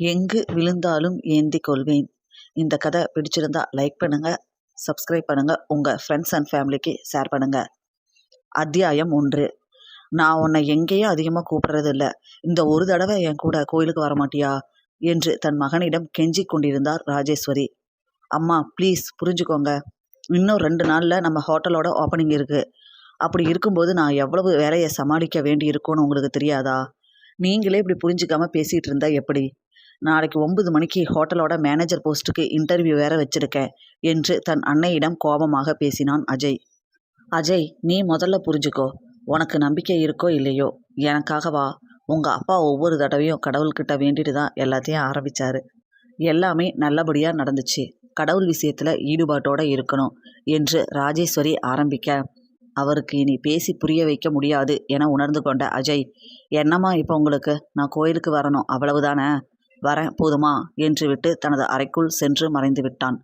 எங்கு விழுந்தாலும் ஏந்திக் கொள்வேன். இந்த கதை பிடிச்சிருந்தா லைக் பண்ணுங்க, சப்ஸ்கிரைப் பண்ணுங்க, உங்கள் ஃப்ரெண்ட்ஸ் அண்ட் ஃபேமிலிக்கு ஷேர் பண்ணுங்க. அத்தியாயம் 1. நான் உன்னை எங்கேயும் அதிகமாக கூப்பிட்றது இல்லை. இந்த ஒரு தடவை என் கூட கோயிலுக்கு வரமாட்டியா என்று தன் மகனிடம் கெஞ்சி கொண்டிருந்தார் ராஜேஸ்வரி. அம்மா ப்ளீஸ் புரிஞ்சுக்கோங்க. இன்னும் 2 நாளில் நம்ம ஹோட்டலோட ஓப்பனிங் இருக்குது. அப்படி இருக்கும்போது நான் எவ்வளவு வேலையை சமாளிக்க வேண்டி இருக்கும்னு உங்களுக்கு தெரியாதா? நீங்களே இப்படி புரிஞ்சுக்காம பேசிகிட்டு இருந்தா எப்படி? நாளைக்கு 9 மணிக்கு ஹோட்டலோட மேனேஜர் போஸ்ட்டுக்கு இன்டர்வியூ வேற வச்சிருக்கேன் என்று தன் அன்னையிடம் கோபமாக பேசினான் அஜய். அஜய், நீ முதல்ல புரிஞ்சுக்கோ. உனக்கு நம்பிக்கை இருக்கோ இல்லையோ, எனக்காக வா. உங்கள் அப்பா ஒவ்வொரு தடவையும் கடவுள்கிட்ட வேண்டிட்டு தான் எல்லாத்தையும் ஆரம்பித்தார். எல்லாமே நல்லபடியாக நடந்துச்சு. கடவுள் விஷயத்தில் ஈடுபாட்டோடு இருக்கணும் என்று ராஜேஸ்வரி ஆரம்பிக்க, அவருக்கு இனி பேசி புரிய வைக்க முடியாது என உணர்ந்து கொண்ட அஜய், என்னம்மா இப்போ உங்களுக்கு? நான் கோயிலுக்கு வரணும், அவ்வளவுதானே? வரேன், போதுமா என்று விட்டு தனது அறைக்குள் சென்று மறைந்து விட்டான்.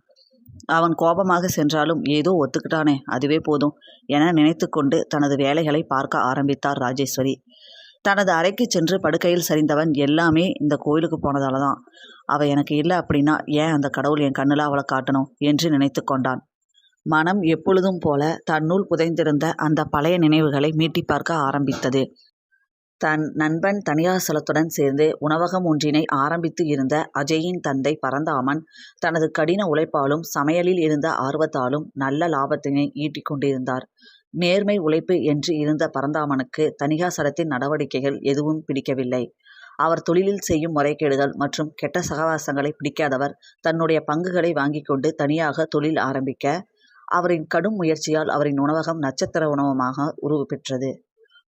அவன் கோபமாக சென்றாலும் ஏதோ ஒத்துக்கிட்டானே, அதுவே போதும் என நினைத்து கொண்டு தனது வேலைகளை பார்க்க ஆரம்பித்தார் ராஜேஸ்வரி. தனது அறைக்கு சென்று படுக்கையில் சரிந்தவன், எல்லாமே இந்த கோயிலுக்கு போனதால தான். அவள் எனக்கு இல்லை அப்படின்னா ஏன் அந்த கடவுள் என் கண்ணில் அவளை காட்டணும் என்று நினைத்து கொண்டான். மனம் எப்பொழுதும் போல தன்னுள் புதைந்திருந்த அந்த பழைய நினைவுகளை மீட்டி பார்க்க ஆரம்பித்தது. தன் நண்பன் தனியாசலத்துடன் சேர்ந்து உணவகம் ஒன்றினை ஆரம்பித்து இருந்த அஜயின் தந்தை பரந்தாமன் தனது கடின உழைப்பாலும் சமையலில் இருந்த ஆர்வத்தாலும் நல்ல லாபத்தினை ஈட்டிக் கொண்டிருந்தார். நேர்மை உழைப்பு என்று இருந்த பரந்தாமனுக்கு தனியாசலத்தின் நடவடிக்கைகள் எதுவும் பிடிக்கவில்லை. அவர் தொழிலில் செய்யும் முறைகேடுகள் மற்றும் கெட்ட சகவாசங்களை பிடிக்காதவர் தன்னுடைய பங்குகளை வாங்கி கொண்டு தனியாக தொழில் ஆரம்பிக்க, அவரின் கடும் முயற்சியால் அவரின் உணவகம் நட்சத்திர உணவகமாக உருவெற்றது.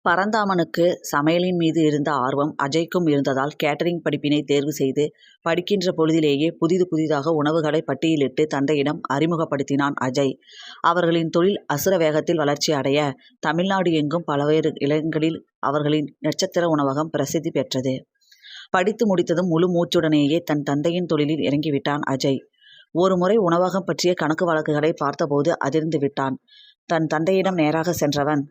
பரந்தாமனுக்கு சமையலின் மீது இருந்த ஆர்வம் அஜய்க்கும் இருந்ததால் கேட்டரிங் படிப்பினை தேர்வு செய்து படிக்கின்ற பொழுதிலேயே புதிதாக உணவுகளை பட்டியலிட்டு தந்தையிடம் அறிமுகப்படுத்தினான் அஜய். அவர்களின் தொழில் அசுர வேகத்தில் வளர்ச்சி அடைய தமிழ்நாடு எங்கும் பல்வேறு இடங்களில் அவர்களின் நட்சத்திர உணவகம் பிரசித்தி பெற்றது. படித்து முடித்ததும் முழு மூச்சுடனேயே தன் தந்தையின் தொழிலில் இறங்கிவிட்டான் அஜய். ஒரு முறை உணவகம் பற்றிய கணக்கு வழக்குகளை பார்த்தபோது அதிர்ந்து விட்டான். தன் தந்தையிடம் நேராக சென்றவன்,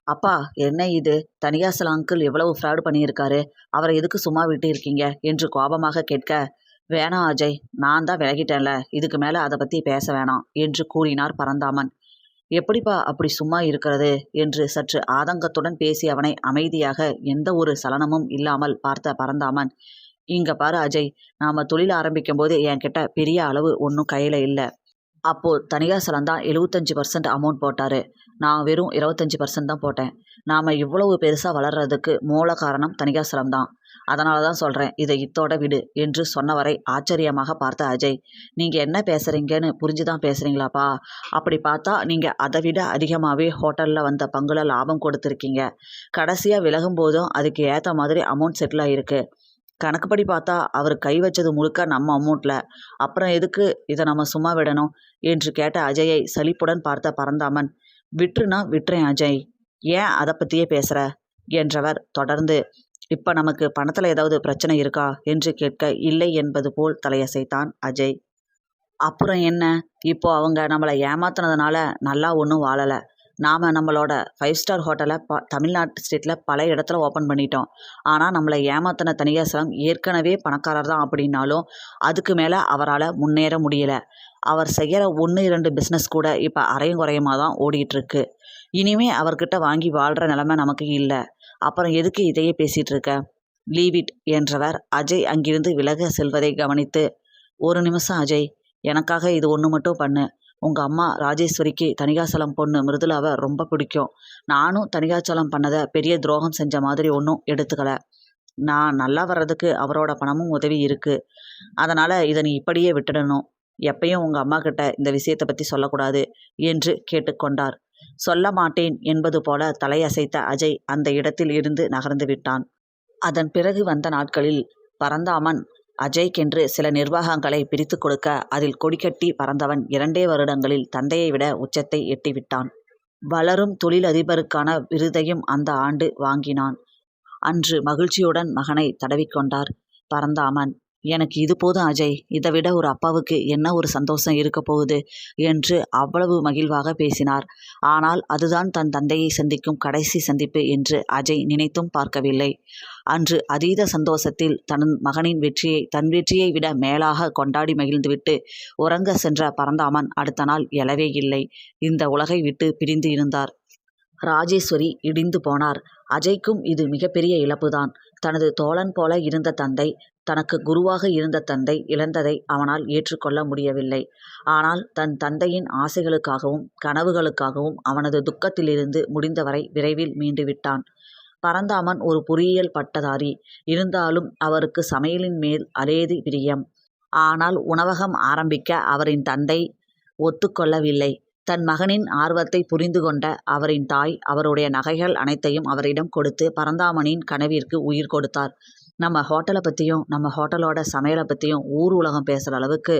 அப்பா, என்ன இது? தனியாசல் அங்கிள் எவ்வளவு ஃப்ராடு பண்ணியிருக்காரு, அவரை எதுக்கு சும்மா விட்டு இருக்கீங்க என்று கோபமாக கேட்க, வேணாம் அஜய், நான் தான் விலகிட்டேன்ல, இதுக்கு மேலே அதை பற்றி பேச வேணாம் என்று கூறினார் பரந்தாமன். எப்படிப்பா அப்படி சும்மா இருக்கிறது என்று சற்று ஆதங்கத்துடன் பேசி அவனை அமைதியாக எந்த ஒரு சலனமும் இல்லாமல் பார்த்த பரந்தாமன், இங்க பாரு அஜய், நாம் தொழில் ஆரம்பிக்கும் போது என்கிட்ட பெரிய அளவு ஒன்றும் கையில் இல்லை. அப்போது தனியாசலம் தான் 75% அமௌண்ட் போட்டார். நான் வெறும் 25% தான் போட்டேன். நாம் இவ்வளவு பெருசாக வளர்கிறதுக்கு மூல காரணம் தனியாசலம் தான். அதனால தான் சொல்கிறேன், இதை இத்தோட விடு என்று சொன்னவரை ஆச்சரியமாக பார்த்த அஜய், நீங்கள் என்ன பேசுகிறீங்கன்னு புரிஞ்சு தான் பேசுகிறீங்களாப்பா? அப்படி பார்த்தா நீங்கள் அதை விட அதிகமாகவே ஹோட்டலில் வந்த பங்குல லாபம் கொடுத்துருக்கீங்க. கடைசியாக விலகும் போதும் அதுக்கு ஏற்ற மாதிரி அமௌண்ட் செட்டில் ஆகிருக்கு. கணக்குப்படி பார்த்தா அவர் கை வச்சது முழுக்க நம்ம அமௌண்ட்டில். அப்புறம் எதுக்கு இதை நம்ம சும்மா விடணும் என்று கேட்ட அஜயை சலிப்புடன் பார்த்த பரந்தாமன், விட்டுருனா விட்டுறேன் அஜய், ஏன் அதை பற்றியே பேசுகிற என்றவர் தொடர்ந்து, இப்போ நமக்கு பணத்தில் ஏதாவது பிரச்சனை இருக்கா என்று கேட்க இல்லை என்பது போல் தலையசைத்தான் அஜய். அப்புறம் என்ன, இப்போ அவங்க நம்மளை ஏமாத்தினதுனால நல்லா ஒன்றும் வாழலை. நாம் நம்மளோட 5 ஸ்டார் ஹோட்டலை தமிழ்நாட்டு ஸ்டேட்டில் பல இடத்துல ஓப்பன் பண்ணிட்டோம். ஆனால் நம்மளை ஏமாத்தின தனியாசலம் ஏற்கனவே பணக்காரர் தான் அப்படின்னாலும் அதுக்கு மேலே அவரால் முன்னேற முடியலை. அவர் செய்கிற 1-2 பிஸ்னஸ் கூட இப்போ அரையும் குறையுமாக தான் ஓடிட்டுருக்கு. இனிமே அவர்கிட்ட வாங்கி வாழ்கிற நிலைமை நமக்கு இல்லை. அப்புறம் எதுக்கு இதையே பேசிகிட்டு இருக்க? லீவ் இட் என்றவர் அஜய் அங்கிருந்து விலக செல்வதை கவனித்து, ஒரு நிமிஷம் அஜய், எனக்காக இது ஒன்று மட்டும் பண்ணு. உங்கள் அம்மா ராஜேஸ்வரிக்கு தனியாசலம் பொண்ணு மிருதுலாவை ரொம்ப பிடிக்கும். நானும் தனியாச்சலம் பண்ணதை பெரிய துரோகம் செஞ்ச மாதிரி ஒன்றும் எடுத்துக்கலை. நான் நல்லா வர்றதுக்கு அவரோட பணமும் உதவி இருக்குது. அதனால் இதை நீ இப்படியே விட்டுடணும். எப்பயும் உங்கள் அம்மா கிட்ட இந்த விஷயத்தை பற்றி சொல்லக்கூடாது என்று கேட்டுக்கொண்டார். சொல்ல மாட்டேன் என்பது போல தலையசைத்த அஜய் அந்த இடத்தில் இருந்து நகர்ந்து விட்டான். அதன் பிறகு வந்த நாட்களில் பரந்தாமன் அஜய்க்கென்று சில நிர்வாகங்களை பிரித்து கொடுக்க அதில் கொடிக்கட்டி பறந்தவன் 2 வருடங்களில் தந்தையை விட உச்சத்தை எட்டிவிட்டான். வளரும் தொழிலதிபருக்கான விருதையும் அந்த ஆண்டு வாங்கினான். அன்று மகிழ்ச்சியுடன் மகனை தடவிக்கொண்டார் பரந்தாமன். எனக்கு இது போதும் அஜய், இதை விட ஒரு அப்பாவுக்கு என்ன ஒரு சந்தோஷம் இருக்க போகுது என்று அவ்வளவு மகிழ்வாக பேசினார். ஆனால் அதுதான் தன் தந்தையை சந்திக்கும் கடைசி சந்திப்பு என்று அஜய் நினைத்தும் பார்க்கவில்லை. அன்று அதீத சந்தோஷத்தில் தன் மகனின் வெற்றியை தன் வெற்றியை விட மேலாக கொண்டாடி மகிழ்ந்துவிட்டு உறங்க சென்ற பரந்தாமன் அடுத்த நாள் எழவே இல்லை. இந்த உலகை விட்டு பிரிந்து இருந்தார். ராஜேஸ்வரி இடிந்து போனார். அஜய்க்கும் இது மிகப்பெரிய இழப்புதான். தனது தோழன் போல இருந்த தந்தை, தனக்கு குருவாக இருந்த தந்தை இழந்ததை அவனால் ஏற்றுக்கொள்ள முடியவில்லை. ஆனால் தன் தந்தையின் ஆசைகளுக்காகவும் கனவுகளுக்காகவும் அவனது துக்கத்திலிருந்து முடிந்தவரை விரைவில் மீண்டு விட்டான். பரந்தாமன் ஒரு பொறியியல் பட்டதாரி. இருந்தாலும் அவருக்கு சமையலின் மேல் அலேதி பிரியம். ஆனால் உணவகம் ஆரம்பிக்க அவரின் தந்தை ஒத்துக்கொள்ளவில்லை. தன் மகனின் ஆர்வத்தை புரிந்து கொண்ட அவரின் தாய் அவருடைய நகைகள் அனைத்தையும் அவரிடம் கொடுத்து பரந்தாமனின் கனவிற்கு உயிர் கொடுத்தார். நம்ம ஹோட்டலை பற்றியும் நம்ம ஹோட்டலோட சமையலை பற்றியும் ஊர் உலகம் பேசுகிற அளவுக்கு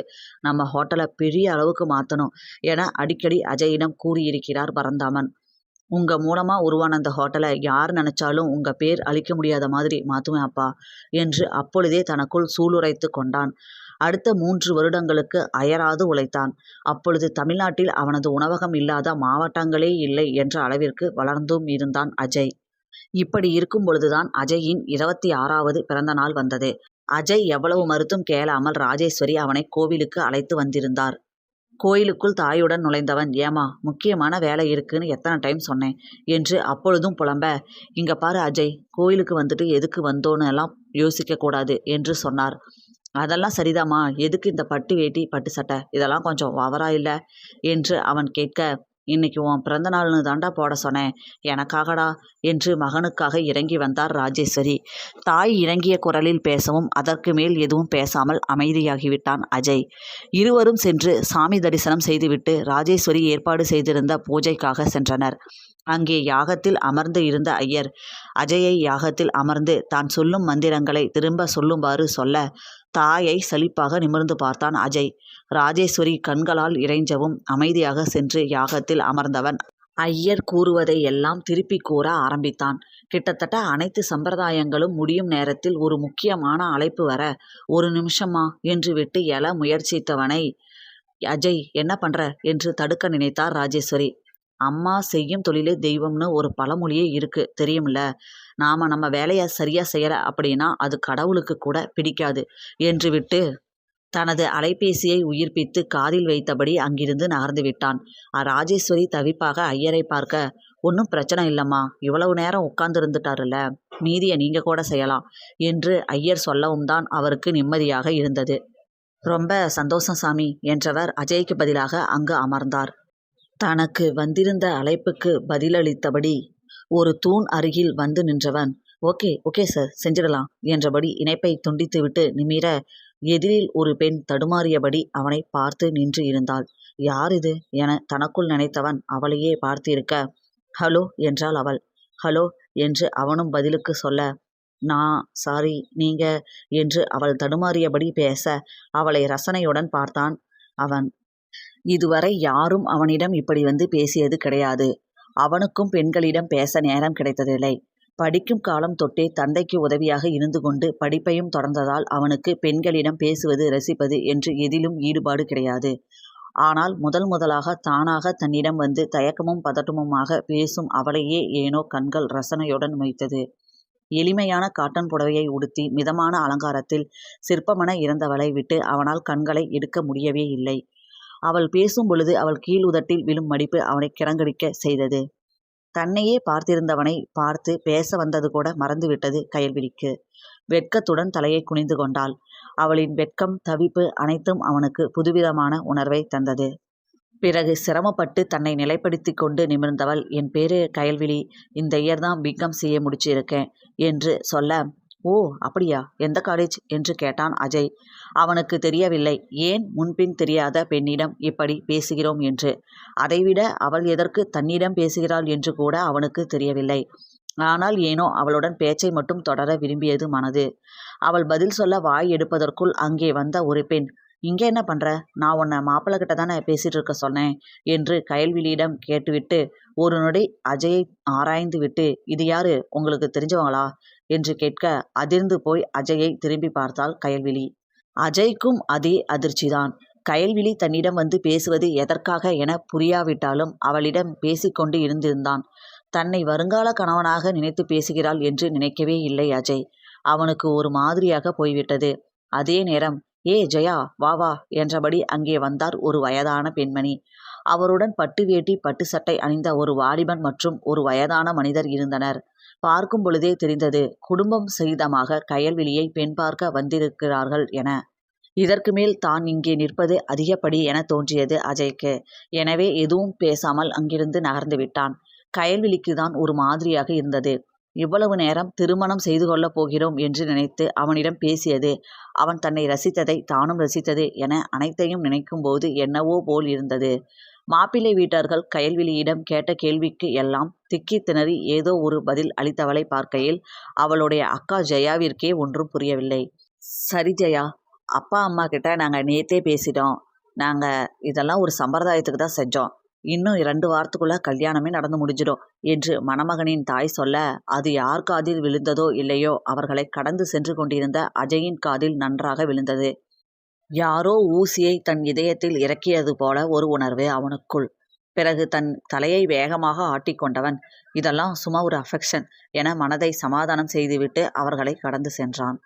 நம்ம ஹோட்டலை பெரிய அளவுக்கு மாற்றணும் என அடிக்கடி அஜயிடம் கூறியிருக்கிறார் பரந்தாமன். உங்கள் மூலமாக உருவான அந்த ஹோட்டலை யார் நினச்சாலும் உங்கள் பேர் அழிக்க முடியாத மாதிரி மாற்றுவேன் அப்பா என்று அப்பொழுதே தனக்குள் சூளுரைத்து கொண்டான். அடுத்த 3 வருடங்களுக்கு அயராது உழைத்தான். அப்பொழுது தமிழ்நாட்டில் அவனது உணவகம் இல்லாத மாவட்டங்களே இல்லை என்ற அளவிற்கு வளர்ந்தும் இருந்தான் அஜய். இப்படி இருக்கும் பொழுதுதான் அஜயின் 26வது பிறந்த நாள் வந்தது. அஜய் எவ்வளவு மறுத்தும் கேளாமல் ராஜேஸ்வரி அவனை கோவிலுக்கு அழைத்து வந்திருந்தார். கோயிலுக்குள் தாயுடன் நுழைந்தவன், ஏமா முக்கியமான வேலை இருக்குன்னு எத்தனை டைம் சொன்னேன் என்று அப்பொழுதும் புலம்ப, இங்க பாரு அஜய், கோயிலுக்கு வந்துட்டு எதுக்கு வந்தோன்னு எல்லாம் யோசிக்க கூடாது என்று சொன்னார். அதெல்லாம் சரிதாம்மா, எதுக்கு இந்த பட்டு வேட்டி பட்டு சட்டை இதெல்லாம் கொஞ்சம் ஓவரா இல்லை என்று அவன் கேட்க, இன்னைக்கு உன் பிறந்த நாள்னு தாண்டா போட சொன்னேன், எனக்காகடா என்று மகனுக்காக இறங்கி வந்தார் ராஜேஸ்வரி. தாய் இறங்கிய குரலில் பேசவும் அதற்கு மேல் எதுவும் பேசாமல் அமைதியாகிவிட்டான் அஜய். இருவரும் சென்று சாமி தரிசனம் செய்துவிட்டு ராஜேஸ்வரி ஏற்பாடு செய்திருந்த பூஜைக்காக சென்றனர். அங்கே யாகத்தில் அமர்ந்து இருந்த ஐயர் அஜயை யாகத்தில் அமர்ந்து தான் சொல்லும் மந்திரங்களை திரும்ப சொல்லுமாறு சொல்ல தாயை சலிப்பாக நிமிர்ந்து பார்த்தான் அஜய். ராஜேஸ்வரி கண்களால் இறைஞ்சவும் அமைதியாக சென்று யாகத்தில் அமர்ந்தவன் ஐயர் கூறுவதை எல்லாம் திருப்பி கூற ஆரம்பித்தான். கிட்டத்தட்ட அனைத்து சம்பிரதாயங்களும் முடியும் நேரத்தில் ஒரு முக்கியமான அழைப்பு வர, ஒரு நிமிஷமா என்று விட்டு எழ முயற்சித்தவனை அஜய் என்ன பண்ற என்று தடுக்க நினைத்தார் ராஜேஸ்வரி. அம்மா செய்யும் தொழிலே தெய்வம்னு ஒரு பழமொழியே இருக்கு தெரியும்ல, நம்ம வேலையை சரியா செய்யல அப்படின்னா அது கடவுளுக்கு கூட பிடிக்காது என்று விட்டு தனது அலைபேசியை உயிர்ப்பித்து காதில் வைத்தபடி அங்கிருந்து நகர்ந்து விட்டான். ராஜேஸ்வரி தவிப்பாக ஐயரை பார்க்க, ஒன்றும் பிரச்சனை இல்லைம்மா, இவ்வளவு நேரம் உட்கார்ந்து இருந்துட்டாருல்ல, மீதியை நீங்க கூட செய்யலாம் என்று ஐயர் சொல்லவும் தான் அவருக்கு நிம்மதியாக இருந்தது. ரொம்ப சந்தோஷம் சாமி என்றவர் அஜய்க்கு பதிலாக அங்கு அமர்ந்தார். தனக்கு வந்திருந்த அழைப்புக்கு பதிலளித்தபடி ஒரு தூண் அருகில் வந்து நின்றவன், ஓகே ஓகே சார், செஞ்சிடலாம் என்றபடி இணைப்பை துண்டித்துவிட்டு நிமிர, எதிரில் ஒரு பெண் தடுமாறியபடி அவனை பார்த்து நின்று இருந்தாள். யார் இது என தனக்குள் நினைத்தவன் அவளையே பார்த்திருக்க, ஹலோ என்றாள் அவள். ஹலோ என்று அவனும் பதிலுக்கு சொல்ல, நான் சாரி நீங்க என்று அவள் தடுமாறியபடி பேச அவளை ரசனையுடன் பார்த்தான் அவன். இதுவரை யாரும் அவனிடம் இப்படி வந்து பேசியது கிடையாது. அவனுக்கும் பெண்களிடம் பேச நேரம் கிடைத்ததில்லை. படிக்கும் காலம் தொட்டே தந்தைக்கு உதவியாக இருந்து கொண்டு படிப்பையும் தொடர்ந்ததால் அவனுக்கு பெண்களிடம் பேசுவது ரசிப்பது என்று எதிலும் ஈடுபாடு கிடையாது. ஆனால் முதலாக தானாக தன்னிடம் வந்து தயக்கமும் பதட்டமுமாக பேசும் அவளையே ஏனோ கண்கள் ரசனையுடன் வைத்தது. எளிமையான காட்டன் புடவையை உடுத்தி மிதமான அலங்காரத்தில் சிற்பமென இருந்தவளை விட்டு அவனால் கண்களை எடுக்க முடியவே இல்லை. அவள் பேசும் பொழுது அவள் கீழ் உதட்டில் விழும் மடிப்பு அவனை கிறங்கடிக்க செய்தது. தன்னையே பார்த்திருந்தவனை பார்த்து பேச வந்தது கூட மறந்துவிட்டது கயல்விழிக்கு. வெட்கத்துடன் தலையை குனிந்து கொண்டாள். அவளின் வெட்கம், தவிப்பு அனைத்தும் அவனுக்கு புதுவிதமான உணர்வை தந்தது. பிறகு சிரமப்பட்டு தன்னை நிலைப்படுத்தி கொண்டு நிமிர்ந்தவள், என் பேரு கயல்விழி, இந்த இயர் தான் பிகாம் சிஏ முடிச்சிருக்கேன் என்று சொல்ல, ஓ அப்படியா, எந்த காலேஜ் என்று கேட்டான் அஜய். அவனுக்கு தெரியவில்லை ஏன் முன்பின் தெரியாத பெண்ணிடம் இப்படி பேசுகிறோம் என்று. அதைவிட அவள் எதற்கு தன்னிடம் பேசுகிறாள் என்று கூட அவனுக்கு தெரியவில்லை. ஆனால் ஏனோ அவளுடன் பேச்சை மட்டும் தொடர விரும்பியது மனது. அவள் பதில் சொல்ல வாய் எடுப்பதற்குள் அங்கே வந்த ஒரு பெண், இங்கே என்ன பண்ற, நான் உன்னை மாப்பிள்ளை கிட்ட தானே பேசிட்டு இருக்க சொன்னேன் என்று கயல்விழியிடம் கேட்டுவிட்டு ஒரு நொடி அஜயை ஆராய்ந்து விட்டு, இது யாரு, உங்களுக்கு தெரிஞ்சவங்களா என்று கேட்க அதிர்ந்து போய் அஜயை திரும்பி பார்த்தாள் கயல்விழி. அஜய்க்கும் அதே அதிர்ச்சிதான். கயல்விழி தன்னிடம் வந்து பேசுவது எதற்காக என புரியாவிட்டாலும் அவளிடம் பேசிக்கொண்டு இருந்திருந்தான். தன்னை வருங்கால கணவனாக நினைத்து பேசுகிறாள் என்று நினைக்கவே இல்லை அஜய். அவனுக்கு ஒரு மாதிரியாக போய்விட்டது. அதே நேரம், ஏ ஜெயா, வா வா என்றபடி அங்கே வந்தார் ஒரு வயதான பெண்மணி. அவருடன் பட்டு வேட்டி பட்டு சட்டை அணிந்த ஒரு வாலிபன் மற்றும் ஒரு வயதான மனிதர் இருந்தனர். பார்க்கும் பொழுதே தெரிந்தது குடும்பம் சகிதமாக கயல்விழியை பெண் பார்க்க வந்திருக்கிறார்கள் என. இதற்கு மேல் தான் இங்கே நிற்பது அதிகப்படி என தோன்றியது அஜய்க்கு. எனவே எதுவும் பேசாமல் அங்கிருந்து நகர்ந்து விட்டான். கயல்விழிக்கு தான் ஒரு மாதிரியாக இருந்தது. இவ்வளவு நேரம் திருமணம் செய்து கொள்ளப் போகிறோம் என்று நினைத்து அவனிடம் பேசியது, அவன் தன்னை ரசித்ததை தானும் ரசித்தது என அனைத்தையும் நினைக்கும் போது என்னவோ போல் இருந்தது. மாப்பிள்ளை வீட்டார்கள் கயல்விழியிடம் கேட்ட கேள்விக்கு எல்லாம் திக்கி திணறி ஏதோ ஒரு பதில் அளித்தவளை பார்க்கையில் அவளுடைய அக்கா ஜெயாவிற்கே ஒன்றும் புரியவில்லை. சரி ஜெயா, அப்பா அம்மா கிட்ட நாங்கள் நேத்தே பேசிட்டோம். நாங்கள் இதெல்லாம் ஒரு சம்பிரதாயத்துக்கு தான் செஞ்சோம். இன்னும் 2 வாரத்துக்குள்ள கல்யாணமே நடந்து முடிஞ்சிடும் என்று மணமகனின் தாய் சொல்ல, அது யார் காதில் விழுந்ததோ இல்லையோ அவர்களை கடந்து சென்று கொண்டிருந்த அஜயின் காதில் நன்றாக விழுந்தது. யாரோ ஊசியை தன் இதயத்தில் இறக்கியது போல ஒரு உணர்வு அவனுக்குள். பிறகு தன் தலையை வேகமாக ஆட்டிக்கொண்டவன், இதெல்லாம் சும்மா ஒரு அஃபெக்ஷன் என மனதை சமாதானம் செய்துவிட்டு அவர்களை கடந்து சென்றான்.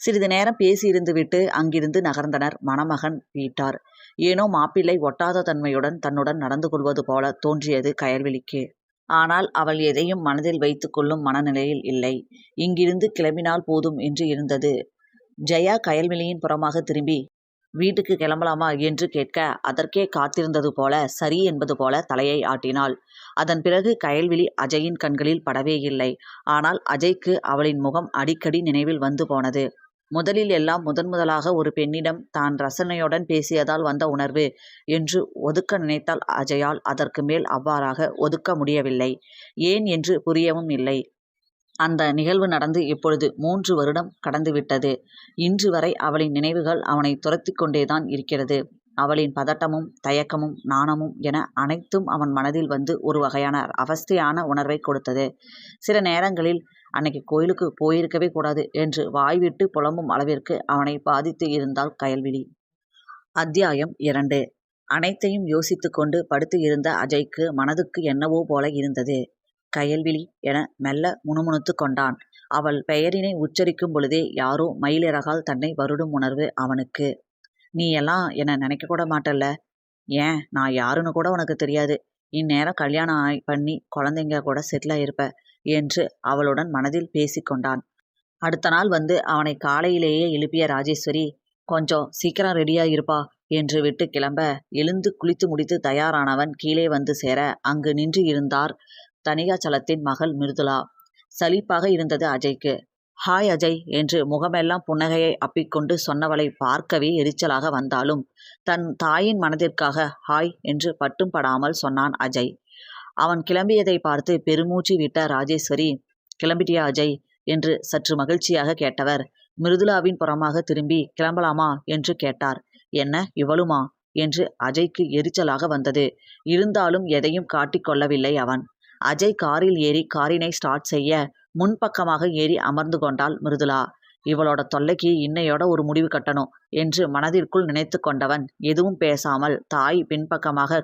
சிறிது நேரம் பேசியிருந்துவிட்டு அங்கிருந்து நகர்ந்தனர் மணமகன் வீட்டார். ஏனோ மாப்பிள்ளை ஒட்டாத தன்மையுடன் தன்னுடன் நடந்து கொள்வது போல தோன்றியது கயல்விழிக்கு. ஆனால் அவள் எதையும் மனதில் வைத்து கொள்ளும் மனநிலையில் இல்லை. இங்கிருந்து கிளம்பினால் போதும் என்று இருந்தது. ஜெயா கயல்விழியின் புறமாக திரும்பி, வீட்டுக்கு கிளம்பலாமா என்று கேட்க, அதற்கே காத்திருந்தது போல சரி என்பது போல தலையை ஆட்டினாள். அதன் பிறகு கயல்விழி அஜயின் கண்களில் படவே இல்லை. ஆனால் அஜய்க்கு அவளின் முகம் அடிக்கடி நினைவில் வந்து போனது. முதலில் எல்லாம் முதலாக ஒரு பெண்ணிடம் தான் ரசனையுடன் பேசியதால் வந்த உணர்வு என்று ஒதுக்க நினைத்தால் அஜயால் அதற்கு மேல் அவ்வாறாக ஒதுக்க முடியவில்லை. ஏன் என்று புரியவும் இல்லை. அந்த நிகழ்வு நடந்து இப்பொழுது 3 வருடம் கடந்துவிட்டது. இன்று வரை அவளின் நினைவுகள் அவனை துரத்தி கொண்டேதான் இருக்கிறது. அவளின் பதட்டமும் தயக்கமும் நாணமும் என அனைத்தும் அவன் மனதில் வந்து ஒரு வகையான அவஸ்தையான உணர்வை கொடுத்தது. சில நேரங்களில் அன்னைக்கு கோயிலுக்கு போயிருக்கவே கூடாது என்று வாய்விட்டு புலம்பும் அளவிற்கு அவனை பாதித்து இருந்தாள் கயல்விழி. அத்தியாயம் 2. அனைத்தையும் யோசித்து கொண்டு படுத்து இருந்த அஜய்க்கு மனதுக்கு என்னவோ போல இருந்தது. கயல்விழி என மெல்ல முணுமுணுத்து கொண்டான். அவள் பெயரினை உச்சரிக்கும் பொழுதே யாரோ மயிலிறகால் தன்னை வருடும் உணர்வு அவனுக்கு. நீ எல்லாம் என்னை நினைக்க கூட மாட்டல்ல? ஏன், நான் யாருன்னு கூட உனக்கு தெரியாது. இந்நேரம் கல்யாணம் பண்ணி குழந்தைங்க கூட செட்டில் ஆயிருப்ப என்று அவளுடன் மனதில் பேசிக்கொண்டான். அடுத்த நாள் வந்து அவனை காலையிலேயே எழுப்பிய ராஜேஸ்வரி, கொஞ்சம் சீக்கிரம் ரெடியா இருப்பா என்று விட்டு கிளம்ப, எழுந்து குளித்து முடித்து தயாரானவன் கீழே வந்து சேர அங்கு நின்று இருந்தார் தனிகாச்சலத்தின் மகள் மிருதுளா. சலிப்பாக இருந்தது அஜய்க்கு. ஹாய் அஜய் என்று முகமெல்லாம் புன்னகையை அப்பிக்கொண்டு சொன்னவளை பார்க்கவே எரிச்சலாக வந்தாலும் தன் தாயின் மனதிற்காக ஹாய் என்று பட்டும் படாமல் சொன்னான் அஜய். அவன் கிளம்பியதை பார்த்து பெருமூச்சு விட்ட ராஜேஸ்வரி, கிளம்பிட்டியா அஜய் என்று சற்று மகிழ்ச்சியாக கேட்டவர் மிருதுளாவின் புறமாக திரும்பி, கிளம்பலாமா என்று கேட்டார். என்ன இவளுமா என்று அஜய்க்கு எரிச்சலாக வந்தது. இருந்தாலும் எதையும் காட்டிக்கொள்ளவில்லை அவன். அஜய் காரில் ஏறி காரினை ஸ்டார்ட் செய்ய முன்பக்கமாக ஏறி அமர்ந்து கொண்டாள் மிருதுளா. இவளோட தொல்லைக்கு இன்னையோட ஒரு முடிவு கட்டணும் என்று மனதிற்குள் நினைத்து கொண்டவன் எதுவும் பேசாமல் தாய் பின்பக்கமாக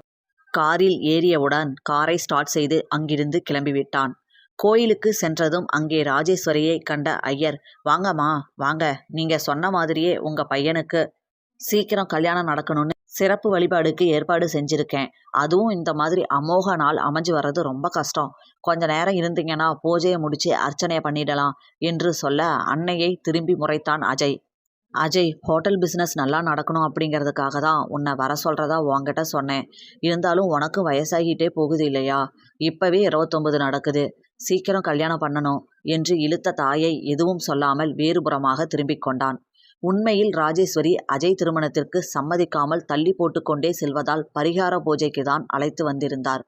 காரில் ஏறியவுடன் காரை ஸ்டார்ட் செய்து அங்கிருந்து கிளம்பிவிட்டான். கோயிலுக்கு சென்றதும் அங்கே ராஜேஸ்வரியை கண்ட ஐயர், வாங்கம்மா வாங்க, நீங்க சொன்ன மாதிரியே உங்க பையனுக்கு சீக்கிரம் கல்யாணம் நடக்கணும்னு சிறப்பு வழிபாடுக்கு ஏற்பாடு செஞ்சுருக்கேன். அதுவும் இந்த மாதிரி அமோக நாள் அமைஞ்சு வர்றது ரொம்ப கஷ்டம். கொஞ்ச நேரம் இருந்தீங்கன்னா பூஜையை முடிச்சு அர்ச்சனையை பண்ணிடலாம் என்று சொல்ல அன்னையை திரும்பி முறைத்தான் அஜய். அஜய், ஹோட்டல் பிஸ்னஸ் நல்லா நடக்கணும் அப்படிங்கிறதுக்காக தான் உன்னை வர சொல்கிறதா உன்கிட்ட சொன்னேன். இருந்தாலும் உனக்கும் வயசாகிட்டே போகுது இல்லையா? இப்போவே 29 நடக்குது. சீக்கிரம் கல்யாணம் பண்ணணும் என்று இழுத்த தாயை எதுவும் சொல்லாமல் வேறுபுறமாக திரும்பிக் கொண்டான். உண்மையில் ராஜேஸ்வரி அஜய் திருமணத்திற்கு சம்மதிக்காமல் தள்ளி போட்டு கொண்டே செல்வதால் பரிகார பூஜைக்கு தான் அழைத்து வந்திருந்தார்.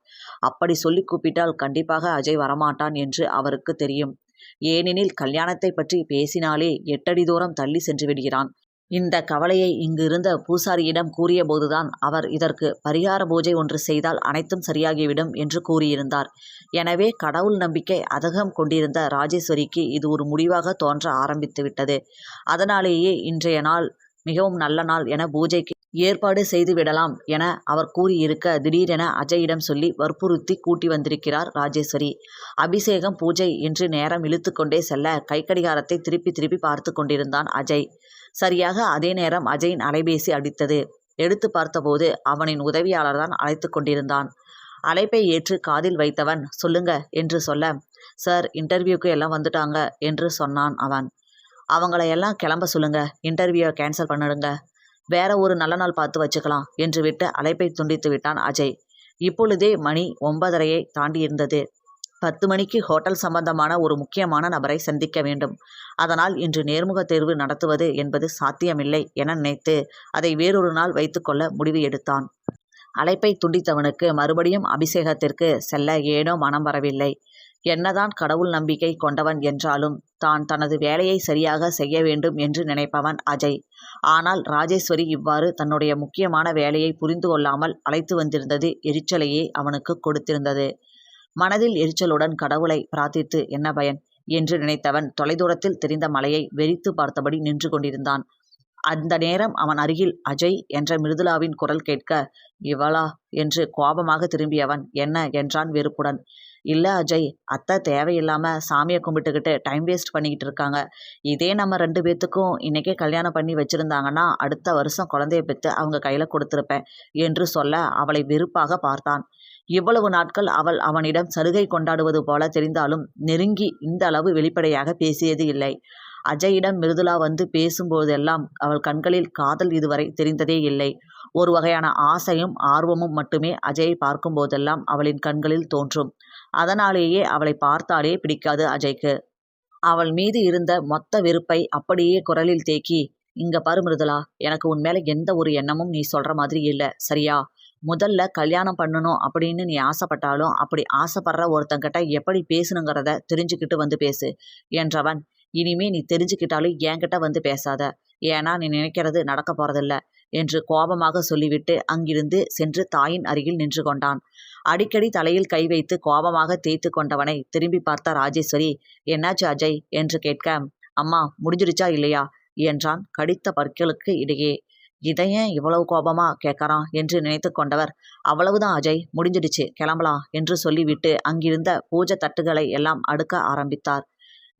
அப்படி சொல்லி கூப்பிட்டால் கண்டிப்பாக அஜய் வரமாட்டான் என்று அவருக்கு தெரியும். ஏனெனில் கல்யாணத்தை பற்றி பேசினாலே 8 அடி தூரம் தள்ளி சென்று விடுகிறான். இந்த கவலையை இங்கு இருந்த பூசாரியிடம் கூறியபோதுதான் அவர் இதற்கு பரிகார பூஜை ஒன்று செய்தால் அனைத்தும் சரியாகிவிடும் என்று கூறியிருந்தார். எனவே கடவுள் நம்பிக்கை அதிகம் கொண்டிருந்த ராஜேஸ்வரிக்கு இது ஒரு முடிவாக தோன்ற ஆரம்பித்து விட்டது. அதனாலேயே இன்றைய நாள் மிகவும் நல்ல நாள் என பூஜைக்கு ஏற்பாடு செய்து விடலாம் என அவர் கூறியிருக்க திடீரென அஜயிடம் சொல்லி வற்புறுத்தி கூட்டி வந்திருக்கிறார் ராஜேஸ்வரி. அபிஷேகம் பூஜை என்று நேரம் இழுத்து கொண்டே செல்ல கைக்கடிகாரத்தை திருப்பி திருப்பி பார்த்து கொண்டிருந்தான் அஜய். சரியாக அதே நேரம் அஜயின் அலைபேசி அடித்தது. எடுத்து பார்த்தபோது அவனின் உதவியாளர்தான் அழைத்து கொண்டிருந்தான். அழைப்பை ஏற்று காதில் வைத்தவன் சொல்லுங்க என்று சொல்ல, சார் இன்டர்வியூக்கு எல்லாம் வந்துட்டாங்க என்று சொன்னான் அவன். அவங்கள எல்லாம் கிளம்ப சொல்லுங்க, இன்டர்வியூவை கேன்சல் பண்ணிடுங்க, வேற ஒரு நல்ல நாள் பார்த்து வச்சுக்கலாம் என்று விட்டு அழைப்பை துண்டித்து விட்டான் அஜய். இப்பொழுதே மணி 9:30 தாண்டி இருந்தது. 10 மணிக்கு ஹோட்டல் சம்பந்தமான ஒரு முக்கியமான நபரை சந்திக்க வேண்டும். அதனால் இன்று நேர்முக தேர்வு நடத்துவது என்பது சாத்தியமில்லை என நினைத்து அதை வேறொரு நாள் வைத்துக்கொள்ள முடிவு எடுத்தான். அழைப்பை துண்டித்தவனுக்கு மறுபடியும் அபிஷேகத்திற்கு செல்ல ஏனோ மனம் வரவில்லை. என்னதான் கடவுள் நம்பிக்கை கொண்டவன் என்றாலும் தான் தனது வேலையை சரியாக செய்ய வேண்டும் என்று நினைப்பவன் அஜய். ஆனால் ராஜேஸ்வரி இவ்வாறு தன்னுடைய முக்கியமான வேலையை புரிந்து கொள்ளாமல் அழைத்து வந்திருந்தது எரிச்சலையே அவனுக்கு கொடுத்திருந்தது. மனதில் எரிச்சலுடன் கடவுளை பிரார்த்தித்து என்ன பயன் என்று நினைத்தவன் தொலைதூரத்தில் தெரிந்த மலையை வெறித்து பார்த்தபடி நின்று கொண்டிருந்தான். அந்த நேரம் அவன் அருகில் அஜய் என்ற மிருதுளாவின் குரல் கேட்க, இவளா என்று கோபமாக திரும்பியவன் என்ன என்றான் வெறுப்புடன். இல்லை அஜய், அத்தை தேவையில்லாம சாமியை கும்பிட்டுக்கிட்டு டைம் வேஸ்ட் பண்ணிக்கிட்டு இருக்காங்க. இதே நம்ம 2 பேத்துக்கும் இன்னைக்கே கல்யாணம் பண்ணி வச்சிருந்தாங்கன்னா அடுத்த வருஷம் குழந்தைய பெற்று அவங்க கையில கொடுத்துருப்பேன் என்று சொல்ல அவளை வெறுப்பாக பார்த்தான். இவ்வளவு நாட்கள் அவள் அவனிடம் சலுகை கொண்டாடுவது போல தெரிந்தாலும் நெருங்கி இந்த அளவு வெளிப்படையாக பேசியது இல்லை. அஜயிடம் மிருதுளா வந்து பேசும்போதெல்லாம் அவள் கண்களில் காதல் இதுவரை தெரிந்ததே இல்லை. ஒரு வகையான ஆசையும் ஆர்வமும் மட்டுமே அஜயை பார்க்கும் போதெல்லாம் அவளின் கண்களில் தோன்றும். அதனாலேயே அவளை பார்த்தாலே பிடிக்காது அஜய்க்கு. அவள் மீது இருந்த மொத்த வெறுப்பை அப்படியே குரலில் தேக்கி, இங்க பாரு மிருதுளா, எனக்கு உன் மேல எந்த ஒரு எண்ணமும் நீ சொல்ற மாதிரி இல்லை, சரியா? முதல்ல கல்யாணம் பண்ணணும் அப்படின்னு நீ ஆசைப்பட்டாலும் அப்படி ஆசைப்படுற ஒருத்தங்கிட்ட எப்படி பேசணுங்கிறத தெரிஞ்சுக்கிட்டு வந்து பேசு என்றவன், இனிமே நீ தெரிஞ்சுக்கிட்டாலும் என்கிட்ட வந்து பேசாத, ஏன்னா நீ நினைக்கிறது நடக்க போறதில்ல என்று கோபமாக சொல்லிவிட்டு அங்கிருந்து சென்று தாயின் அருகில் நின்று கொண்டான். அடிக்கடி தலையில் கை வைத்து கோபமாக தேய்த்து கொண்டவனை திரும்பி பார்த்த ராஜேஸ்வரி, என்னாச்சு அஜய் என்று கேட்க, அம்மா முடிஞ்சிருச்சா இல்லையா என்றான் கடித்த பற்களுக்கு இடையே. இதை ஏன் இவ்வளவு கோபமா கேட்கறான் என்று நினைத்து கொண்டவர், அவ்வளவுதான் அஜய், முடிஞ்சிடுச்சு, கிளம்பலாம் என்று சொல்லிவிட்டு அங்கிருந்த பூஜை தட்டுகளை எல்லாம் அடுக்க ஆரம்பித்தார்.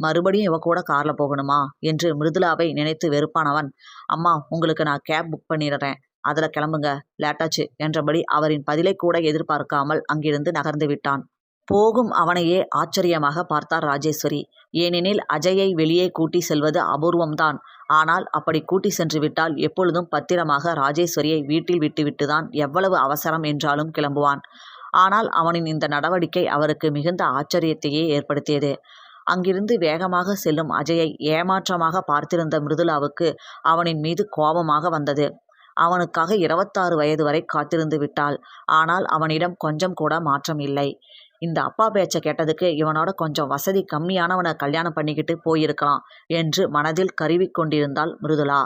மறுபடியும் இவ கூட கார்ல போகணுமா என்று மிருதுளாவை நினைத்து வெறுப்பானவன், அம்மா உங்களுக்கு நான் கேப் புக் பண்ணிடுறேன், அதில் கிளம்புங்க, லேட்டாச்சு என்றபடி அவரின் பதிலை கூட எதிர்பார்க்காமல் அங்கிருந்து நகர்ந்து விட்டான். போகும் அவனையே ஆச்சரியமாக பார்த்தார் ராஜேஸ்வரி. ஏனெனில் அஜயை வெளியே கூட்டி செல்வது அபூர்வம்தான். ஆனால் அப்படி கூட்டி சென்று விட்டால் எப்பொழுதும் பத்திரமாக ராஜேஸ்வரியை வீட்டில் விட்டுவிட்டுதான் எவ்வளவு அவசரம் என்றாலும் கிளம்புவான். ஆனால் அவனின் இந்த நடவடிக்கை அவருக்கு மிகுந்த ஆச்சரியத்தையே ஏற்படுத்தியது. அங்கிருந்து வேகமாக செல்லும் அஜயை ஏமாற்றமாக பார்த்திருந்த மிருதுளாவுக்கு அவனின் மீது கோபமாக வந்தது. அவனுக்காக 26 வயது வரை காத்திருந்து விட்டாள். ஆனால் அவனிடம் கொஞ்சம் கூட மாற்றம் இல்லை. இந்த அப்பா பேச்சை கேட்டதுக்கு இவனோட கொஞ்சம் வசதி கம்மியானவனை கல்யாணம் பண்ணிக்கிட்டு போயிருக்கலாம் என்று மனதில் கருவி கொண்டிருந்தாள் மிருதுளா.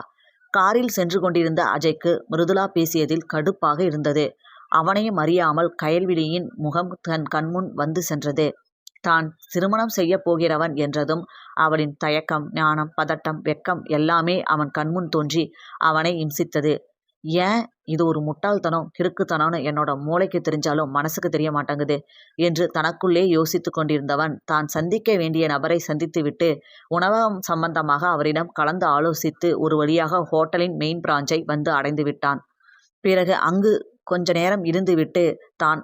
காரில் சென்று கொண்டிருந்த அஜய்க்கு மிருதுளா பேசியதில் கடுப்பாக இருந்தது. அவனையும் அறியாமல் கயல்விழியின் முகம் தன் கண்முன் வந்து சென்றது. தான் திருமணம் செய்ய போகிறவன் என்றதும் அவளின் தயக்கம், ஞானம், பதட்டம், வெட்கம் எல்லாமே அவன் கண்முன் தோன்றி அவனை இம்சித்தது. ஏன் இது ஒரு முட்டாள்தனம், கிறுக்குத்தனம்னு என்னோட மூளைக்கு தெரிஞ்சாலும் மனசுக்கு தெரிய மாட்டேங்குது என்று தனக்குள்ளே யோசித்து கொண்டிருந்தவன் தான் சந்திக்க வேண்டிய நபரை சந்தித்துவிட்டு உணவகம் சம்பந்தமாக அவரிடம் கலந்து ஆலோசித்து ஒரு வழியாக ஹோட்டலின் மெயின் பிரான்ச்சை வந்து அடைந்து விட்டான். பிறகு அங்கு கொஞ்ச நேரம் இருந்துவிட்டு தான்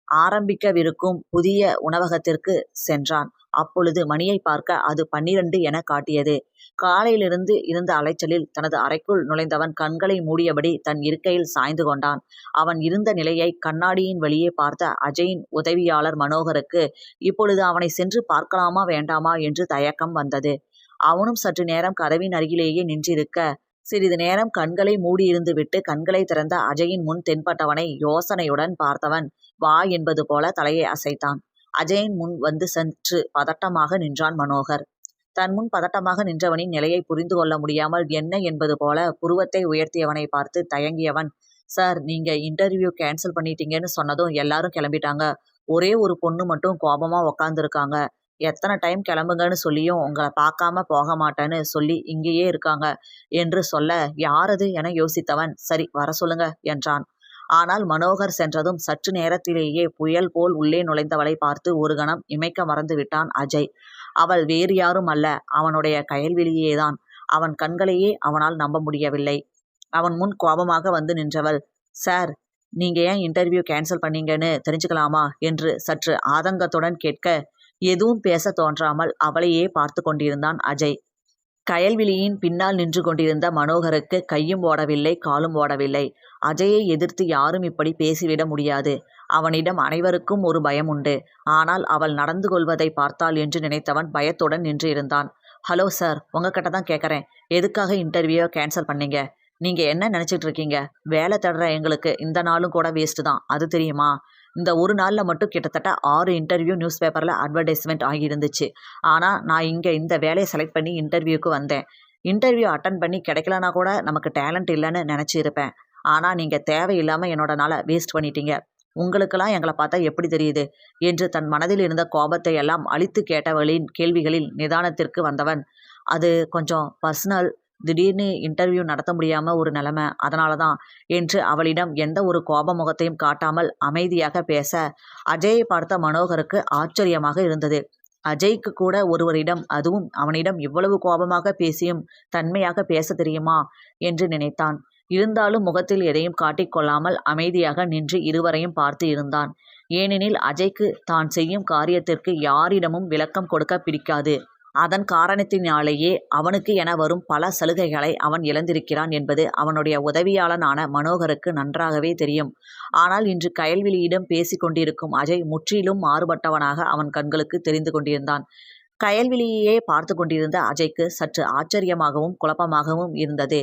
ஆரம்பிக்கவிருக்கும் புதிய உணவகத்திற்கு சென்றான். அப்பொழுது மணியை பார்க்க அது 12 என காட்டியது. காலையிலிருந்து இருந்த அலைச்சலில் தனது அறைக்குள் நுழைந்தவன் கண்களை மூடியபடி தன் இருக்கையில் சாய்ந்து கொண்டான். அவன் இருந்த நிலையை கண்ணாடியின் வழியே பார்த்த அஜயின் உதவியாளர் மனோகருக்கு இப்பொழுது அவனை சென்று பார்க்கலாமா வேண்டாமா என்று தயக்கம் வந்தது. அவனும் சற்று நேரம் கதவின் அருகிலேயே நின்றிருக்க, சிறிது நேரம் கண்களை மூடியிருந்து விட்டு கண்களை திறந்த அஜயின் முன் தென்பட்டவனை யோசனையுடன் பார்த்தவன் வா என்பது போல தலையை அசைத்தான். அஜயின் முன் வந்து சற்று பதட்டமாக நின்றான் மனோகர். தன் முன் பதட்டமாக நின்றவனின் நிலையை புரிந்து கொள்ள முடியாமல் என்ன என்பது போல புருவத்தை உயர்த்தியவனை பார்த்து தயங்கியவன், சார் நீங்க இன்டர்வியூ கேன்சல் பண்ணிட்டீங்கன்னு சொன்னதும் எல்லாரும் கிளம்பிட்டாங்க. ஒரே ஒரு பொண்ணு மட்டும் கோபமா உக்காந்துருக்காங்க. எத்தனை டைம் கிளம்புங்கன்னு சொல்லியும் உங்களை பார்க்காம போக மாட்டேன்னு சொல்லி இங்கேயே இருக்காங்க என்று சொல்ல, யாரது என யோசித்தவன், சரி வர சொல்லுங்க என்றான். ஆனால் மனோகர் சென்றதும் சற்று நேரத்திலேயே புயல் போல் உள்ளே நுழைந்தவளை பார்த்து ஒரு கணம் இமைக்க மறந்து விட்டான் அஜய். அவள் வேறு யாரும் அல்ல, அவனுடைய கயல்விழியேதான். அவன் கண்களையே அவனால் நம்ப முடியவில்லை. அவன் முன் கோபமாக வந்து நின்றவள், சார், நீங்க ஏன் இன்டர்வியூ கேன்சல் பண்ணீங்கன்னு தெரிஞ்சுக்கலாமா என்று சற்று ஆதங்கத்துடன் கேட்க, எதுவும் பேச தோன்றாமல் அவளையே பார்த்து கொண்டிருந்தான் அஜய். கயல்விழியின் பின்னால் நின்று கொண்டிருந்த மனோகருக்கு கையும் ஓடவில்லை, காலும் ஓடவில்லை. அஜயை எதிர்த்து யாரும் இப்படி பேசிவிட முடியாது. அவனிடம் அனைவருக்கும் ஒரு பயம் உண்டு. ஆனால் அவள் நடந்து கொள்வதை பார்த்தாள் என்று நினைத்தவன் பயத்துடன் நின்று இருந்தான். ஹலோ சார், உங்ககிட்ட தான் கேட்குறேன். எதுக்காக இன்டர்வியூ கேன்சல் பண்ணீங்க? நீங்கள் என்ன நினச்சிட்டு இருக்கீங்க? வேலை தேடுற எங்களுக்கு இந்த நாளும் கூட வேஸ்ட்டு தான், அது தெரியுமா? இந்த ஒரு நாளில் மட்டும் கிட்டத்தட்ட 6 இன்டர்வியூ நியூஸ் பேப்பரில் அட்வர்டைஸ்மெண்ட் ஆகியிருந்துச்சு. ஆனால் நான் இங்கே இந்த வேலையை செலக்ட் பண்ணி இன்டர்வியூக்கு வந்தேன். இன்டர்வியூ அட்டன் பண்ணி கிடைக்கலனா கூட நமக்கு டேலண்ட் இல்லைன்னு நினச்சிருப்பேன். ஆனால் நீங்கள் தேவையில்லாமல் என்னோட நாளை வேஸ்ட் பண்ணிட்டீங்க. உங்களுக்கெல்லாம் எங்களை பார்த்தா எப்படி தெரியுது என்று தன் மனதில் இருந்த கோபத்தை எல்லாம் அழித்து கேட்டவளின் கேள்விகளில் நிதானத்திற்கு வந்தவன், அது கொஞ்சம் பர்சனல், திடீர்னு இன்டர்வியூ நடத்த முடியாமல் ஒரு நிலைமை, அதனால தான் என்று அவளிடம் எந்த ஒரு கோப முகத்தையும் காட்டாமல் அமைதியாக பேச, அஜயை பார்த்த மனோகருக்கு ஆச்சரியமாக இருந்தது. அஜய்க்கு கூட ஒருவரிடம், அதுவும் அவனிடம் இவ்வளவு கோபமாக பேசியும் தன்மையாக பேச தெரியுமா என்று நினைத்தான். இருந்தாலும் முகத்தில் எதையும் காட்டிக்கொள்ளாமல் அமைதியாக நின்று இருவரையும் பார்த்து இருந்தான். ஏனெனில் அஜய்க்கு தான் செய்யும் காரியத்திற்கு யாரிடமும் விளக்கம் கொடுக்க பிடிக்காது. அதன் காரணத்தினாலேயே அவனுக்கு என வரும் பல சலுகைகளை அவன் இழந்திருக்கிறான் என்பது அவனுடைய உதவியாளனான மனோகருக்கு நன்றாகவே தெரியும். ஆனால் இன்று கயல்விழியிடம் பேசிக் கொண்டிருக்கும் அஜய் முற்றிலும் மாறுபட்டவனாக அவன் கண்களுக்கு தெரிந்து கொண்டிருந்தான். கயல்விழியையே பார்த்து கொண்டிருந்த அஜய்க்கு சற்று ஆச்சரியமாகவும் குழப்பமாகவும் இருந்தது.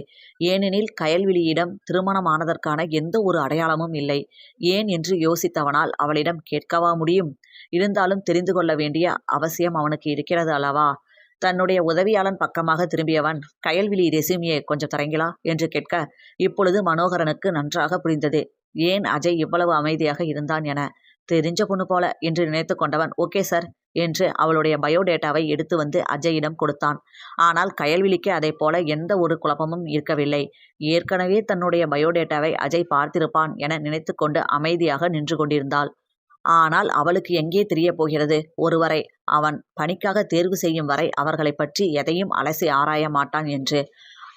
ஏனெனில் கயல்விழியிடம் திருமணமானதற்கான எந்த ஒரு அடையாளமும் இல்லை. ஏன் என்று யோசித்தவனால் அவளிடம் கேட்கவா முடியும்? இருந்தாலும் தெரிந்து கொள்ள வேண்டிய அவசியம் அவனுக்கு இருக்கிறது அல்லவா? தன்னுடைய உதவியாளன் பக்கமாக திரும்பியவன், கயல்விழி ரெசியூமியை கொஞ்சம் தரீங்களா என்று கேட்க, இப்பொழுது மனோகரனுக்கு நன்றாக புரிந்தது ஏன் அஜய் இவ்வளவு அமைதியாக இருந்தான் என. தெரிஞ்ச பொண்ணு போல என்று நினைத்து கொண்டவன், ஓகே சார் என்று அவளுடைய பயோடேட்டாவை எடுத்து வந்து அஜயிடம் கொடுத்தான். ஆனால் கயல்விழிக்கு அதை போல எந்த ஒரு குழப்பமும் இருக்கவில்லை. ஏற்கனவே தன்னுடைய பயோடேட்டாவை அஜய் பார்த்திருப்பான் என நினைத்து கொண்டு அமைதியாக நின்று கொண்டிருந்தாள். ஆனால் அவளுக்கு எங்கே தெரிய போகிறது, ஒருவரை அவன் பணிக்காக தேர்வு செய்யும் வரை அவர்களை பற்றி எதையும் அலசி ஆராய மாட்டான் என்று.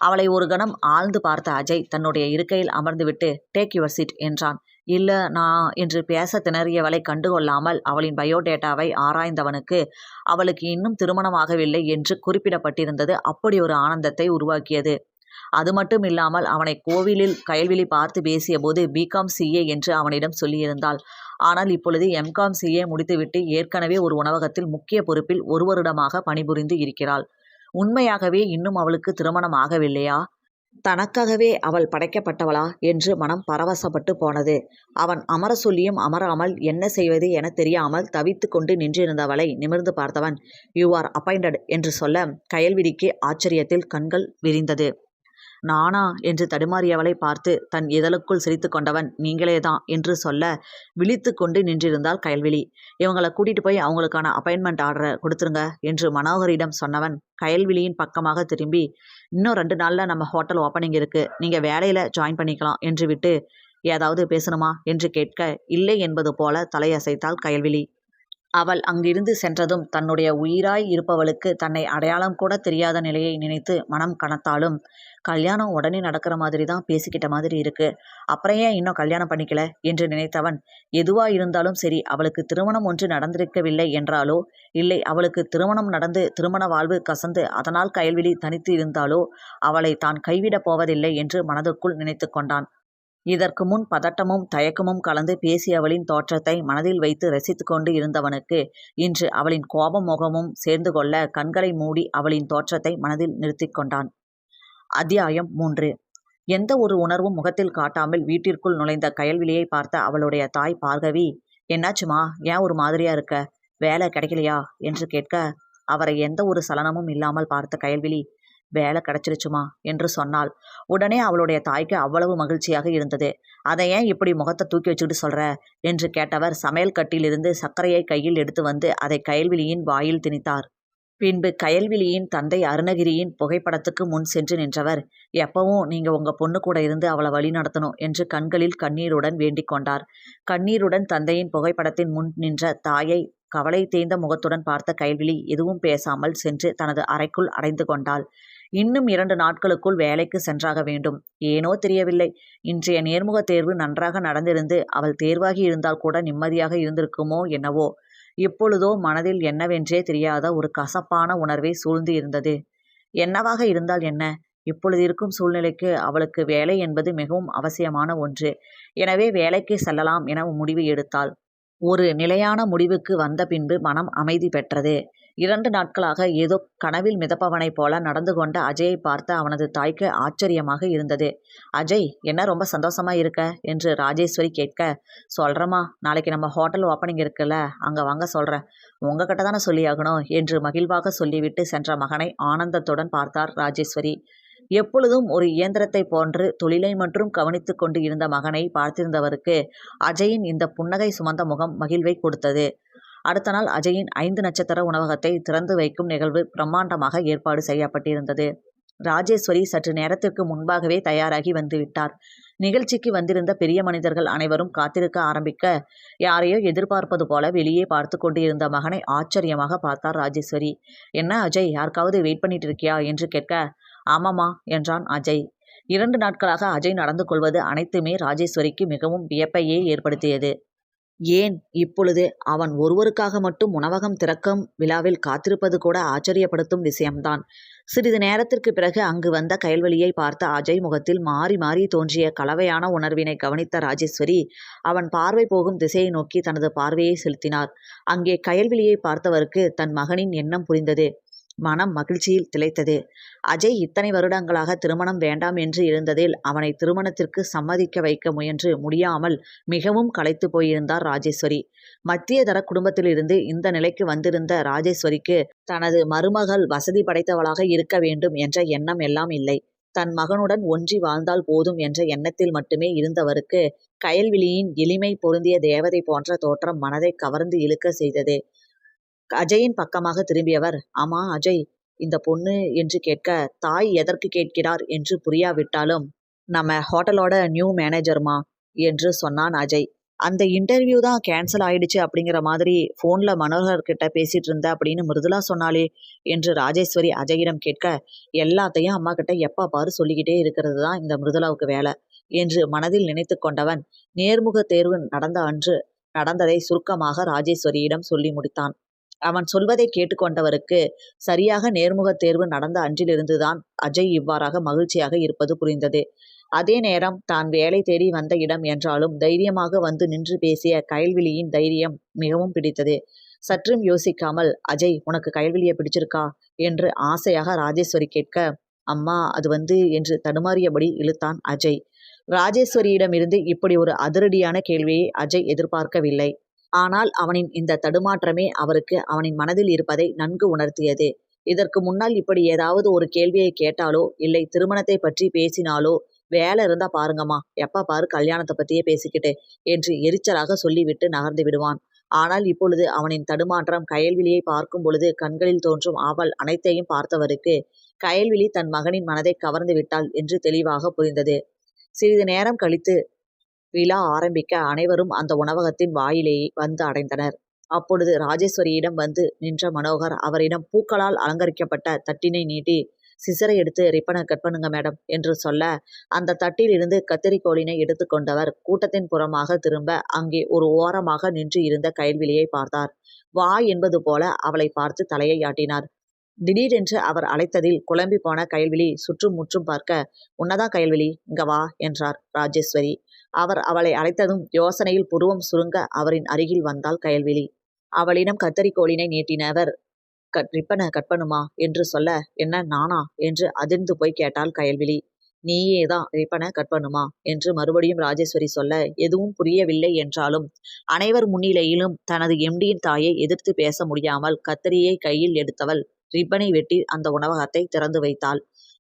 அவளை ஒரு கணம் ஆழ்ந்து பார்த்த அஜய் தன்னுடைய இருக்கையில் அமர்ந்துவிட்டு, டேக் யுவர் சீட் என்றான். இல்ல, நான் என்று பேச திணறியவளை கண்டுகொள்ளாமல் அவளின் பயோடேட்டாவை ஆராய்ந்தவனுக்கு அவளுக்கு இன்னும் திருமணமாகவில்லை என்று குறிப்பிடப்பட்டிருந்தது அப்படி ஒரு ஆனந்தத்தை உருவாக்கியது. அது மட்டும் இல்லாமல் அவனை கோவிலில் கயல்விழி பார்த்து பேசிய போது பிகாம் சிஏ என்று அவனிடம் சொல்லியிருந்தாள். ஆனால் இப்பொழுது எம்காம் சிஏ முடித்துவிட்டு ஏற்கனவே ஒரு உணவகத்தில் முக்கிய பொறுப்பில் 1 வருடமாக பணிபுரிந்து இருக்கிறாள். உண்மையாகவே இன்னும் அவளுக்கு திருமணம் ஆகவில்லையா? தனக்காகவே அவள் படைக்கப்பட்டவளா என்று மனம் பரவசப்பட்டு போனது. அவன் அமர சொல்லியும் அமராமல் என்ன செய்வது என தெரியாமல் தவித்து கொண்டு நின்றிருந்தவளை நிமிர்ந்து பார்த்தவன், யூ ஆர் அப்பாயிண்டட் என்று சொல்ல கயல்விழிக்கு ஆச்சரியத்தில் கண்கள் விரிந்தது. நானா என்று தடுமாறியவளை பார்த்து தன் இதழுக்குள் சிரித்து கொண்டவன், நீங்களேதான் என்று சொல்ல விழித்து கொண்டு நின்றிருந்தாள் கயல்விழி. இவங்களை கூட்டிட்டு போய் அவங்களுக்கான அப்பாயின்மெண்ட் ஆர்டரை கொடுத்துருங்க என்று மனோகரிடம் சொன்னவன் கயல்விழியின் பக்கமாக திரும்பி, இன்னும் 2 நாளில் நம்ம ஹோட்டல் ஓப்பனிங் இருக்கு, நீங்கள் வேலையில் ஜாயின் பண்ணிக்கலாம் என்று விட்டு, ஏதாவது பேசணுமா என்று கேட்க இல்லை என்பது போல தலையசைத்தாள் கயல்விழி. அவள் அங்கிருந்து சென்றதும் தன்னுடைய உயிராய் இருப்பவளுக்கு தன்னை அடையாளம் கூட தெரியாத நிலையை நினைத்து மனம் கனத்தாலும், கல்யாணம் உடனே நடக்கிற மாதிரி தான் பேசிக்கிட்ட மாதிரி இருக்கு, அப்புறம் ஏன் இன்னும் கல்யாணம் பண்ணிக்கல என்று நினைத்தவன், எதுவா இருந்தாலும் சரி, அவளுக்கு திருமணம் ஒன்று நடந்திருக்கவில்லை என்றாலோ, இல்லை அவளுக்கு திருமணம் நடந்து திருமண வாழ்வு கசந்து அதனால் கயல்விழி தனித்து இருந்தாலோ அவளை தான் கைவிடப் போவதில்லை என்று மனதுக்குள் நினைத்து கொண்டான். இதற்கு முன் பதட்டமும் தயக்கமும் கலந்து பேசியவளின் தோற்றத்தை மனதில் வைத்து ரசித்து கொண்டு இருந்தவனுக்கு இன்று அவளின் கோபம் முகமும் சேர்ந்து கொள்ள கண்களை மூடி அவளின் தோற்றத்தை மனதில் நிறுத்தி கொண்டான். அத்தியாயம் 3. எந்த ஒரு உணர்வும் முகத்தில் காட்டாமல் வீட்டிற்குள் நுழைந்த கயல்விழியை பார்த்த அவளுடைய தாய் பார்கவி, என்னாச்சுமா, ஏன் ஒரு மாதிரியா இருக்க, வேலை கிடைக்கலையா என்று கேட்க, அவரை எந்த ஒரு சலனமும் இல்லாமல் பார்த்த கயல்விழி, வேலை கிடைச்சிருச்சுமா என்று சொன்னாள். உடனே அவளுடைய தாய்க்கு அவ்வளவு மகிழ்ச்சியாக இருந்தது. அதை ஏன் இப்படி முகத்தை தூக்கி வச்சுக்கிட்டு சொல்ற என்று கேட்டவர் சமையல் கட்டிலிருந்து சர்க்கரையை கையில் எடுத்து வந்து அதை கயல்விழியின் வாயில் திணித்தார். பின்பு கயல்விழியின் தந்தை அருணகிரியின் புகைப்படத்துக்கு முன் சென்று நின்றவர், எப்பவும் நீங்க உங்க பொண்ணு கூட இருந்து அவளை வழி நடத்தணும் என்று கண்களில் கண்ணீருடன் வேண்டிக் கொண்டார். கண்ணீருடன் தந்தையின் புகைப்படத்தின் முன் நின்ற தாயை கவலை தேய்ந்த முகத்துடன் பார்த்த கயல்விழி எதுவும் பேசாமல் சென்று தனது அறைக்குள் அடைந்து கொண்டாள். இன்னும் 2 நாட்களுக்குள் வேலைக்கு சென்றாக வேண்டும். ஏனோ தெரியவில்லை, இன்றைய நேர்முக தேர்வு நன்றாக நடந்திருந்து அவள் தேர்வாகி இருந்தால் கூட நிம்மதியாக இருந்திருக்குமோ என்னவோ. இப்பொழுதோ மனதில் என்னவென்றே தெரியாத ஒரு கசப்பான உணர்வே சூழ்ந்து இருந்தது. என்னவாக இருந்தால் என்ன, இப்பொழுது இருக்கும் சூழ்நிலைக்கு அவளுக்கு வேலை என்பது மிகவும் அவசியமான ஒன்று. எனவே வேலைக்கு செல்லலாம் என முடிவு எடுத்தாள். ஒரு நிலையான முடிவுக்கு வந்த பின்பு மனம் அமைதி பெற்றது. 2 நாட்களாக ஏதோ கனவில் மிதப்பவனைப் போல நடந்து கொண்ட அஜயை பார்த்த அவனது தாய்க்கு ஆச்சரியமாக இருந்தது. அஜய், என்ன ரொம்ப சந்தோஷமா இருக்க என்று ராஜேஸ்வரி கேட்க, சொல்கிறேம்மா, நாளைக்கு நம்ம ஹோட்டல் ஓப்பனிங் இருக்குல்ல, அங்கே வாங்க சொல்கிறேன், உங்ககிட்ட தானே சொல்லியாகணும் என்று மகிழ்வாக சொல்லிவிட்டு சென்ற மகனை ஆனந்தத்துடன் பார்த்தார் ராஜேஸ்வரி. எப்பொழுதும் ஒரு இயந்திரத்தை போன்று தொழிலை மட்டும் கவனித்து கொண்டு இருந்த மகனை பார்த்திருந்தவருக்கு அஜயின் இந்த புன்னகை சுமந்த முகம் மகிழ்வை கொடுத்தது. அடுத்த நாள் அஜயின் 5 நட்சத்திர உணவகத்தை திறந்து வைக்கும் நிகழ்வு பிரம்மாண்டமாக ஏற்பாடு செய்யப்பட்டிருந்தது. ராஜேஸ்வரி சற்று நேரத்திற்கு முன்பாகவே தயாராகி வந்துவிட்டார். நிகழ்ச்சிக்கு வந்திருந்த பெரிய மனிதர்கள் அனைவரும் காத்திருக்க ஆரம்பிக்க, யாரையோ எதிர்பார்ப்பது போல வெளியே பார்த்து கொண்டு இருந்த மகனை ஆச்சரியமாக பார்த்தார் ராஜேஸ்வரி. என்ன அஜய், யாருக்காவது வெயிட் பண்ணிட்டு இருக்கியா என்று கேட்க, ஆமாம்மா என்றான் அஜய். 2 நாட்களாக அஜய் நடந்து கொள்வது அனைத்துமே ராஜேஸ்வரிக்கு மிகவும் வியப்பையே ஏற்படுத்தியது. ஏன் இப்பொழுது அவன் ஒருவருக்காக மட்டும் உணவகம் திறக்கும் விழாவில் காத்திருப்பது கூட ஆச்சரியப்படுத்தும் விஷயம்தான். சிறிது நேரத்திற்கு பிறகு அங்கு வந்த கயல்விழியை பார்த்த அஜய் முகத்தில் மாறி மாறி தோன்றிய கலவையான உணர்வினை கவனித்த ராஜேஸ்வரி அவன் பார்வை போகும் திசையை நோக்கி தனது பார்வையை செலுத்தினார். அங்கே கயல்விழியை பார்த்தவருக்கு தன் மகனின் எண்ணம் புரிந்தது. மனம் மகிழ்ச்சியில் திளைத்தது. அஜய் இத்தனை வருடங்களாக திருமணம் வேண்டாம் என்று இருந்ததில் அவனை திருமணத்திற்கு சம்மதிக்க வைக்க முயன்று முடியாமல் மிகவும் களைத்து போயிருந்தார் ராஜேஸ்வரி. மத்திய தர குடும்பத்திலிருந்து இந்த நிலைக்கு வந்திருந்த ராஜேஸ்வரிக்கு தனது மருமகள் வசதி படைத்தவளாக இருக்க வேண்டும் என்ற எண்ணம் எல்லாம் இல்லை. தன் மகனுடன் ஒன்றி வாழ்ந்தால் போதும் என்ற எண்ணத்தில் மட்டுமே இருந்தவருக்கு கயல்விழியின் எளிமை பொருந்திய தேவதை போன்ற தோற்றம் மனதை கவர்ந்து இழுக்க செய்தது. அஜயின் பக்கமாக திரும்பியவர், ஆமா அஜய், இந்த பொண்ணு என்று கேட்க, தாய் எதற்கு கேட்கிறார் என்று புரியாவிட்டாலும், நம்ம ஹோட்டலோட நியூ மேனேஜர்மா என்று சொன்னான் அஜய். அந்த இன்டர்வியூ தான் கேன்சல் ஆயிடுச்சு அப்படிங்கிற மாதிரி ஃபோனில் மனோகர்கிட்ட பேசிட்டு இருந்த அப்படின்னு மிருதுலா சொன்னாலே என்று ராஜேஸ்வரி அஜயிடம் கேட்க, எல்லாத்தையும் அம்மா கிட்ட எப்போ பாரு சொல்லிக்கிட்டே இருக்கிறது தான் இந்த மிருதுலாவுக்கு வேலை என்று மனதில் நினைத்து கொண்டவன் நேர்முக தேர்வு நடந்த அன்று நடந்ததை சுருக்கமாக ராஜேஸ்வரியிடம் சொல்லி முடித்தான். அவன் சொல்வதை கேட்டுக்கொண்டவருக்கு சரியாக நேர்முக தேர்வு நடந்த அன்றிலிருந்துதான் அஜய் இவ்வாறாக மகிழ்ச்சியாக இருப்பது புரிந்தது. அதே நேரம் தான் வேலை தேடி வந்த இடம் என்றாலும் தைரியமாக வந்து நின்று பேசிய கயல்விழியின் தைரியம் மிகவும் பிடித்தது. சற்றும் யோசிக்காமல், அஜய், உனக்கு கயல்விழியை பிடிச்சிருக்கா என்று ஆசையாக ராஜேஸ்வரி கேட்க, அம்மா அது என்று தடுமாறியபடி இழுத்தான் அஜய். ராஜேஸ்வரியிடமிருந்து இப்படி ஒரு அதிரடியான கேள்வியை அஜய் எதிர்பார்க்கவில்லை. ஆனால் அவனின் இந்த தடுமாற்றமே அவருக்கு அவனின் மனதில் இருப்பதை நன்கு உணர்த்தியது. இதற்கு முன்னால் இப்படி ஏதாவது ஒரு கேள்வியை கேட்டாலோ இல்லை திருமணத்தை பற்றி பேசினாலோ, வேலை இருந்தா பாருங்கம்மா, எப்ப பாரு கல்யாணத்தை பற்றியே பேசிக்கிட்டு என்று எரிச்சலாக சொல்லிவிட்டு நகர்ந்து விடுவான். ஆனால் இப்பொழுது அவனின் தடுமாற்றம் கயல்விழியை பார்க்கும் பொழுது கண்களில் தோன்றும் ஆவல் அனைத்தையும் பார்த்தவருக்கு கயல்விழி தன் மகனின் மனதை கவர்ந்து விட்டாள் என்று தெளிவாக புரிந்தது. சிறிது நேரம் கழித்து விழா ஆரம்பிக்க அனைவரும் அந்த உணவகத்தின் வாயிலேயே வந்து அடைந்தனர். அப்பொழுது ராஜேஸ்வரியிடம் வந்து நின்ற மனோகர் அவரிடம் பூக்களால் அலங்கரிக்கப்பட்ட தட்டினை நீட்டி, சிசரை எடுத்து ரிப்பனை கட் பண்ணுங்க மேடம் என்று சொல்ல, அந்த தட்டில் இருந்து கத்தரிக்கோலினை எடுத்துக்கொண்டவர் கூட்டத்தின் புறமாக திரும்ப அங்கே ஒரு ஓரமாக நின்று இருந்த கயல்விழியை பார்த்தார். வா என்பது போல அவளை பார்த்து தலையை ஆட்டினார். திடீரென்று அவர் அழைத்ததில் குழம்பி போன கயல்விழி சுற்றும் முற்றும் பார்க்க, உன்னதான் கயல்விழி, இங்க வா என்றார் ராஜேஸ்வரி. அவர் அவளை அழைத்ததும் யோசனையில் புருவம் சுருங்க அவரின் அருகில் வந்தாள் கயல்விழி. அவளிடம் கத்தரிக்கோலினை நீட்டினவர், ரிப்பனை கட் பண்ணுமா என்று சொல்ல, என்ன நானா என்று அதிர்ந்து போய் கேட்டாள் கயல்விழி. நீயே தான் ரிப்பனை கட் பண்ணுமா என்று மறுபடியும் ராஜேஸ்வரி சொல்ல, எதுவும் புரியவில்லை என்றாலும் அனைவர் முன்னிலையிலும் தனது எம்டியின் தாயை எதிர்த்து பேச முடியாமல் கத்தரியை கையில் எடுத்தவள் ரிப்பனை வெட்டி அந்த உணவகத்தை திறந்து வைத்தாள்.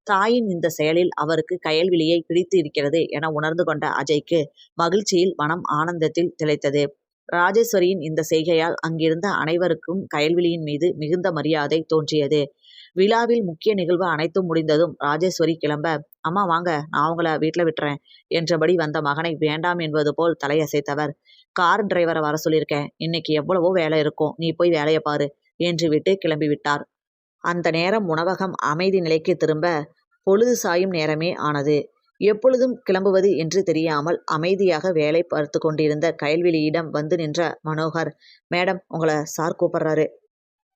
தாயின் இந்த செயலில் அவருக்கு கயல்விழியை பிடித்து இருக்கிறது என உணர்ந்து கொண்ட அஜய்க்கு மகிழ்ச்சியில் மனம் ஆனந்தத்தில் திளைத்தது. ராஜேஸ்வரியின் இந்த செய்கையால் அங்கிருந்த அனைவருக்கும் கயல்விழியின் மீது மிகுந்த மரியாதை தோன்றியது. விழாவில் முக்கிய நிகழ்வு அனைத்தும் முடிந்ததும் ராஜேஸ்வரி கிளம்ப, அம்மா வாங்க, நான் உங்களை வீட்டில் விட்டுறேன் என்றபடி வந்த மகனை வேண்டாம் என்பது போல் தலையசைத்தவர், கார் டிரைவரை வர சொல்லியிருக்கேன், இன்னைக்கு எவ்வளவோ வேலை இருக்கும், நீ போய் வேலையை பாரு என்று விட்டு கிளம்பிவிட்டார். அந்த நேரம் உணவகம் அமைதி நிலைக்கு திரும்ப பொழுது சாயும் நேரமே ஆனது. எப்பொழுதும் கிளம்புவது என்று தெரியாமல் அமைதியாக வேலை பார்த்து கொண்டிருந்த கயல்விழியிடம் வந்து நின்ற மனோகர், மேடம் உங்களை சார் கூப்பிடுறாரு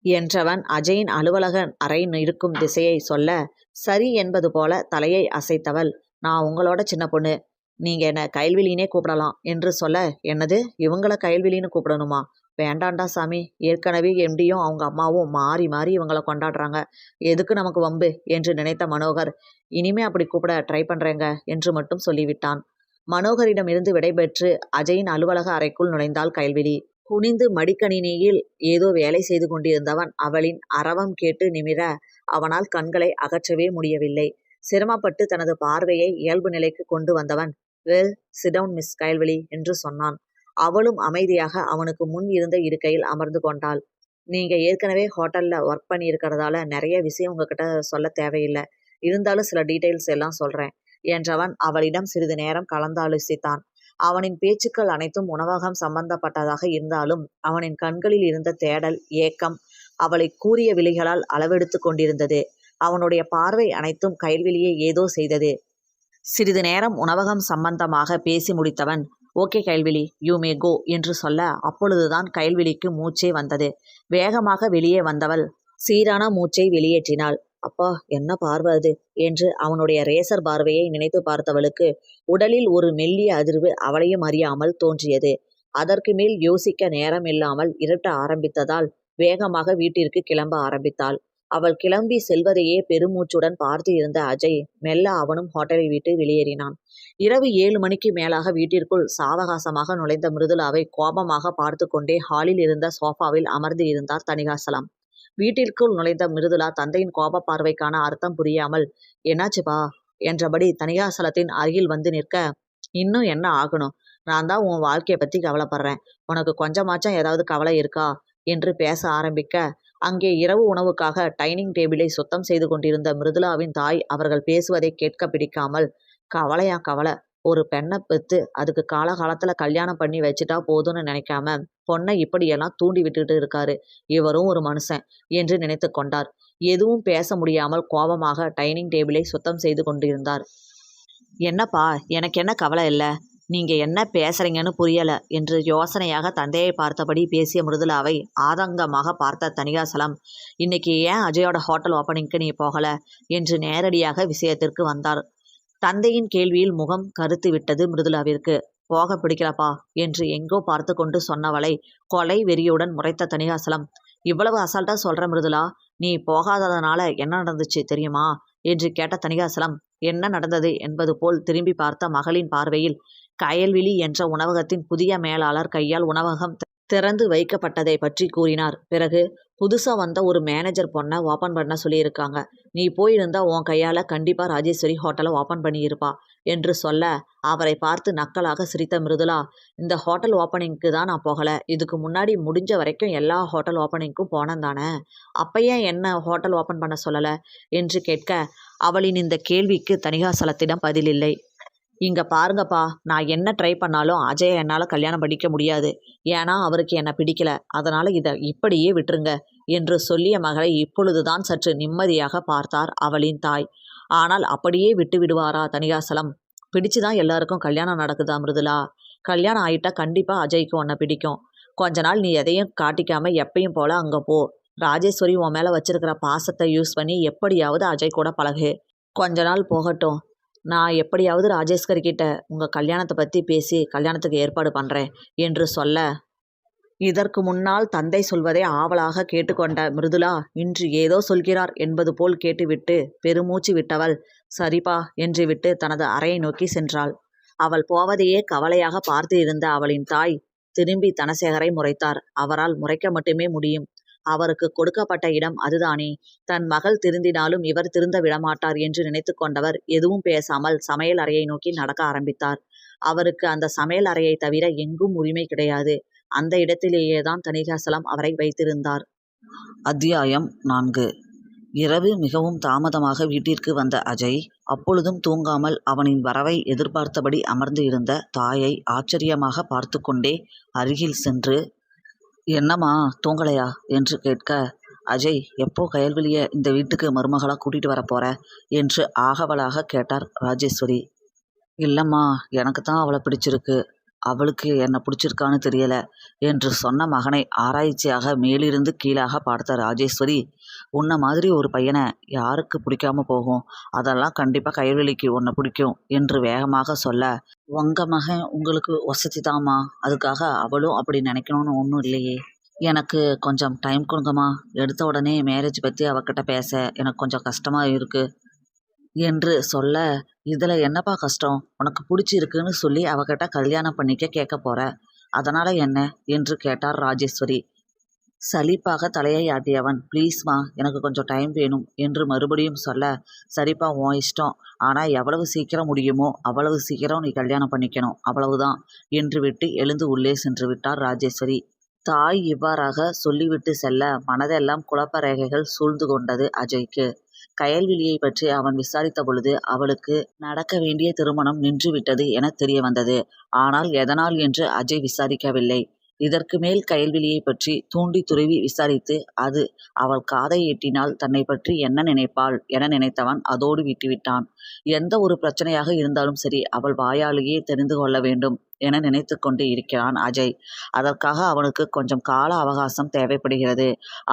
என்றவன் அஜயின் அலுவலக அறை இருக்கும் திசையை சொல்ல, சரி என்பது போல தலையை அசைத்தவள், நான் உங்களோட சின்ன பொண்ணு, நீங்க என்ன கயல்விழினே கூப்பிடலாம் என்று சொல்ல, என்னது இவங்கள கயல்விழின்னு கூப்பிடணுமா? வேண்டாண்டா சாமி, ஏற்கனவே எம்டியும் அவங்க அம்மாவும் மாறி மாறி இவங்கள கொண்டாடுறாங்க, எதுக்கு நமக்கு வம்பு என்று நினைத்த மனோகர், இனிமே அப்படி கூப்பிட ட்ரை பண்றேங்க என்று மட்டும் சொல்லிவிட்டான். மனோகரிடமிருந்து விடைபெற்று அஜயின் அலுவலக அறைக்குள் நுழைந்தாள் கயல்விழி. குனிந்து மடிக்கணினியில் ஏதோ வேலை செய்து கொண்டிருந்தவன் அவளின் அரவம் கேட்டு நிமிர அவனால் கண்களை அகற்றவே முடியவில்லை. சிரமப்பட்டு தனது பார்வையை இயல்பு நிலைக்கு கொண்டு வந்தவன், வெல் சிடவுன் மிஸ் கயல்விழி என்று சொன்னான். அவளும் அமைதியாக அவனுக்கு முன் இருந்த இருக்கையில் அமர்ந்து கொண்டாள். நீங்க ஏற்கனவே ஹோட்டல்ல ஒர்க் பண்ணி இருக்கிறதால நிறைய விஷயம் உங்ககிட்ட சொல்ல தேவையில்லை, இருந்தாலும் சில டீட்டெயில்ஸ் எல்லாம் சொல்றேன் என்றவன் அவளிடம் சிறிது நேரம் கலந்தாலோசித்தான். அவனின் பேச்சுக்கள் அனைத்தும் உணவகம் சம்பந்தப்பட்டதாக இருந்தாலும் அவனின் கண்களில் இருந்த தேடல், ஏக்கம் அவளை கூறிய விழிகளால் அளவெடுத்து கொண்டிருந்தது. அவனுடைய பார்வை அனைத்தும் கயல்விழியை ஏதோ செய்தது. சிறிது நேரம் உணவகம் சம்பந்தமாக பேசி முடித்தவன், ஓகே கயல்விழி, யூ மே கோ என்று சொல்ல அப்பொழுதுதான் கயல்விழிக்கு மூச்சே வந்தது. வேகமாக வெளியே வந்தவள் சீரான மூச்சை வெளியேற்றினாள். அப்பா என்ன பார்வை அது என்று அவனுடைய ரேசர் பார்வையை நினைத்து பார்த்தவளுக்கு உடலில் ஒரு மெல்லிய அதிர்வு அவளையும் அறியாமல் தோன்றியது. அதற்கு மேல் யோசிக்க நேரம் இல்லாமல் இருட்ட ஆரம்பித்ததால் வேகமாக வீட்டிற்கு கிளம்ப ஆரம்பித்தாள். அவள் கிளம்பி செல்வதையே பெருமூச்சுடன் பார்த்து இருந்த அஜய் மெல்ல அவனும் ஹோட்டலை விட்டு வெளியேறினான். இரவு 7 மணிக்கு மேலாக வீட்டிற்குள் சாவகாசமாக நுழைந்த மிருதுளாவை கோபமாக பார்த்து கொண்டே ஹாலில் இருந்த சோஃபாவில் அமர்ந்து இருந்தார் தணிகாசலம். வீட்டிற்குள் நுழைந்த மிருதுளா தந்தையின் கோப பார்வைக்கான அர்த்தம் புரியாமல், என்னாச்சுப்பா என்றபடி தணிகாசலத்தின் அருகில் வந்து நிற்க, இன்னும் என்ன ஆகணும், நான் தான் உன் வாழ்க்கையை பற்றி கவலைப்படுறேன், உனக்கு கொஞ்சமாச்சும் ஏதாவது கவலை இருக்கா என்று பேச ஆரம்பிக்க, அங்கே இரவு உணவுக்காக டைனிங் டேபிளை சுத்தம் செய்து கொண்டிருந்த மிருதுளாவின் தாய் அவர்கள் பேசுவதை கேட்க பிடிக்காமல், கவலையா கவலை, ஒரு பெண்ணை பெற்று அதுக்கு காலகாலத்தில் கல்யாணம் பண்ணி வச்சுட்டா போதும்னு நினைக்காம பொண்ணை இப்படியெல்லாம் தூண்டி விட்டுட்டு இருக்காரு, இவரும் ஒரு மனுஷன் என்று நினைத்து கொண்டார். எதுவும் பேச முடியாமல் கோபமாக டைனிங் டேபிளை சுத்தம் செய்து கொண்டிருந்தார். என்னப்பா, எனக்கு என்ன கவலை இல்லை, நீங்க என்ன பேசுறீங்கன்னு புரியல என்று யோசனையாக தந்தையை பார்த்தபடி பேசிய மிருதுளாவை ஆதங்கமாக பார்த்த தணிகாசலம், இன்னைக்கு ஏன் அஜயோட ஹோட்டல் ஓப்பனிங்க்கு நீ போகல என்று நேரடியாக விஷயத்திற்கு வந்தார். தந்தையின் கேள்வியில் முகம் கருத்து விட்டது மிருதுளாவிற்கு. போக பிடிக்கலப்பா என்று எங்கோ பார்த்து கொண்டு சொன்னவளை கொலை வெறியுடன் முறைத்த தணிகாசலம், இவ்வளவு அசால்ட்டா சொல்ற மிருதுளா, நீ போகாததனால என்ன நடந்துச்சு தெரியுமா என்று கேட்ட தணிகாசலம், என்ன நடந்தது என்பது போல் திரும்பி பார்த்த மகளின் பார்வையில் கயல்விழி என்ற உணவகத்தின் புதிய மேலாளர் கையால் உணவகம் திறந்து வைக்கப்பட்டதை பற்றி கூறினார். பிறகு புதுசாக வந்த ஒரு மேனேஜர் பொண்ணை ஓப்பன் பண்ண சொல்லியிருக்காங்க, நீ போயிருந்தா உன் கையால் கண்டிப்பாக ராஜேஸ்வரி ஹோட்டலை ஓப்பன் பண்ணியிருப்பா என்று சொல்ல அவரை பார்த்து நக்கலாக சிரித்த மிருதுளா, இந்த ஹோட்டல் ஓப்பனிங்க்கு தான் நான் போகலை, இதுக்கு முன்னாடி முடிஞ்ச வரைக்கும் எல்லா ஹோட்டல் ஓப்பனிங்க்கும் போனேன் தானே, அப்போ என்ன ஹோட்டல் ஓப்பன் பண்ண சொல்லலை என்று கேட்க அவளின் இந்த கேள்விக்கு தணிகாசலத்திடம் பதிலில்லை. இங்க பாருங்கப்பா, நான் என்ன ட்ரை பண்ணாலும் அஜயை என்னால் கல்யாணம் பண்ணிக்க முடியாது, ஏன்னா அவருக்கு என்னை பிடிக்கல, அதனால இதை இப்படியே விட்டுருங்க என்று சொல்லிய மகளை இப்பொழுதுதான் சற்று நிம்மதியாக பார்த்தார் அவளின் தாய். ஆனால் அப்படியே விட்டு விடுவாரா தணிகாசலம்? பிடிச்சுதான் எல்லாருக்கும் கல்யாணம் நடக்குதா மிருதுளா? கல்யாணம் ஆயிட்டா கண்டிப்பா அஜய்க்கு உன்னை பிடிக்கும். கொஞ்ச நாள் நீ எதையும் காட்டிக்காம எப்பயும் போல அங்க போ. ராஜேஸ்வரி உன் மேல வச்சிருக்கிற பாசத்தை யூஸ் பண்ணி எப்படியாவது அஜய் கூட பழகு. கொஞ்ச நாள் போகட்டும், நான் எப்படியாவது ராஜேஸ்வரி கிட்ட உங்கள் கல்யாணத்தை பற்றி பேசி கல்யாணத்துக்கு ஏற்பாடு பண்ணுறேன் என்று சொல்ல, இதற்கு முன்னால் தந்தை சொல்வதை ஆவலாக கேட்டுக்கொண்ட மிருதுளா இன்று ஏதோ சொல்கிறார் என்பது போல் கேட்டுவிட்டு பெருமூச்சு விட்டவள் சரிப்பா என்று விட்டு தனது அறையை நோக்கி சென்றாள். அவள் போவதையே கவலையாக பார்த்து இருந்த அவளின் தாய் திரும்பி தனசேகரை முறைத்தார். அவரால் முறைக்க மட்டுமே முடியும். அவருக்கு கொடுக்கப்பட்ட இடம் அதுதானே. தன் மகள் திருந்தினாலும் இவர் திருந்த விடமாட்டார் என்று நினைத்து கொண்டவர் எதுவும் பேசாமல் சமையல் அறையை நோக்கி நடக்க ஆரம்பித்தார். அவருக்கு அந்த சமையல் அறையை தவிர எங்கும் உரிமை கிடையாது. அந்த இடத்திலேயேதான் தணிகாசலம் அவரை வைத்திருந்தார். அத்தியாயம் 4. இரவு மிகவும் தாமதமாக வீட்டிற்கு வந்த அஜய் அப்பொழுதும் தூங்காமல் அவனின் வரவை எதிர்பார்த்தபடி அமர்ந்து இருந்த தாயை ஆச்சரியமாக பார்த்து கொண்டே அருகில் சென்று, என்னம்மா தூங்கலையா என்று கேட்க, அஜய், எப்போ கயல்விழிய இந்த வீட்டுக்கு மருமகளா கூட்டிட்டு வரப்போற என்று ஆகவலாக கேட்டார் ராஜேஸ்வரி. இல்லைம்மா, எனக்கு தான் அவளை பிடிச்சிருக்கு, அவளுக்கு என்ன பிடிச்சிருக்கான்னு தெரியல என்று சொன்ன மகனை ஆராய்ச்சியாக மேலிருந்து கீழாக பார்த்த ராஜேஸ்வரி, உன்னை மாதிரி ஒரு பையனை யாருக்கு பிடிக்காம போகும், அதெல்லாம் கண்டிப்பாக கயல்விழிக்கு உன்னை பிடிக்கும் என்று வேகமாக சொல்ல, உங்க மகன் உங்களுக்கு வசதி தாம்மா, அதுக்காக அவளும் அப்படி நினைக்கணும்னு ஒன்றும் இல்லையே. எனக்கு கொஞ்சம் டைம் கொடுங்கம்மா, எடுத்த உடனே மேரேஜ் பற்றி அவகிட்ட பேச எனக்கு கொஞ்சம் கஷ்டமாக இருக்குது என்று சொல்ல, இதில் என்னப்பா கஷ்டம், உனக்கு பிடிச்சிருக்குன்னு சொல்லி அவகிட்ட கல்யாணம் பண்ணிக்க கேட்க போற, அதனால் என்ன என்று கேட்டார் ராஜேஸ்வரி. சலிப்பாக தலையை ஆட்டியவன், ப்ளீஸ்மா, எனக்கு கொஞ்சம் டைம் வேணும் என்று மறுபடியும் சொல்ல, சரிப்பா உன் இஷ்டம், ஆனால் எவ்வளவு சீக்கிரம் முடியுமோ அவ்வளவு சீக்கிரம் நீ கல்யாணம் பண்ணிக்கணும், அவ்வளவுதான் என்று விட்டு எழுந்து உள்ளே சென்று விட்டார் ராஜேஸ்வரி. தாய் இவ்வாறாக சொல்லிவிட்டு செல்ல மனதெல்லாம் குழப்ப ரேகைகள் சூழ்ந்து கொண்டது அஜய்க்கு. கயல்விழியை பற்றி அவன் விசாரித்த பொழுது அவளுக்கு நடக்க வேண்டிய திருமணம் நின்றுவிட்டது என தெரிய வந்தது. ஆனால் எதனால் என்று அஜய் விசாரிக்கவில்லை. இதற்கு மேல் கயல்விழியை பற்றி தூண்டி துருவி விசாரித்து அது அவள் காதை எட்டினால் தன்னை பற்றி என்ன நினைப்பாள் என நினைத்தவன் அதோடு விட்டுவிட்டான். எந்த ஒரு பிரச்சனையாக இருந்தாலும் சரி அவள் வாயாலேயே தெரிந்து கொள்ள வேண்டும் என நினைத்து கொண்டு இருக்கிறான் அஜய். அதற்காக அவனுக்கு கொஞ்சம் கால அவகாசம் தேவைப்படுகிறது.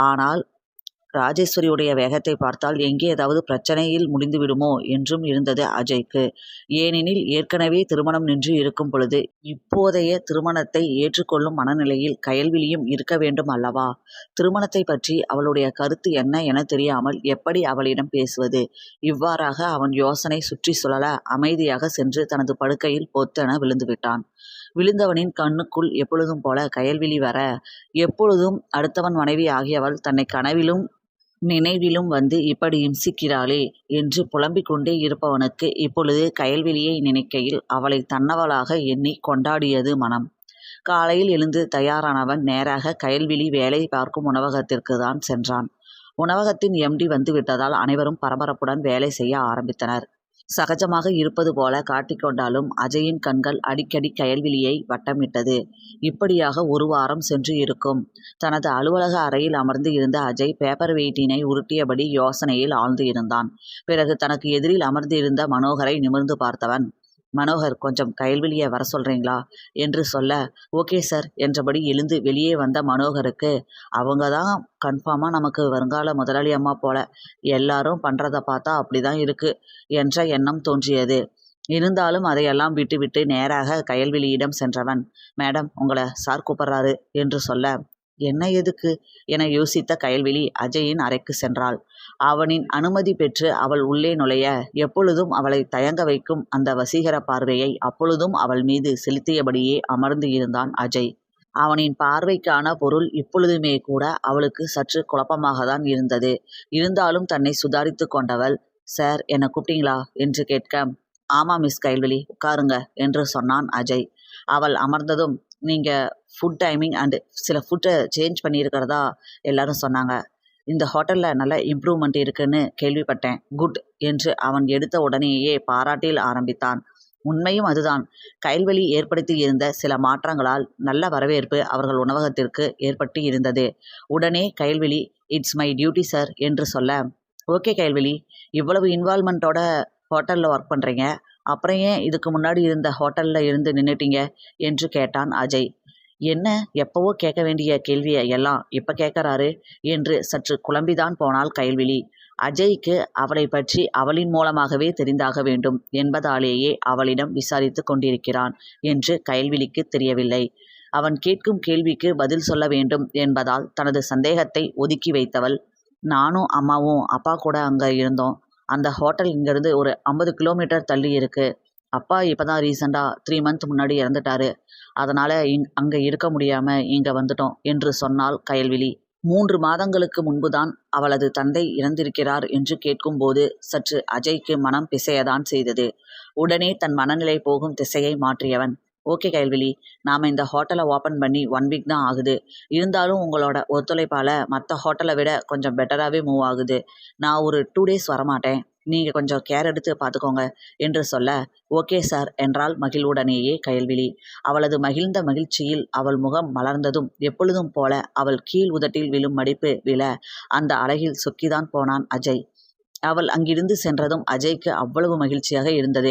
ஆனால் ராஜேஸ்வரியுடைய வேகத்தை பார்த்தால் எங்கே ஏதாவது பிரச்சனையில் முடிந்துவிடுமோ என்றும் இருந்தது அஜய்க்கு. ஏனெனில் ஏற்கனவே திருமணம் நின்று இருக்கும் பொழுது இப்போதைய திருமணத்தை ஏற்றுக்கொள்ளும் மனநிலையில் கயல்விழியும் இருக்க வேண்டும் அல்லவா. திருமணத்தை பற்றி அவளுடைய கருத்து என்ன என தெரியாமல் எப்படி அவளிடம் பேசுவது? இவ்வாறாக அவன் யோசனை சுற்றி சுழல அமைதியாக சென்று தனது படுக்கையில் பொத்தென விழுந்துவிட்டான். விழுந்தவனின் கண்ணுக்குள் எப்பொழுதும் போல கயல்விழி வர, எப்பொழுதும் அடுத்தவன் மனைவி ஆகியவள் தன்னை கனவிலும் நினைவிலும் வந்து இப்படி இம்சிக்கிறாளே என்று புலம்பிக் கொண்டே இருப்பவனுக்கு இப்பொழுது கயல்விழியை நினைக்கையில் அவளை தன்னவளாக எண்ணி கொண்டாடியது மனம். காலையில் எழுந்து தயாரானவன் நேராக கயல்விழி வேலை பார்க்கும் உணவகத்திற்கு தான் சென்றான். உணவகத்தின் எம்டி வந்து விட்டதால் அனைவரும் பரபரப்புடன் வேலை செய்ய ஆரம்பித்தனர். சகஜமாக இருப்பது போல காட்டிக்கொண்டாலும் அஜயின் கண்கள் அடிக்கடி கயல்விழியை வட்டமிட்டது. இப்படியாக ஒரு வாரம் சென்று இருக்கும். தனது அலுவலக அறையில் அமர்ந்து இருந்த அஜய் பேப்பர் வெயிட்டினை உருட்டியபடி யோசனையில் ஆழ்ந்து இருந்தான். பிறகு தனக்கு எதிரில் அமர்ந்து இருந்த மனோகரை நிமிர்ந்து பார்த்தவன், மனோகர், கொஞ்சம் கயல்விழியை வர சொல்கிறீங்களா என்று சொல்ல, ஓகே சார் என்றபடி எழுந்து வெளியே வந்த மனோகருக்கு, அவங்க தான் கன்ஃபார்மாக நமக்கு வருங்கால முதலாளி அம்மா போல, எல்லாரும் பண்ணுறதை பார்த்தா அப்படி தான் இருக்குது என்ற எண்ணம் தோன்றியது. இருந்தாலும் அதையெல்லாம் விட்டுவிட்டு நேராக கயல்விழியிடம் சென்றவன், மேடம், உங்களை சார் கூப்பிட்றாரு என்று சொல்ல, என்ன எதுக்கு என யோசித்த கயல்விழி அஜயின் அறைக்கு சென்றாள். அவனின் அனுமதி பெற்று அவள் உள்ளே நுழைய எப்பொழுதும் அவளை தயங்க வைக்கும் அந்த வசீகர பார்வையை அப்பொழுதும் அவள் மீது செலுத்தியபடியே அமர்ந்து இருந்தான் அஜய். அவனின் பார்வைக்கான பொருள் இப்பொழுதுமே கூட அவளுக்கு சற்று குழப்பமாக தான் இருந்தது. இருந்தாலும் தன்னை சுதாரித்து கொண்டவள், சார், என்னை கூப்பிட்டீங்களா என்று கேட்க, ஆமாம் மிஸ் கயல்விழி, உட்காருங்க என்று சொன்னான் அஜய். அவள் அமர்ந்ததும், நீங்கள் ஃபுட் டைமிங் அண்டு சில ஃபுட்டை சேஞ்ச் பண்ணியிருக்கிறதா எல்லாரும் சொன்னாங்க. இந்த ஹோட்டலில் நல்ல இம்ப்ரூவ்மெண்ட் இருக்குன்னு கேள்விப்பட்டேன். குட் என்று அவன் எடுத்த உடனேயே பாராட்டில் ஆரம்பித்தான். உண்மையும் அதுதான். கயல்விழி ஏற்படுத்தி இருந்த சில மாற்றங்களால் நல்ல வரவேற்பு அவர்கள் உணவகத்திற்கு ஏற்பட்டு இருந்தது. உடனே Kayalvizhi, it's my duty sir என்று சொல்ல, ஓகே கயல்விழி, இவ்வளவு இன்வால்மெண்ட்டோட ஹோட்டலில் ஒர்க் பண்ணுறீங்க, அப்புறம் ஏன் இதுக்கு முன்னாடி இருந்த ஹோட்டலில் இருந்து நின்றுட்டீங்க என்று கேட்டான் அஜய். என்ன, எப்பவோ கேட்க வேண்டிய கேள்வியை எல்லாம் இப்போ கேட்குறாரு என்று சற்று குழம்பிதான் போனாள் கயல்விழி. அஜய்க்கு அவளை பற்றி அவளின் மூலமாகவே தெரிந்தாக வேண்டும் என்பதாலேயே அவளிடம் விசாரித்து கொண்டிருக்கிறான் என்று கயல்விழிக்கு தெரியவில்லை. அவன் கேட்கும் கேள்விக்கு பதில் சொல்ல வேண்டும் என்பதால் தனது சந்தேகத்தை ஒதுக்கி வைத்தவள், நானும் அம்மாவும் அப்பா கூட அங்கே இருந்தோம். அந்த ஹோட்டல் இங்கேருந்து ஒரு 50 கிலோமீட்டர் தள்ளி இருக்குது. அப்பா இப்போ தான் ரீசெண்டாக 3 மந்த் முன்னாடி இறந்துட்டாரு. அதனால் அங்கே இருக்க முடியாமல் இங்கே வந்துட்டோம் என்று சொன்னாள் கயல்விழி. 3 மாதங்களுக்கு முன்புதான் அவளது தந்தை இறந்திருக்கிறார் என்று கேட்கும்போது சற்று அஜய்க்கு மனம் பிசையதான் செய்தது. உடனே தன் மனநிலை போகும் திசையை மாற்றியவன், ஓகே கயல்விழி, நாம் இந்த ஹோட்டலை ஓப்பன் பண்ணி 1 வீக் தான் ஆகுது. இருந்தாலும் உங்களோட ஒத்துழைப்பால் மற்ற ஹோட்டலை விட கொஞ்சம் பெட்டராகவே மூவ் ஆகுது. நான் ஒரு 2 டேஸ் வரமாட்டேன், நீங்கள் கொஞ்சம் கேர் எடுத்து பார்த்துக்கோங்க என்று சொல்ல, ஓகே சார் என்றாள் மகிழ்வுடனேயே கயல்விழி. அவளது மகிழ்ந்த மகிழ்ச்சியில் அவள் முகம் மலர்ந்ததும் எப்பொழுதும் போல அவள் கீழ் உதட்டில் விழும் மடிப்பு விழ அந்த அழகில் சொக்கிதான் போனான் அஜய். அவள் அங்கிருந்து சென்றதும் அஜய்க்கு அவ்வளவு மகிழ்ச்சியாக இருந்தது.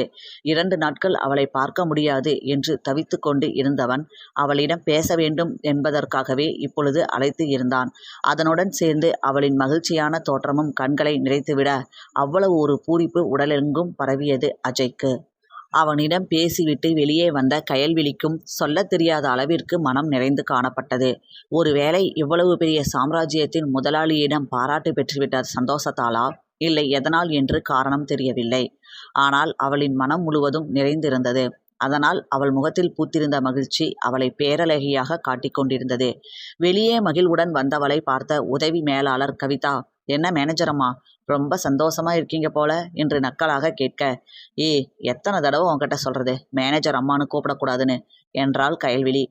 2 நாட்கள் அவளை பார்க்க முடியாது என்று தவித்து கொண்டு இருந்தவன் அவளிடம் பேச வேண்டும் என்பதற்காகவே இப்பொழுது அழைத்து இருந்தான். அதனுடன் சேர்ந்து அவளின் மகிழ்ச்சியான தோற்றமும் கண்களை நிறைத்துவிட அவ்வளவு ஒரு பூரிப்பு உடலெங்கும் பரவியது அஜய்க்கு. அவனிடம் பேசிவிட்டு வெளியே வந்த கயல்விழிக்கும் சொல்லத் தெரியாத அளவிற்கு மனம் நிறைந்து காணப்பட்டது. ஒருவேளை இவ்வளவு பெரிய சாம்ராஜ்யத்தின் முதலாளியிடம் பாராட்டு பெற்றுவிட்ட சந்தோஷத்தாலா, இல்லை எதனால் என்று காரணம் தெரியவில்லை. ஆனால் அவளின் மனம் முழுவதும் நிறைந்திருந்தது. அதனால் அவள் முகத்தில் பூத்திருந்த மகிழ்ச்சி அவளை பேரழகியாக காட்டிக் கொண்டிருந்தது. வெளியே மகிழ்வுடன் வந்தவளை பார்த்த உதவி மேலாளர் கவிதா, என்ன மேனேஜரம்மா, ரொம்ப சந்தோஷமா இருக்கீங்க போல என்று நக்கலாக கேட்க, எத்தனை தடவை உன்கிட்ட சொல்றது மேனேஜர் அம்மானு கூப்பிடக்கூடாதுன்னு என்றாள் கயல்விழி.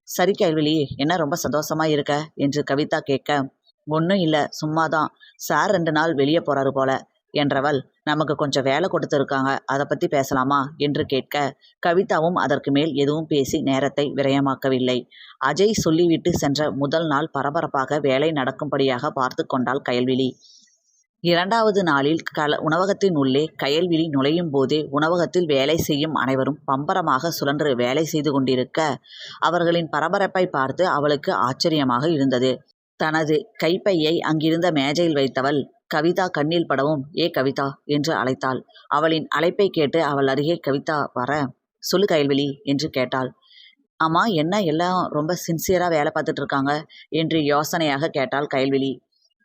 சரி கயல்விழி, என்ன ரொம்ப சந்தோஷமா இருக்க என்று கவிதா கேட்க, ஒன்றும் இல்லை, சும்மாதான், சார் 2 நாள் வெளியே போறாரு போல என்றவள், நமக்கு கொஞ்சம் வேலை கொடுத்துருக்காங்க, அதை பற்றி பேசலாமா என்று கேட்க, கவிதாவும் அதற்கு மேல் எதுவும் பேசி நேரத்தை விரயமாக்கவில்லை. அஜய் சொல்லிவிட்டு சென்ற முதல் நாள் பரபரப்பாக வேலை நடக்கும்படியாக பார்த்து கொண்டாள் கயல்விழி. 2வது நாளில் உணவகத்தின் உள்ளே கயல்விழி நுழையும் போதே உணவகத்தில் வேலை செய்யும் அனைவரும் பம்பரமாக சுழன்று வேலை செய்து கொண்டிருக்க அவர்களின் பரபரப்பை பார்த்து அவளுக்கு ஆச்சரியமாக இருந்தது. தனது கைப்பையை அங்கிருந்த மேஜையில் வைத்தவள் கவிதா கண்ணில் படவும், கவிதா என்று அழைத்தாள். அவளின் அழைப்பை கேட்டு அவள் அருகே கவிதா வர, சொல்லு கயல்விழி என்று கேட்டாள். ஆமா, என்ன எல்லாம் ரொம்ப சின்சியராக வேலை பார்த்துட்டு இருக்காங்க என்று யோசனையாக கேட்டாள் கயல்விழி.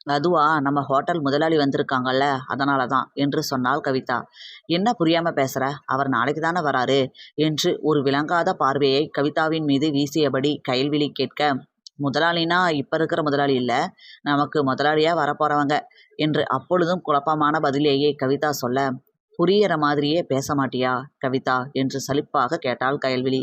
அதுவா, நம்ம ஹோட்டல் முதலாளி வந்திருக்காங்கல்ல, அதனால தான் என்று சொன்னாள் கவிதா. என்ன புரியாமல் பேசுகிற, அவர் நாளைக்கு தானே வராரு என்று ஒரு விளங்காத பார்வையை கவிதாவின் மீது வீசியபடி கயல்விழி கேட்க, முதலாளினா இப்போ இருக்கிற முதலாளி இல்லை, நமக்கு முதலாளியாக வரப்போகிறவங்க என்று அப்பொழுதும் குழப்பமான பதிலேயே கவிதா சொல்ல, புரியிற மாதிரியே பேச மாட்டியா கவிதா என்று சலிப்பாக கேட்டாள் கயல்விழி.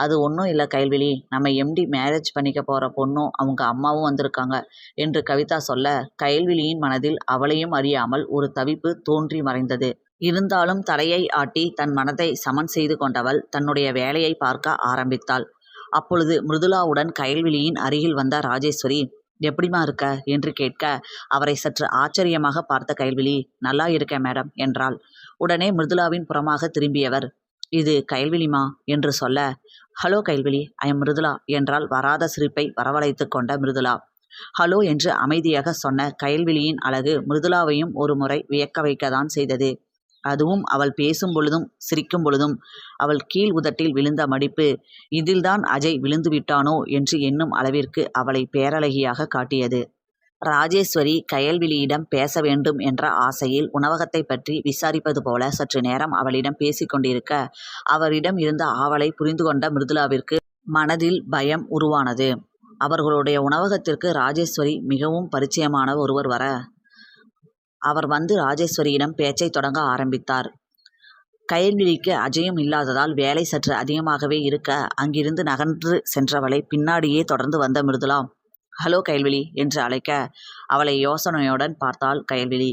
அது ஒன்றும் இல்லை கயல்விழி, நம்ம எம்டி மேரேஜ் பண்ணிக்க போகிற பொண்ணும் அவங்க அம்மாவும் வந்திருக்காங்க என்று கவிதா சொல்ல, கயல்விழியின் மனதில் அவளையும் அறியாமல் ஒரு தவிப்பு தோன்றி மறைந்தது. இருந்தாலும் தலையை ஆட்டி தன் மனதை சமன் செய்து கொண்டவள் தன்னுடைய வேலையை பார்க்க ஆரம்பித்தாள். அப்பொழுது மிருதுளாவுடன் கயல்விழியின் அருகில் வந்த ராஜேஸ்வரி, எப்படிமா இருக்க என்று கேட்க, அவரை சற்று ஆச்சரியமாக பார்த்த கயல்விழி, நல்லா இருக்கேன் மேடம் என்றாள். உடனே மிருதுளாவின் புறமாக திரும்பியவர், இது கயல்விழிமா என்று சொல்ல, hello Kayalvizhi, I am Mridula என்றால் வராத சிரிப்பை வரவழைத்து கொண்ட மிருதுளா. ஹலோ என்று அமைதியாக சொன்ன கயல்விழியின் அழகு மிருதுளாவையும் ஒரு முறை வியக்க வைக்கத்தான் செய்தது. அதுவும் அவள் பேசும் பொழுதும் சிரிக்கும் பொழுதும் அவள் கீழ் உதட்டில் விழுந்த மடிப்பு, இதில்தான் அஜய் விழுந்து விட்டானோ என்று எண்ணும் அளவிற்கு அவளை பேரழகியாக காட்டியது. ராஜேஸ்வரி கயல்விழியிடம் பேச வேண்டும் என்ற ஆசையில் உணவகத்தை பற்றி விசாரிப்பது போல சற்று நேரம் அவளிடம் பேசிக்கொண்டிருக்க அவரிடம் இருந்த ஆவலை புரிந்து கொண்ட மிருதுளாவிற்கு மனதில் பயம் உருவானது. அவர்களுடைய உணவகத்திற்கு ராஜேஸ்வரி மிகவும் பரிச்சயமான ஒருவர் வர அவர் வந்து ராஜேஸ்வரியிடம் பேச்சை தொடங்க ஆரம்பித்தார். கயல்விழிக்கு அஜயும் இல்லாததால் வேலை சற்று அதிகமாகவே இருக்க அங்கிருந்து நகன்று சென்றவளை பின்னாடியே தொடர்ந்து வந்த மிருதுளா, ஹலோ கயல்விழி என்று அழைக்க அவளை யோசனையுடன் பார்த்தாள் கயல்விழி.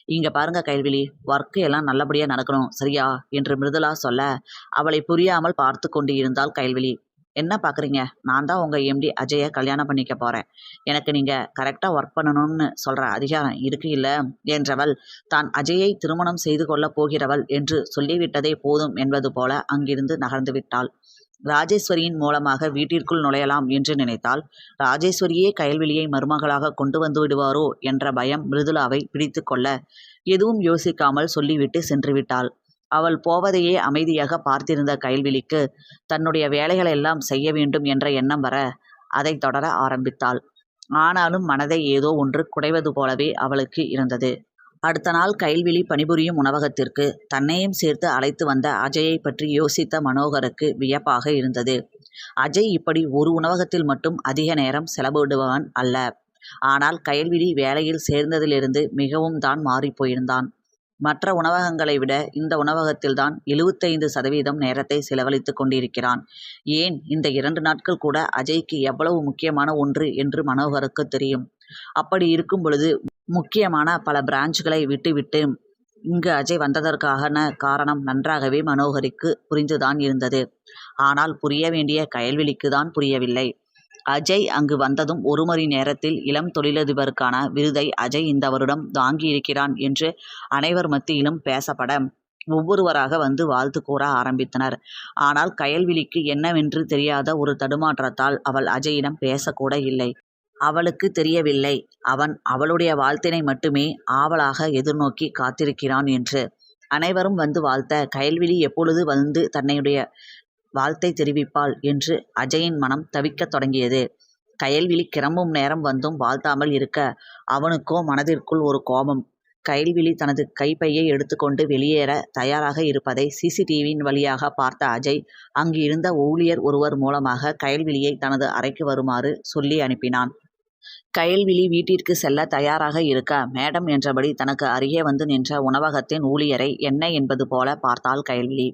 இங்கே பாருங்க கயல்விழி, ஒர்க்கு எல்லாம் நல்லபடியாக நடக்கணும் சரியா என்று மிருதுளா சொல்ல அவளை புரியாமல் பார்த்து கொண்டு இருந்தாள் கயல்விழி. என்ன பார்க்குறீங்க, நான் தான் உங்கள் எம்டி அஜயை கல்யாணம் பண்ணிக்க போகிறேன், எனக்கு நீங்கள் கரெக்டாக ஒர்க் பண்ணணும்னு சொல்கிற அதிகாரம் இருக்கு இல்லை என்றவள் தான் அஜயை திருமணம் செய்து கொள்ளப் போகிறவள் என்று சொல்லிவிட்டதே போதும் என்பது போல அங்கிருந்து நகர்ந்து விட்டாள். ராஜேஸ்வரியின் மூலமாக வீட்டிற்குள் நுழையலாம் என்று நினைத்தால் ராஜேஸ்வரியே கயல்விழியை மருமகளாக கொண்டு வந்து விடுவாரோ என்ற பயம் மிருதுளாவை பிடித்து கொள்ள எதுவும் யோசிக்காமல் சொல்லிவிட்டு சென்று விட்டாள். அவள் போவதையே அமைதியாக பார்த்திருந்த கயல்விழிக்கு தன்னுடைய வேலைகளெல்லாம் செய்ய வேண்டும் என்ற எண்ணம் வர அதை தொடர ஆரம்பித்தாள். ஆனாலும் மனதை ஏதோ ஒன்று குடைவது போலவே அவளுக்கு இருந்தது. அடுத்த நாள் கயல்விழி பணிபுரியும் உணவகத்திற்கு தன்னையும் சேர்த்து அழைத்து வந்த அஜயை பற்றி யோசித்த மனோகருக்கு வியப்பாக இருந்தது. அஜய் இப்படி ஒரு உணவகத்தில் மட்டும் அதிக நேரம் செலவிடுபவன் அல்ல. ஆனால் கயல்விழி வேலையில் சேர்ந்ததிலிருந்து மிகவும் தான் மாறிப்போயிருந்தான். மற்ற உணவகங்களை விட இந்த உணவகத்தில்தான் 75% நேரத்தை செலவழித்துக் கொண்டிருக்கிறான். ஏன், இந்த 2 நாட்கள் கூட அஜய்க்கு எவ்வளவு முக்கியமான ஒன்று என்று மனோகருக்கு தெரியும். அப்படி இருக்கும் பொழுது முக்கியமான பல பிரான்ச்சுகளை விட்டுவிட்டு இங்கு அஜய் வந்ததற்கான காரணம் நன்றாகவே மனோகருக்கு புரிந்துதான் இருந்தது. ஆனால் புரிய வேண்டிய கயல்விழிக்கு தான் புரியவில்லை. அஜய் அங்கு வந்ததும் 1 மணி நேரத்தில் இளம் தொழிலதிபருக்கான விருதை அஜய் இந்த வருடம் வாங்கியிருக்கிறான் என்று அனைவர் மத்தியிலும் பேசப்பட ஒவ்வொருவராக வந்து வாழ்த்து கூற ஆரம்பித்தனர். ஆனால் கயல்விழிக்கு என்னவென்று தெரியாத ஒரு தடுமாற்றத்தால் அவள் அஜயிடம் பேசக்கூட இல்லை. அவளுக்கு தெரியவில்லை அவன் அவளுடைய வாழ்த்தினை மட்டுமே ஆவலாக எதிர்நோக்கி காத்திருக்கிறான் என்று. அனைவரும் வந்து வாழ்த்த கயல்விழி எப்பொழுது வந்து தன்னுடைய வாழ்த்தை தெரிவிப்பாள் என்று அஜயின் மனம் தவிக்கத் தொடங்கியது. கயல்விழி கிளம்பும் நேரம் வந்தும் வாழ்த்தாமல் இருக்க அவனுக்கோ மனதிற்குள் ஒரு கோபம். கயல்விழி தனது கைப்பையை எடுத்துக்கொண்டு வெளியேற தயாராக இருப்பதை சிசிடிவியின் வழியாக பார்த்த அஜய் அங்கு இருந்த ஊழியர் ஒருவர் மூலமாக கயல்விழியை தனது அறைக்கு வருமாறு சொல்லி அனுப்பினான். கயல்விழி வீட்டிற்கு செல்ல தயாராக இருக்க மேடம் என்றபடி தனக்கு அருகே வந்து நின்ற உணவகத்தின் ஊழியரை என்ன என்பது போல பார்த்தாள் கயல்விழி.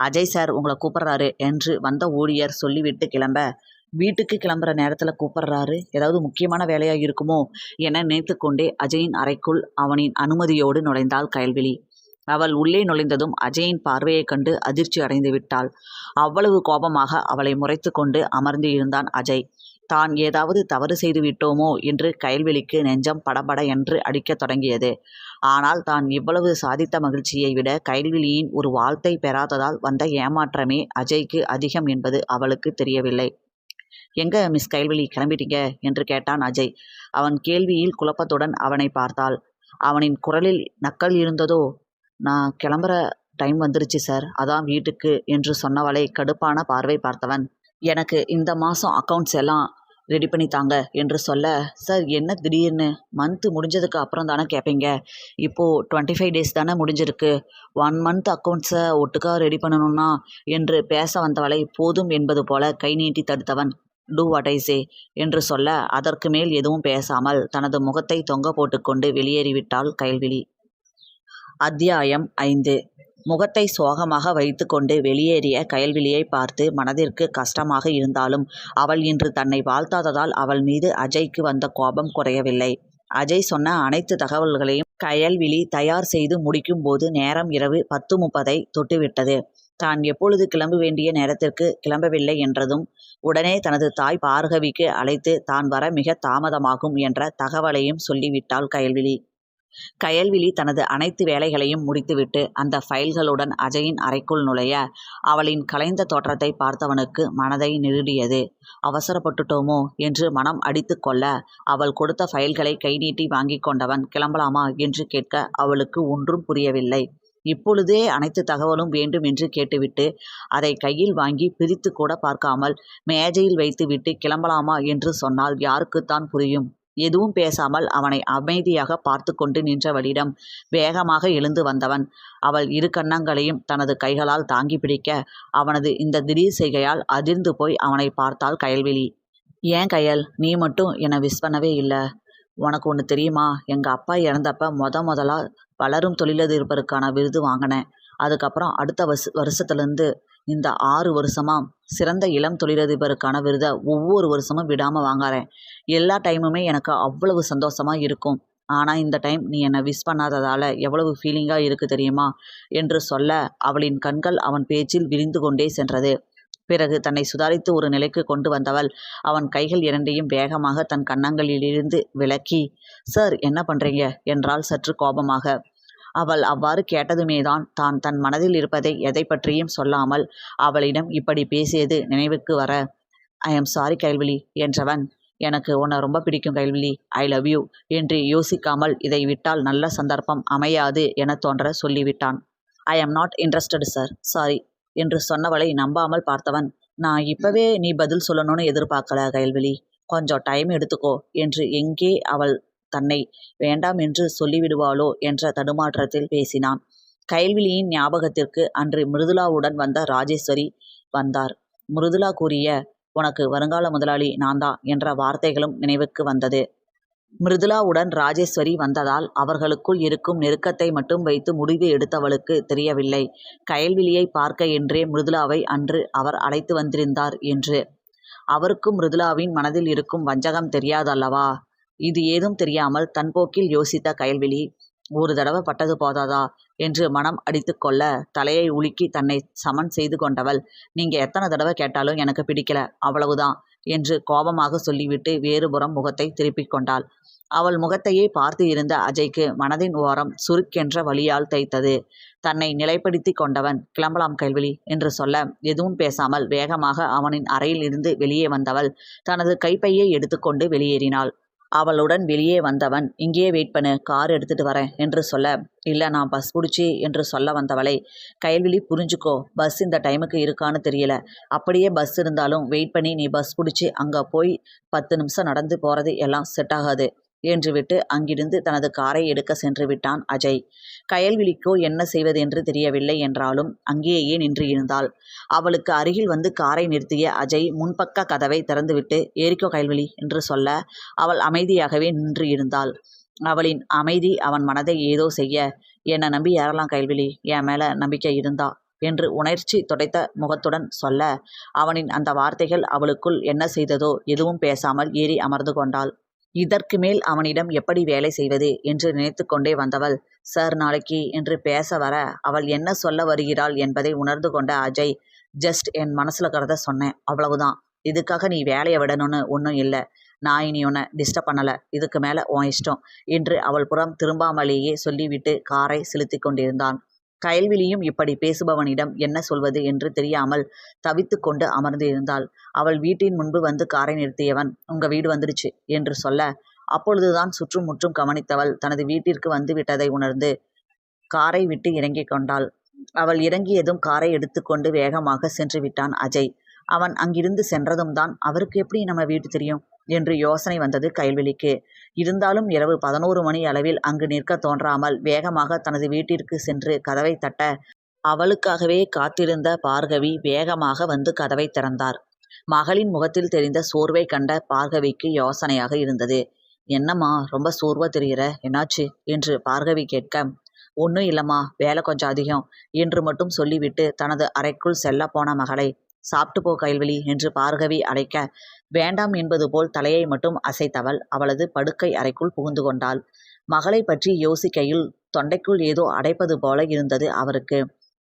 அஜய் சார் உங்களை கூப்பிட்றாரு என்று வந்த ஊழியர் சொல்லிவிட்டு கிளம்ப, வீட்டுக்கு கிளம்புற நேரத்தில் கூப்பிட்றாரு, ஏதாவது முக்கியமான வேலையாக இருக்குமோ என நினைத்து கொண்டே அஜயின் அறைக்குள் அவனின் அனுமதியோடு நுழைந்தாள் கயல்விழி. அவள் உள்ளே நுழைந்ததும் அஜயின் பார்வையைக் கண்டு அதிர்ச்சி அடைந்து விட்டாள். அவ்வளவு கோபமாக அவளை முறைத்து கொண்டு அமர்ந்து இருந்தான் அஜய். தான் ஏதாவது தவறு செய்து விட்டோமோ என்று கயல்விழிக்கு நெஞ்சம் படபட என்று அடிக்கத் தொடங்கியது. ஆனால் தான் இவ்வளவு சாதித்த மகிழ்ச்சியை விட கயல்விழியின் ஒரு வாழ்த்தை பெறாததால் வந்த ஏமாற்றமே அஜய்க்கு அதிகம் என்பது அவளுக்கு தெரியவில்லை. எங்க மிஸ் கயல்விழி, கிளம்பிட்டீங்க என்று கேட்டான் அஜய். அவன் கேள்வியில் குழப்பத்துடன் அவனை பார்த்தாள். அவனின் குரலில் நக்கல் இருந்ததோ. நான் கிளம்புற டைம் வந்துருச்சு சார், அதான் வீட்டுக்கு என்று சொன்னவளை கடுப்பான பார்வை பார்த்தவன், எனக்கு இந்த மாதம் அக்கௌண்ட்ஸ் எல்லாம் ரெடி பண்ணி தாங்க என்று சொல்ல, சார் என்ன திடீர்னு, மந்த்து முடிஞ்சதுக்கு அப்புறம் தானே கேட்பீங்க, இப்போது 25 டேஸ் தானே முடிஞ்சிருக்கு, 1 மந்த் அக்கௌண்ட்ஸை ஒட்டுக்கா ரெடி பண்ணணும்னா என்று பேச வந்தவளை போதும் என்பது போல கை நீட்டி தடுத்தவன், டூ வாட் ஐ சே என்று சொல்ல அதற்கு மேல் எதுவும் பேசாமல் தனது முகத்தை தொங்க போட்டுக்கொண்டு வெளியேறிவிட்டாள் கயல்விழி. அத்தியாயம் 5. முகத்தை சோகமாக வைத்து கொண்டு வெளியேறிய கயல்விழியை பார்த்து மனதிற்கு கஷ்டமாக இருந்தாலும் அவள் இன்று தன்னை வாழ்த்தாததால் அவள் மீது அஜய்க்கு வந்த கோபம் குறையவில்லை. அஜய் சொன்ன அனைத்து தகவல்களையும் கயல்விழி தயார் செய்து முடிக்கும் போது நேரம் இரவு 10:30 தொட்டுவிட்டது. தான் எப்பொழுது கிளம்ப வேண்டிய நேரத்திற்கு கிளம்பவில்லை என்றதும் உடனே தனது தாய் பார்கவிக்கு அழைத்து தான் வர மிக தாமதமாகும் என்ற தகவலையும் சொல்லிவிட்டாள் கயல்விழி. கயல்விழி தனது அனைத்து வேலைகளையும் முடித்துவிட்டு அந்த ஃபைல்களுடன் அஜயின் அறைக்குள் நுழைய அவளின் கலைந்த தோற்றத்தை பார்த்தவனுக்கு மனதை நெருடியது. அவசரப்பட்டுட்டோமோ என்று மனம் அடித்து கொள்ள அவள் கொடுத்த ஃபைல்களை கை நீட்டி வாங்கி கொண்டவன் கிளம்பலாமா என்று கேட்க அவளுக்கு ஒன்றும் புரியவில்லை. இப்பொழுதே அனைத்து தகவலும் வேண்டும் என்று கேட்டுவிட்டு அதை கையில் வாங்கி பிரித்து கூட பார்க்காமல் மேஜையில் வைத்துவிட்டு கிளம்பலாமா என்று சொன்னால் யாருக்குத்தான் புரியும்? எதுவும் பேசாமல் அவனை அமைதியாக பார்த்து கொண்டு நின்றவளிடம் வேகமாக எழுந்து வந்தவன் அவள் 2 கன்னங்களையும் தனது கைகளால் தாங்கி பிடிக்க அவனது இந்த திடீர் செய்கையால் அதிர்ந்து போய் அவனை பார்த்தாள் கயல்விழி. ஏன் கயல், நீ மட்டும் என்னை விஷ் பண்ணவே இல்லை? உனக்கு ஒன்று தெரியுமா, எங்கள் அப்பா இறந்தப்ப முதலாக வளரும் தொழிலதிபருக்கான விருது வாங்கினேன். அதுக்கப்புறம் அடுத்த வருஷத்துலேருந்து இந்த 6 வருஷமாக சிறந்த இளம் தொழிலதிபருக்கான விருதை ஒவ்வொரு வருஷமும் விடாமல் வாங்குறேன். எல்லா டைமுமே எனக்கு அவ்வளவு சந்தோஷமாக இருக்கும். ஆனால் இந்த டைம் நீ என்னை விஷ் பண்ணாததால் எவ்வளவு ஃபீலிங்காக இருக்குது தெரியுமா என்று சொல்ல அவளின் கண்கள் அவன் பேச்சில் விரிந்து கொண்டே சென்றது. பிறகு தன்னை சுதாரித்து ஒரு நிலைக்கு கொண்டு வந்தவள் அவன் கைகள் 2ஐயும் வேகமாக தன் கன்னங்களிலிருந்து விலக்கி, சார் என்ன பண்ணுறீங்க என்றாள் சற்று கோபமாக. அவள் அவ்வாறு கேட்டதுமேதான் தான் தன் மனதில் இருப்பதை எதை பற்றியும் சொல்லாமல் அவளிடம் இப்படி பேசியது நினைவுக்கு வர, ஐ எம் சாரி கயல்விழி என்றவன், எனக்கு உன்னை ரொம்ப பிடிக்கும் கயல்விழி, ஐ லவ் யூ என்று யோசிக்காமல் இதை விட்டால் நல்ல சந்தர்ப்பம் அமையாது என தோன்ற சொல்லிவிட்டான். I am not interested sir, sorry என்று சொன்னவளை நம்பாமல் பார்த்தவன், நான் இப்பவே நீ பதில் சொல்லணும்னு எதிர்பார்க்கல கயல்விழி, கொஞ்சம் டைம் எடுத்துக்கோ என்று எங்கே அவள் தன்னை வேண்டாம் என்று சொல்லிவிடுவாளோ என்ற தடுமாற்றத்தில் பேசினான். கயல்விழியின் ஞாபகத்திற்கு அன்று மிருதுளாவுடன் வந்த ராஜேஸ்வரி வந்தார். மிருதுளா கூறிய உனக்கு வருங்கால முதலாளி நான் தான் என்ற வார்த்தைகளும் நினைவுக்கு வந்தது. மிருதுளாவுடன் ராஜேஸ்வரி வந்ததால் அவர்களுக்குள் இருக்கும் நெருக்கத்தை மட்டும் வைத்து முடிவு எடுத்தவளுக்கு தெரியவில்லை, கயல்விழியை பார்க்க என்றே மிருதுளாவை அன்று அவர் அழைத்து வந்திருந்தார் என்று. அவருக்கும் மிருதுளாவின் மனதில் இருக்கும் வஞ்சகம் தெரியாதல்லவா? இது ஏதும் தெரியாமல் தன் போக்கில் யோசித்த கயல்விழி, ஒரு தடவை பட்டது போதாதா என்று மனம் அடித்து கொள்ள தலையை உலுக்கி தன்னை சமன் செய்து கொண்டவள், நீங்க எத்தனை தடவை கேட்டாலும் எனக்கு பிடிக்கல, அவ்வளவுதான் என்று கோபமாக சொல்லிவிட்டு வேறுபுறம் முகத்தை திருப்பிக் கொண்டாள். அவள் முகத்தையே பார்த்து இருந்த அஜய்க்கு மனதின் ஓரம் சுருக்கென்ற வலியால் தைத்தது. தன்னை நிலைப்படுத்தி கொண்டவன், கிளம்பலாம் கயல்விழி என்று சொல்ல எதுவும் பேசாமல் வேகமாக அவனின் அறையில் இருந்து வெளியே வந்தவள் தனது கைப்பையை எடுத்துக்கொண்டு வெளியேறினாள். அவளுடன் வெளியே வந்தவன், இங்கேயே வெயிட் பண்ணு, கார் எடுத்துட்டு வரேன் என்று சொல்ல, இல்லை நான் பஸ் பிடிச்சி என்று சொல்ல வந்தவளை, கயல்விழி புரிஞ்சுக்கோ, பஸ் இந்த டைமுக்கு இருக்கான்னு தெரியல, அப்படியே பஸ் இருந்தாலும் வெயிட் பண்ணி நீ பஸ் பிடிச்சி அங்கே போய் 10 நிமிஷம் நடந்து போகிறது எல்லாம் செட் ஆகாது என்று விட்டு அங்கிருந்து தனது காரை எடுக்க சென்று விட்டான் அஜய். கயல்விழிக்கோ என்ன செய்வதென்று தெரியவில்லை என்றாலும் அங்கேயே நின்று இருந்தாள். அவளுக்கு அருகில் வந்து காரை நிறுத்திய அஜய் முன்பக்க கதவை திறந்துவிட்டு, ஏறிக்கோ கயல்விழி என்று சொல்ல அவள் அமைதியாகவே நின்று இருந்தாள். அவளின் அமைதி அவன் மனதை ஏதோ செய்ய, என்னை நம்பி ஏறலாம் கயல்விழி, என் மேலே நம்பிக்கை இருந்தா என்று உணர்ச்சி துடைத்த முகத்துடன் சொல்ல, அவனின் அந்த வார்த்தைகள் அவளுக்குள் என்ன செய்ததோ எதுவும் பேசாமல் ஏறி அமர்ந்து கொண்டாள். இதற்கு மேல் அவனிடம் எப்படி வேலை செய்வது என்று நினைத்து கொண்டே வந்தவள், சார் நாளைக்கு என்று பேச வர அவள் என்ன சொல்ல வருகிறாள் என்பதை உணர்ந்து கொண்ட அஜய், ஜஸ்ட் என் மனசில் இருக்கிறத சொன்னேன், அவ்வளவுதான், இதுக்காக நீ வேலையை விடணும்னு ஒன்றும் இல்லை, நான் இனி உன்னை டிஸ்டர்ப் பண்ணலை, இதுக்கு மேலே உன் இஷ்டம் என்று அவள் புறம் திரும்பாமலேயே சொல்லிவிட்டு காரை செலுத்தி கொண்டிருந்தான். கயல்விழியும் இப்படி பேசுபவனிடம் என்ன சொல்வது என்று தெரியாமல் தவித்து கொண்டு அமர்ந்து இருந்தாள். அவள் வீட்டின் முன்பு வந்து காரை நிறுத்தியவன், உங்க வீடு வந்துடுச்சு என்று சொல்ல, அப்பொழுதுதான் சுற்றும் முற்றும் கவனித்தவள் தனது வீட்டிற்கு வந்து விட்டதை உணர்ந்து காரை விட்டு இறங்கிக் கொண்டாள். அவள் இறங்கியதும் காரை எடுத்துக்கொண்டு வேகமாக சென்று விட்டான் அஜய். அவன் அங்கிருந்து சென்றதும் தான் அவருக்கு எப்படி நம்ம வீட்டு தெரியும் என்று யோசனை வந்தது கயல்விழிக்கு. இருந்தாலும் இரவு 11 மணி அளவில் அங்கு நிற்க தோன்றாமல் வேகமாக தனது வீட்டிற்கு சென்று கதவை தட்ட, அவளுக்காகவே காத்திருந்த பார்கவி வேகமாக வந்து கதவை திறந்தார். மகளின் முகத்தில் தெரிந்த சோர்வை கண்ட பார்கவிக்கு யோசனையாக இருந்தது. என்னம்மா ரொம்ப சோர்வா தெரிகிற, என்னாச்சு என்று பார்கவி கேட்க, ஒன்றும் இல்லைம்மா, வேலை கொஞ்சம் அதிகம் என்று மட்டும் சொல்லிவிட்டு தனது அறைக்குள் செல்ல போன மகளை, சாப்பிட்டு போ கயல்விழி என்று பார்கவி அழைக்க, வேண்டாம் என்பது போல் தலையை மட்டும் அசைத்தவள் அவளது படுக்கை அறைக்குள் புகுந்து கொண்டாள். மகளை பற்றி யோசிக்கையில் தொண்டைக்குள் ஏதோ அடைப்பது போல இருந்தது அவருக்கு.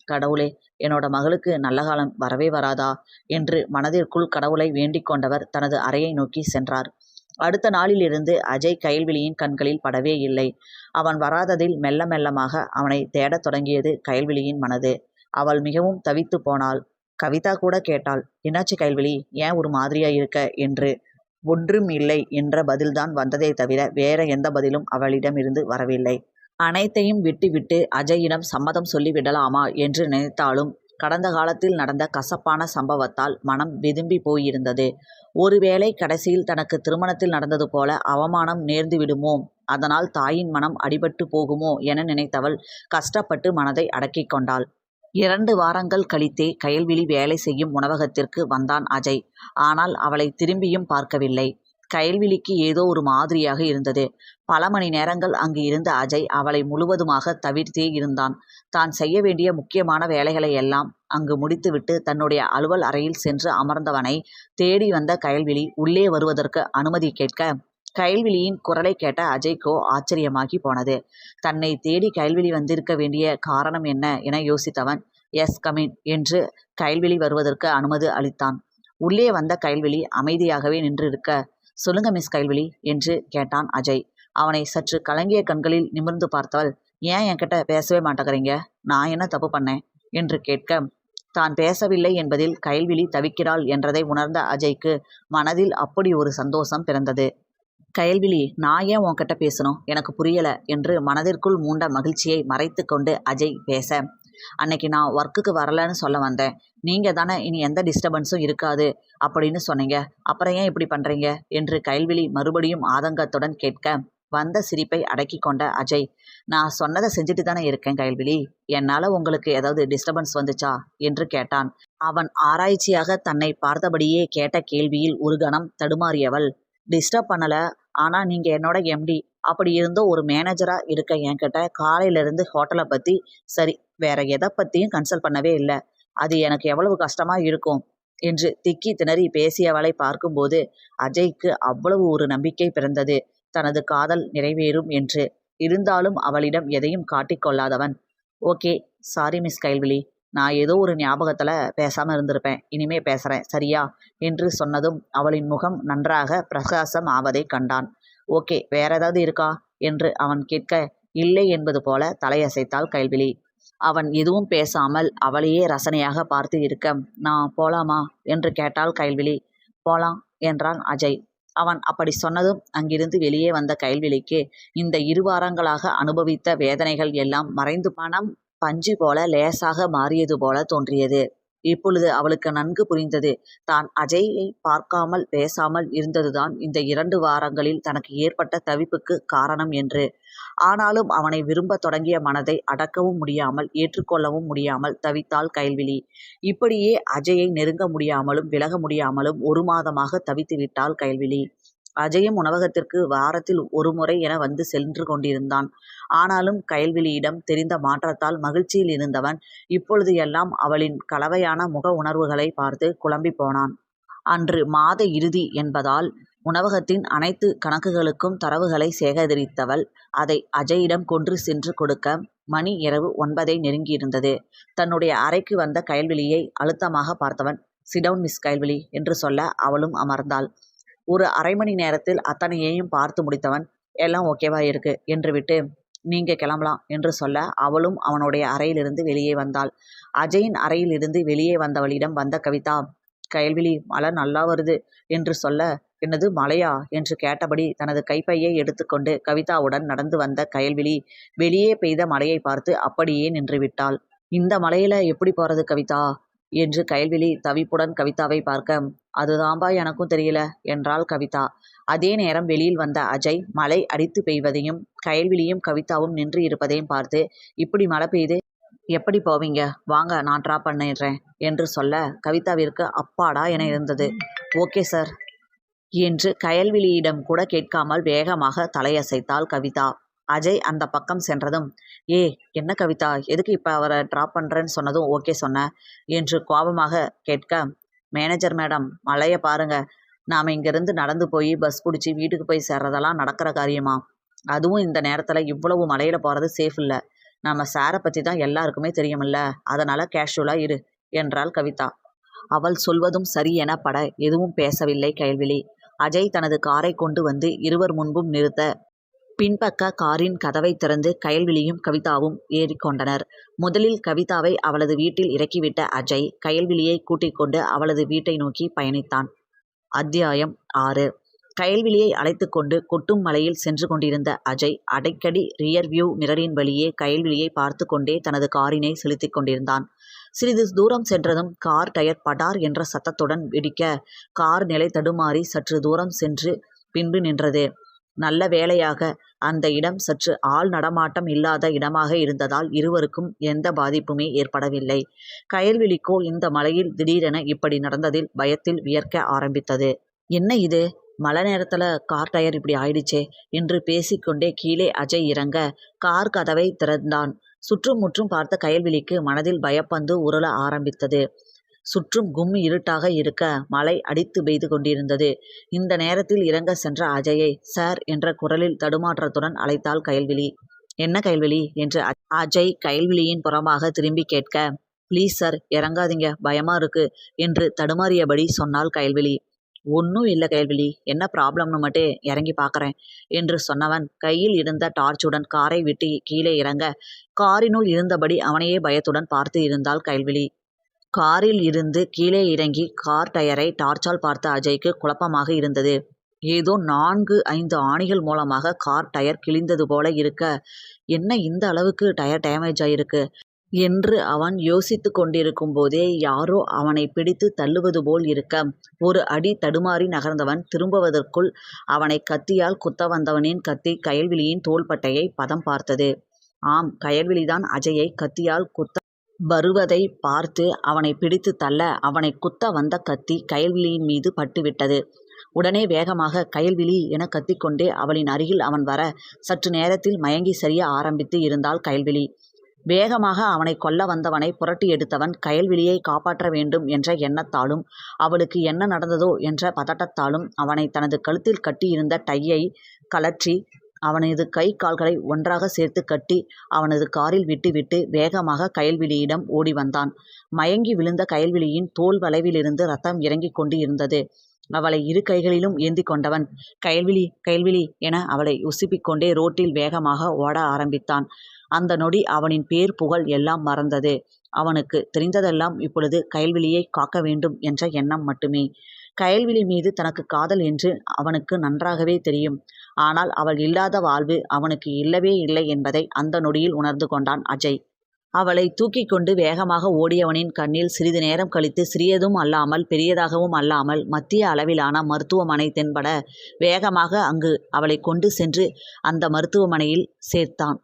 கடவுளே, என்னோட மகளுக்கு நல்ல காலம் வரவே வராதா என்று மனதிற்குள் கடவுளை வேண்டிக் கொண்டவர் தனது அறையை நோக்கி சென்றார். அடுத்த நாளிலிருந்து அஜய் கயல்விழியின் கண்களில் படவே இல்லை. அவன் வராததில் மெல்ல மெல்லமாக அவனை தேடத் தொடங்கியது கயல்விழியின் மனது. அவள் மிகவும் தவித்து போனாள். கவிதா கூட கேட்டாள், என்னாச்சு கயல்விழி, ஏன் ஒரு மாதிரியா இருக்க என்று. ஒன்றும் இல்லை என்ற பதில்தான் வந்ததே தவிர வேற எந்த பதிலும் அவளிடம் இருந்து வரவில்லை. அனைத்தையும் விட்டுவிட்டு அஜயிடம் சம்மதம் சொல்லிவிடலாமா என்று நினைத்தாலும் கடந்த காலத்தில் நடந்த கசப்பான சம்பவத்தால் மனம் வெதும்பி போயிருந்தது. ஒருவேளை கடைசியில் தனக்கு திருமணத்தில் நடந்தது போல அவமானம் நேர்ந்து விடுமோ, அதனால் தாயின் மனம் அடிபட்டு போகுமோ என நினைத்தவள் கஷ்டப்பட்டு மனதை அடக்கிக் கொண்டாள். 2 வாரங்கள் கழித்தே கயல்விழி வேலை செய்யும் உணவகத்திற்கு வந்தான் அஜய். ஆனால் அவளை திரும்பியும் பார்க்கவில்லை. கயல்விழிக்கு ஏதோ ஒரு மாதிரியாக இருந்தது. பல மணி நேரங்கள் அங்கு இருந்த அஜய் அவளை முழுவதுமாக தவிர்த்தே இருந்தான். தான் செய்ய வேண்டிய முக்கியமான வேலைகளை எல்லாம் அங்கு முடித்துவிட்டு தன்னுடைய அலுவல் அறையில் சென்று அமர்ந்தவனை தேடி வந்த கயல்விழி உள்ளே வருவதற்கு அனுமதி கேட்க, கயல்விழியின் குரலை கேட்ட அஜய்க்கோ ஆச்சரியமாகி போனது. தன்னை தேடி கயல்விழி வந்திருக்க வேண்டிய காரணம் என்ன என யோசித்தவன், எஸ் கமின் என்று கயல்விழி வருவதற்கு அனுமதி அளித்தான். உள்ளே வந்த கயல்விழி அமைதியாகவே நின்றிருக்க, சொல்லுங்க மிஸ் கயல்விழி என்று கேட்டான் அஜய். அவனை சற்று கலங்கிய கண்களில் நிமிர்ந்து பார்த்தவள், ஏன் என்கிட்ட பேசவே மாட்டேங்கிறீங்க, நான் என்ன தப்பு பண்ணேன் என்று கேட்க, தான் பேசவில்லை என்பதில் கயல்விழி தவிக்கிறாள் என்றதை உணர்ந்த அஜய்க்கு மனதில் அப்படி ஒரு சந்தோஷம் பிறந்தது. கயல்விழி, நான் ஏன் உன்கிட்ட பேசணும், எனக்கு புரியலை என்று மனதிற்குள் மூண்ட மகிழ்ச்சியை மறைத்து கொண்டு அஜய் பேச, அன்னைக்கு நான் ஒர்க்குக்கு வரலன்னு சொல்ல வந்தேன், நீங்கள் தானே இனி எந்த டிஸ்டர்பன்ஸும் இருக்காது அப்படின்னு சொன்னீங்க, அப்புறம் ஏன் இப்படி பண்ணுறீங்க என்று கயல்விழி மறுபடியும் ஆதங்கத்துடன் கேட்க, வந்த சிரிப்பை அடக்கி கொண்ட அஜய், நான் சொன்னதை செஞ்சுட்டு தானே இருக்கேன் கயல்விழி, என்னால் உங்களுக்கு ஏதாவது டிஸ்டர்பன்ஸ் வந்துச்சா என்று கேட்டான். அவன் ஆராய்ச்சியாக தன்னை பார்த்தபடியே கேட்ட கேள்வியில் ஒரு கணம் தடுமாறியவள், டிஸ்டர்ப் பண்ணலை, ஆனால் நீங்கள் என்னோட எம்டி. அப்படி இருந்தும் ஒரு மேனேஜராக இருக்க என்கிட்ட காலையிலேருந்து ஹோட்டலை பற்றி சரி வேற எதை பற்றியும் கன்சல்ட் பண்ணவே இல்லை. அது எனக்கு எவ்வளவு கஷ்டமாக இருக்கும் என்று திக்கி திணறி பேசியவளை பார்க்கும்போது அஜய்க்கு அவ்வளவு ஒரு நம்பிக்கை பிறந்தது, தனது காதல் நிறைவேறும் என்று. இருந்தாலும் அவளிடம் எதையும் காட்டிக்கொள்ளாதவன், ஓகே சாரி மிஸ் கைல்விழி, நான் ஏதோ ஒரு ஞாபகத்தில் பேசாமல் இருந்திருப்பேன், இனிமே பேசுகிறேன் சரியா என்று சொன்னதும் அவளின் முகம் நன்றாக பிரகாசம் ஆவதை கண்டான். ஓகே வேற ஏதாவது இருக்கா என்று அவன் கேட்க இல்லை என்பது போல தலையசைத்தாள் கைல்விழி. அவன் எதுவும் பேசாமல் அவளையே ரசனையாக பார்த்து இருக்க, நான் போலாமா என்று கேட்டாள் கைல்விழி. போலாம் என்றான் அஜய். அவன் அப்படி சொன்னதும் அங்கிருந்து வெளியே வந்த கைல்விழிக்கு இந்த 2 வாரங்களாக அனுபவித்த வேதனைகள் எல்லாம் மறைந்து மனம் பஞ்சு போல லேசாக மாறியது போல தோன்றியது. இப்பொழுது அவளுக்கு நன்கு புரிந்தது, தான் அஜயை பார்க்காமல் பேசாமல் இருந்ததுதான் இந்த 2 வாரங்களில் தனக்கு ஏற்பட்ட தவிப்புக்கு காரணம் என்று. ஆனாலும் அவனை விரும்பத் தொடங்கிய மனதை அடக்கவும் முடியாமல் ஏற்றுக்கொள்ளவும் முடியாமல் தவித்தாள் கைல்விழி. இப்படியே அஜயை நெருங்க முடியாமலும் விலக முடியாமலும் 1 மாதமாக தவித்து விட்டாள் கைல்விழி. அஜயும் உணவகத்திற்கு வாரத்தில் 1 முறை என வந்து சென்று கொண்டிருந்தான். ஆனாலும் கைல்விழியிடம் தெரிந்த மாற்றத்தால் மகிழ்ச்சியில் இருந்தவன் இப்பொழுது எல்லாம் அவளின் கலவையான முக உணர்வுகளை பார்த்து குழம்பி போனான். அன்று மாத இறுதி என்பதால் உணவகத்தின் அனைத்து கணக்குகளுக்கும் தரவுகளை சேகரித்தவள் அதை அஜயிடம் கொண்டு சென்று கொடுக்க மணி இரவு 9ஐ நெருங்கியிருந்தது. தன்னுடைய அறைக்கு வந்த கைல்விழியை அழுத்தமாக பார்த்தவன், சிடவுன் மிஸ் கைல்விழி என்று சொல்ல அவளும் அமர்ந்தாள். ஒரு அரை மணி நேரத்தில் அத்தனையையும் பார்த்து முடித்தவன், எல்லாம் ஓகேவா இருக்கு என்று விட்டு நீங்க கிளம்பலாம் என்று சொல்ல அவளும் அவனுடைய அறையிலிருந்து வெளியே வந்தாள். அஜயின் அறையில் இருந்து வெளியே வந்தவளிடம் வந்த கவிதா, கைல்விழி மழை நல்லா வருது என்று சொல்ல, என்னது மழையா என்று கேட்டபடி தனது கைப்பையை எடுத்துக்கொண்டு கவிதாவுடன் நடந்து வந்த கைல்விழி வெளியே பெய்த மழையை பார்த்து அப்படியே நின்றுவிட்டாள். இந்த மழையில எப்படி போறது கவிதா என்று கைல்விழி தவிப்புடன் கவிதாவை பார்க்க, அதுதான்பா எனக்கும் தெரியல என்றாள் கவிதா. அதே நேரம் வெளியில் வந்த அஜய் மழை அடித்து பெய்வதையும் கைல்விழியும் கவிதாவும் நின்று இருப்பதையும் பார்த்து, இப்படி மழை பெய்து எப்படி போவீங்க, வாங்க நான் ட்ராப் பண்ணிடுறேன் என்று சொல்ல கவிதாவிற்கு அப்பாடா என இருந்தது. ஓகே சார் என்று கைல்விழியிடம் கூட கேட்காமல் வேகமாக தலையசைத்தாள் கவிதா. அஜய் அந்த பக்கம் சென்றதும், ஏ என்ன கவிதா, எதுக்கு இப்போ அவரை ட்ராப் பண்ணுறேன்னு சொன்னதும் ஓகே சொன்ன என்று கோபமாக கேட்க, மேனேஜர் மேடம் மழையை பாருங்க, நாம் இங்கேருந்து நடந்து போய் பஸ் பிடிச்சி வீட்டுக்கு போய் சேர்றதெல்லாம் நடக்கிற காரியமா, அதுவும் இந்த நேரத்தில் இவ்வளவு மழையில் போகிறது சேஃப் இல்லை, நம்ம சாரை பற்றி தான் எல்லாருக்குமே தெரியுமில்ல, அதனால் கேஷுவலாக இரு என்றாள் கவிதா. அவள் சொல்வதும் சரி என பட எதுவும் பேசவில்லை கைல்விழி. அஜய் தனது காரை கொண்டு வந்து இருவர் முன்பும் நிறுத்த பின்பக்க காரின் கதவை திறந்து கைல்விழியும் கவிதாவும் ஏறிக்கொண்டனர். முதலில் கவிதாவை அவளது வீட்டில் இறக்கிவிட்ட அஜய் கைல்விழியை கூட்டிக் கொண்டு அவளது வீட்டை நோக்கி பயணித்தான். அத்தியாயம் 6. கைல்விழியை அழைத்து கொண்டு கொட்டும் மலையில் சென்று கொண்டிருந்த அஜய் அடிக்கடி ரியர் வியூ மிரரின் வழியே கைல்விழியை பார்த்து கொண்டே தனது காரினை செலுத்திக் கொண்டிருந்தான். சிறிது தூரம் சென்றதும் கார் டயர் படார் என்ற சத்தத்துடன் வெடிக்க கார் நிலை தடுமாறி சற்று தூரம் சென்று பின்பு நின்றது. நல்ல வேளையாக அந்த இடம் சற்று ஆள் நடமாட்டம் இல்லாத இடமாக இருந்ததால் இருவருக்கும் எந்த பாதிப்புமே ஏற்படவில்லை. கைல்விழிக்கோ இந்த மலையில் திடீரென இப்படி நடந்ததில் பயத்தில் வியர்க்க ஆரம்பித்தது. என்ன இது, மழை நேரத்தில் கார் டயர் இப்படி ஆயிடுச்சே என்று பேசிக்கொண்டே கீழே அஜய் இறங்க கார் கதவை திறந்தான். சுற்றும் முற்றும் பார்த்த கைல்விழிக்கு மனதில் பயப்பந்து உருள ஆரம்பித்தது. சுற்றும் கும்மி இருட்டாக இருக்க மழை அடித்து பெய்து கொண்டிருந்தது. இந்த நேரத்தில் இறங்க சென்ற அஜயை சார் என்ற குரலில் தடுமாற்றத்துடன் அழைத்தாள் கைல்விழி. என்ன கைல்விழி என்று அஜய் கைல்விழியின் புறமாக திரும்பி கேட்க, ப்ளீஸ் சார் இறங்காதீங்க, பயமா இருக்கு என்று தடுமாறியபடி சொன்னாள் கைல்விழி. ஒன்றும் இல்லை கைல்விழி, என்ன ப்ராப்ளம்னு மட்டும் இறங்கி பார்க்குறேன் என்று சொன்னவன் கையில் இருந்த டார்ச்சுடன் காரை விட்டு கீழே இறங்க காரினுள் இருந்தபடி அவனையே பயத்துடன் பார்த்து இருந்தாள் கைல்விழி. காரில் இருந்து கீழே இறங்கி கார் டயரை டார்ச்சால் பார்த்த அஜய்க்கு குழப்பமாக இருந்தது. ஏதோ 4-5 ஆணிகள் மூலமாக கார் டயர் கிழிந்தது போல இருக்க, என்ன இந்த அளவுக்கு டயர் டேமேஜ் ஆயிருக்கு என்று அவன் யோசித்து கொண்டிருக்கும் போதே யாரோ அவனை பிடித்து தள்ளுவது போல் இருக்க, ஒரு அடி தடுமாறி நகர்ந்தவன் திரும்புவதற்குள் அவனை கத்தியால் குத்த வந்தவனின் கத்தி கைல்விழியின் தோள்பட்டையை பதம் பார்த்தது. ஆம், கைல்விழிதான் அஜயை கத்தியால் குத்த வருவதை பார்த்து அவனை பிடித்து தள்ள அவனை குத்த வந்த கத்தி கைல்விழியின் மீது பட்டுவிட்டது. உடனே வேகமாக கயல்விழி என கத்திக்கொண்டே அவளின் அருகில் அவன் வர சற்று நேரத்தில் மயங்கி சரிய ஆரம்பித்து இருந்தாள் கயல்விழி. வேகமாக அவனை கொல்ல வந்தவனை புரட்டி எடுத்தவன் கயல்விழியை காப்பாற்ற வேண்டும் என்ற எண்ணத்தாலும் அவளுக்கு என்ன நடந்ததோ என்ற பதட்டத்தாலும் அவனை தனது கழுத்தில் கட்டியிருந்த டையை கழற்றி அவனது கை கால்களை ஒன்றாக சேர்த்து கட்டி அவனது காரில் விட்டுவிட்டு வேகமாக கயல்விழியிடம் ஓடி வந்தான். மயங்கி விழுந்த கயல்விழியின் தோல் வளைவிலிருந்து ரத்தம் இறங்கிக் கொண்டு இருந்தது. அவளை இரு கைகளிலும் ஏந்தி கொண்டவன் கயல்விழி கயல்விழி என அவளை உசுப்பிக்கொண்டே ரோட்டில் வேகமாக ஓட ஆரம்பித்தான். அந்த நொடி அவனின் பேர் புகழ் எல்லாம் மறந்தது. அவனுக்கு தெரிந்ததெல்லாம் இப்பொழுது கயல்விழியை காக்க வேண்டும் என்ற எண்ணம் மட்டுமே. கயல்விழி மீது தனக்கு காதல் என்று அவனுக்கு நன்றாகவே தெரியும். ஆனால் அவள் இல்லாத வாழ்வு அவனுக்கு இல்லவே இல்லை என்பதை அந்த நொடியில் உணர்ந்து கொண்டான் அஜய். அவளை தூக்கி கொண்டு வேகமாக ஓடியவனின் கண்ணில் சிறிது நேரம் கழித்து சிறியதும் அல்லாமல் பெரியதாகவும் அல்லாமல் மத்திய அளவிலான மருத்துவமனை தென்பட வேகமாக அங்கு அவளை கொண்டு சென்று அந்த மருத்துவமனையில் சேர்த்தான்.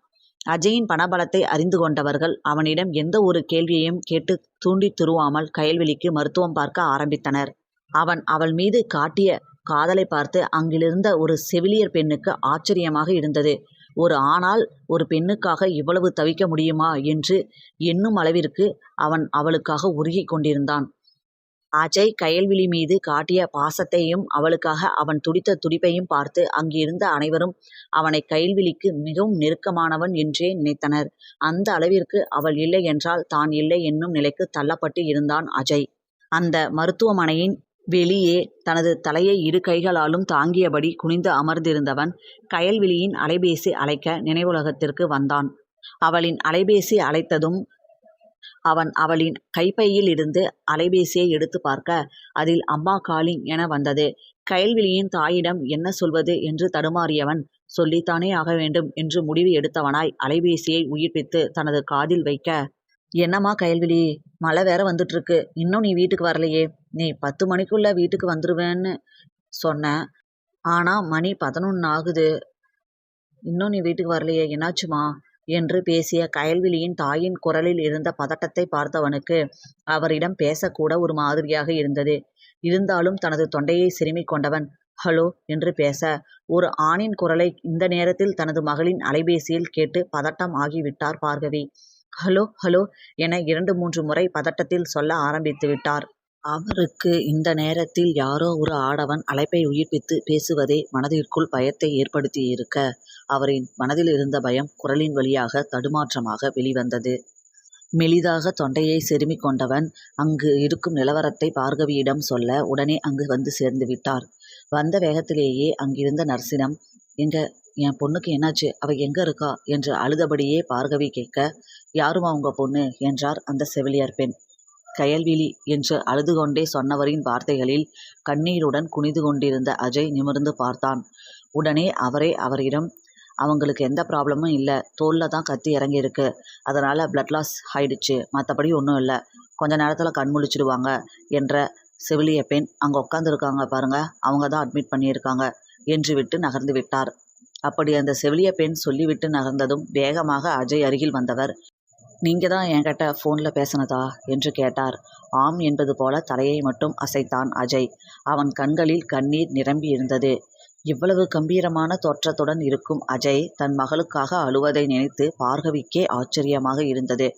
அஜயின் பணபலத்தை அறிந்து கொண்டவர்கள் அவனிடம் எந்த ஒரு கேள்வியையும் கேட்டு தூண்டி துருவாமல் கயல்விழிக்கு மருத்துவம் பார்க்க ஆரம்பித்தனர். அவன் அவள் மீது காட்டிய காதலை பார்த்து அங்கிருந்த ஒரு செவிலியர் பெண்ணுக்கு ஆச்சரியமாக இருந்தது. ஒரு ஆணால் ஒரு பெண்ணுக்காக இவ்வளவு தவிக்க முடியுமா என்று எண்ணும் அளவிற்கு அவன் அவளுக்காக உருகி கொண்டிருந்தான். அஜய் கயல்விழி மீது காட்டிய பாசத்தையும் அவளுக்காக அவன் துடித்த துடிப்பையும் பார்த்து அங்கிருந்த அனைவரும் அவனை கயல்விழிக்கு மிகவும் நெருக்கமானவன் என்றே நினைத்தனர். அந்த அளவிற்கு அவள் இல்லை என்றால் தான் இல்லை என்னும் நிலைக்கு தள்ளப்பட்டு இருந்தான் அஜய். அந்த மருத்துவமனையின் வெளியே தனது தலையை இரு கைகளாலும் தாங்கியபடி குனிந்து அமர்ந்திருந்தவன் கயல்விழியின் அலைபேசி அழைக்க நினைவுலகத்திற்கு வந்தான். அவளின் அலைபேசி அழைத்ததும் அவன் அவளின் கைப்பையில் இருந்து அலைபேசியை எடுத்து பார்க்க அதில் அம்மா காலிங் என வந்தது. கயல்விழியின் தாயிடம் என்ன சொல்வது என்று தடுமாறியவன் சொல்லித்தானே ஆக வேண்டும் என்று முடிவு எடுத்தவனாய் அலைபேசியை உயிர்ப்பித்து தனது காதில் வைக்க, என்னம்மா கயல்விழி, மழை வேற வந்துட்டு இருக்கு, இன்னும் நீ வீட்டுக்கு வரலையே? நீ 10 மணிக்குள்ள வீட்டுக்கு வந்துருவேன்னு சொன்ன, ஆனா மணி 11 ஆகுது, இன்னும் நீ வீட்டுக்கு வரலையே, என்னாச்சுமா என்று பேசிய கயல்விழியின் தாயின் குரலில் இருந்த பதட்டத்தை பார்த்தவனுக்கு அவரிடம் பேசக்கூட ஒரு மாதிரியாக இருந்தது. இருந்தாலும் தனது தொண்டையை சிறுமிக் கொண்டவன் ஹலோ என்று பேச, ஒரு ஆணின் குரலை இந்த நேரத்தில் தனது மகளின் அலைபேசியில் கேட்டு பதட்டம் ஆகிவிட்டார் பார்கவி. ஹலோ ஹலோ என 2-3 முறை பதட்டத்தில் சொல்ல ஆரம்பித்து விட்டார். அவருக்கு இந்த நேரத்தில் யாரோ ஒரு ஆடவன் அழைப்பை உயிர்ப்பித்து பேசுவதே மனதிற்குள் பயத்தை ஏற்படுத்தியிருக்க, அவரின் மனதில் இருந்த பயம் குரலின் வழியாக தடுமாற்றமாக வெளிவந்தது. மெலிதாக தொண்டையை செருமிக் கொண்டவன் அங்கு இருக்கும் நிலவரத்தை பார்கவியிடம் சொல்ல உடனே அங்கு வந்து சேர்ந்து விட்டார். வந்த வேகத்திலேயே அங்கிருந்த நர்சிடம், என் பொண்ணுக்கு என்னாச்சு, அவ எங்க இருக்கா என்று அழுதபடியே பார்கவி கேட்க, யாருமா உங்க பொண்ணு என்றார் அந்த செவிலியர் பெண். கயல்விழி என்று அழுது கொண்டே சொன்னவரின் வார்த்தைகளில் கண்ணீருடன் குனிந்து கொண்டிருந்த அஜய் நிமிர்ந்து பார்த்தான். உடனே அவரிடம், அவங்களுக்கு எந்த ப்ராப்ளமும் இல்லை, தோல்ல தான் கத்தி இறங்கியிருக்கு, அதனால் பிளட் லாஸ் ஆயிடுச்சு, மற்றபடி ஒன்றும் இல்லை, கொஞ்ச நேரத்தில் கண் முழிச்சிடுவாங்க என்ற செவிலிய பெண் அங்கே உட்காந்துருக்காங்க பாருங்க, அவங்க தான் அட்மிட் பண்ணியிருக்காங்க என்று விட்டு நகர்ந்து விட்டார். அப்படி அந்த செவிலிய பெண் சொல்லிவிட்டு நகர்ந்ததும் வேகமாக அஜய் அருகில் வந்தவர், நீங்கள் தான் என்கிட்ட ஃபோனில் பேசினதா என்று கேட்டார். ஆம் என்பது போல தலையை மட்டும் அசைத்தான் அஜய். அவன் கண்களில் கண்ணீர் நிரம்பி இருந்தது. இவ்வளவு கம்பீரமான தோற்றத்துடன் இருக்கும் அஜய் தன் மகளுக்காக அழுவதை நினைத்து பார்கவிக்கே ஆச்சரியமாக இருந்தது.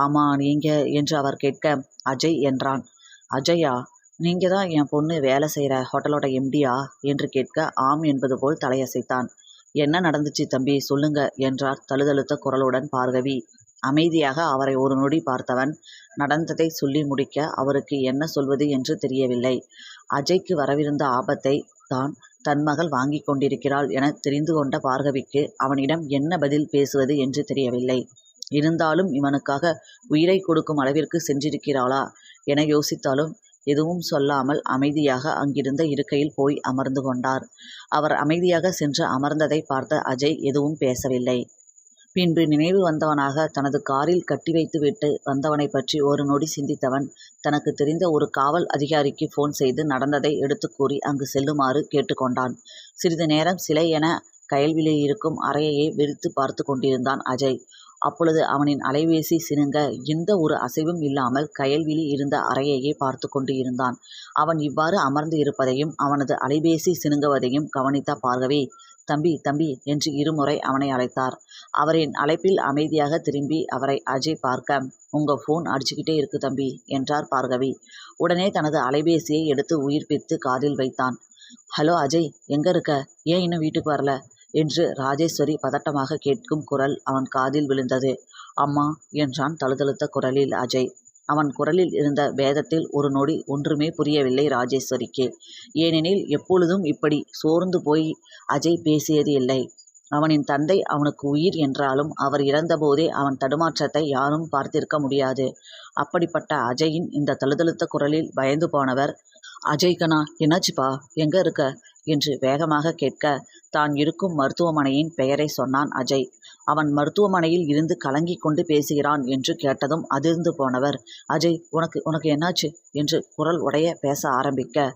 ஆமா நீங்க என்று அவர் கேட்க, அஜய் என்றான். அஜயா, நீங்க தான் என் பொண்ணு வேலை செய்கிற ஹோட்டலோட எம்டியா என்று கேட்க, ஆம் என்பது போல் தலையசைத்தான். என்ன நடந்துச்சு தம்பி, சொல்லுங்க என்றார் தழுதழுத்த குரலுடன் பார்கவி. அமைதியாக அவரை ஒரு நொடி பார்த்தவன் நடந்ததை சொல்லி முடிக்க அவருக்கு என்ன சொல்வது என்று தெரியவில்லை. அஜய்க்கு வரவிருந்த ஆபத்தை தான் தன் மகள் வாங்கி கொண்டிருக்கிறாள் என தெரிந்து கொண்ட பார்கவிக்கு அவனிடம் என்ன பதில் பேசுவது என்று தெரியவில்லை. இருந்தாலும் இவனுக்காக உயிரை கொடுக்கும் அளவிற்கு சென்றிருக்கிறாளா என யோசித்தாலும் எதுவும் சொல்லாமல் அமைதியாக அங்கிருந்த இருக்கையில் போய் அமர்ந்து கொண்டார். அவர் அமைதியாக சென்று அமர்ந்ததை பார்த்த அஜய் எதுவும் பேசவில்லை. பின்பு நினைவு வந்தவனாக தனது காரில் கட்டி வைத்து விட்டு வந்தவனை பற்றி ஒரு நொடி சிந்தித்தவன் தனக்கு தெரிந்த ஒரு காவல் அதிகாரிக்கு ஃபோன் செய்து நடந்ததை எடுத்து கூறி அங்கு செல்லுமாறு கேட்டுக்கொண்டான். சிறிது நேரம் சிலை என கயல்விழி இருக்கும் அறையையே வெறித்து பார்த்து கொண்டிருந்தான் அஜய். அப்பொழுது அவனின் அலைபேசி சினுங்க எந்த ஒரு அசைவும் இல்லாமல் கயல்விழி இருந்த அறையையே பார்த்து கொண்டு இருந்தான். அவன் இவ்வாறு அமர்ந்து இருப்பதையும் அவனது அலைபேசி சினுங்குவதையும் கவனித்த பார்கவி, தம்பி தம்பி என்று இருமுறை அவனை அழைத்தார். அவரின் அழைப்பில் அமைதியாக திரும்பி அவரை அஜய் பார்க்க, உங்க ஃபோன் அடிச்சுக்கிட்டே இருக்கு தம்பி என்றார் பார்கவி. உடனே தனது அலைபேசியை எடுத்து உயிர்ப்பித்து காதில் வைத்தான். ஹலோ அஜய், எங்க இருக்க? ஏன் இன்னும் வீட்டுக்கு வரல என்று ராஜேஸ்வரி பதட்டமாக கேட்கும் குரல் அவன் காதில் விழுந்தது. அம்மா என்றான் தழுதழுத்த குரலில் அஜய். அவன் குரலில் இருந்த வேதத்தில் ஒரு நொடி ஒன்றுமே புரியவில்லை ராஜேஸ்வரிக்கு. ஏனெனில் எப்பொழுதும் இப்படி சோர்ந்து போய் அஜய் பேசியது இல்லை. அவனின் தந்தை அவனுக்கு உயிர் என்றாலும் அவர் இறந்தபோதே அவன் தடுமாற்றத்தை யாரும் பார்த்திருக்க முடியாது. அப்படிப்பட்ட அஜயின் இந்த தழுதழுத்த குரலில் பயந்து போனவர், அஜய் கண்ணா, என்னாச்சுப்பா, எங்க இருக்க என்று வேகமாக கேட்க, தான் இருக்கும் மருத்துவமனையின் பெயரை சொன்னான் அஜய். அவன் மருத்துவமனையில் இருந்து கலங்கி கொண்டு பேசுகிறான் என்று கேட்டதும் அதிர்ந்து போனவர், அஜய், உனக்கு உனக்கு என்னாச்சு என்று குரல் உடைய பேச ஆரம்பிக்க,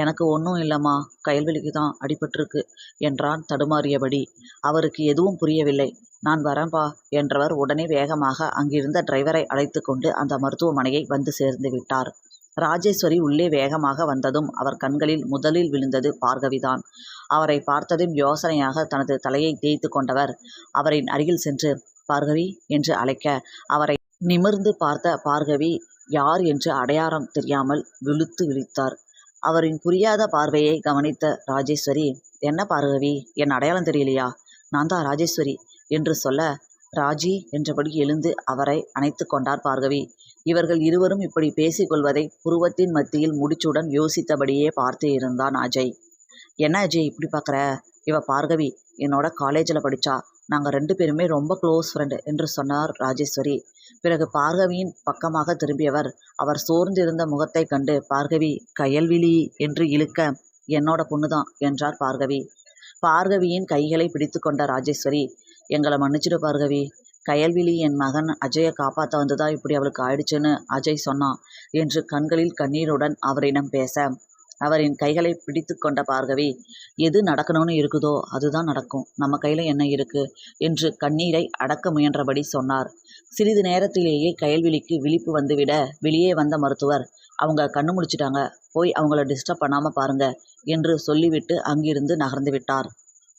எனக்கு ஒன்றும் இல்லைம்மா, கயல்வெளிக்கு தான் அடிபட்டிருக்கு என்றான் தடுமாறியபடி. அவருக்கு எதுவும் புரியவில்லை. நான் வரேன்பா என்றவர் உடனே வேகமாக அங்கிருந்த டிரைவரை அழைத்து கொண்டு அந்த மருத்துவமனையை வந்து சேர்ந்து விட்டார். ராஜேஸ்வரி உள்ளே வேகமாக வந்ததும் அவர் கண்களில் முதலில் விழுந்தது பார்கவிதான். அவரை பார்த்ததும் யோசனையாக தனது தலையை தேய்த்து கொண்டவர் அவரின் அருகில் சென்று பார்கவி என்று அழைக்க, அவரை நிமிர்ந்து பார்த்த பார்கவி யார் என்று அடையாளம் தெரியாமல் விழித்தார். அவரின் புரியாத பார்வையை கவனித்த ராஜேஸ்வரி, என்ன பார்கவி, என் அடையாளம் தெரியலையா? நான் தான் ராஜேஸ்வரி என்று சொல்ல, ராஜி என்றபடி எழுந்து அவரை அணைத்து கொண்டார் பார்கவி. இவர்கள் இருவரும் இப்படி பேசிக்கொள்வதை புருவத்தின் மத்தியில் முடிச்சுடன் யோசித்தபடியே பார்த்து இருந்தான் அஜய். என்ன அஜய் இப்படி பார்க்குற? இவ பார்கவி, என்னோட காலேஜில் படித்தா. நாங்கள் 2 பேருமே ரொம்ப க்ளோஸ் ஃப்ரெண்டு என்று சொன்னார் ராஜேஸ்வரி. பிறகு பார்கவியின் பக்கமாக திரும்பியவர் அவர் சோர்ந்திருந்த முகத்தை கண்டு, பார்கவி, கயல்விழி என்று இழுக்க, என்னோட பொண்ணுதான் என்றார் பார்கவி. பார்கவியின் கைகளை பிடித்து கொண்ட ராஜேஸ்வரி, எங்களை மன்னிச்சிடு பார்கவி, கயல்விழி என் மகன் அஜயை காப்பாற்ற வந்துதான் இப்படி அவளுக்கு ஆயிடுச்சுன்னு அஜய் சொன்னான் என்று கண்களில் கண்ணீருடன் அவரிடம் பேச, அவரின் கைகளை பிடித்து கொண்ட பார்கவி, எது நடக்கணும்னு இருக்குதோ அதுதான் நடக்கும், நம்ம கையில் என்ன இருக்கு என்று கண்ணீரை அடக்க முயன்றபடி சொன்னார். சிறிது நேரத்திலேயே கயல்விழிக்கு விழிப்பு வந்துவிட வெளியே வந்த மருத்துவர், அவங்க கண்ணு முழிச்சிட்டாங்க, போய் அவங்கள டிஸ்டர்ப் பண்ணாமல் பாருங்க என்று சொல்லிவிட்டு அங்கிருந்து நகர்ந்து விட்டார்.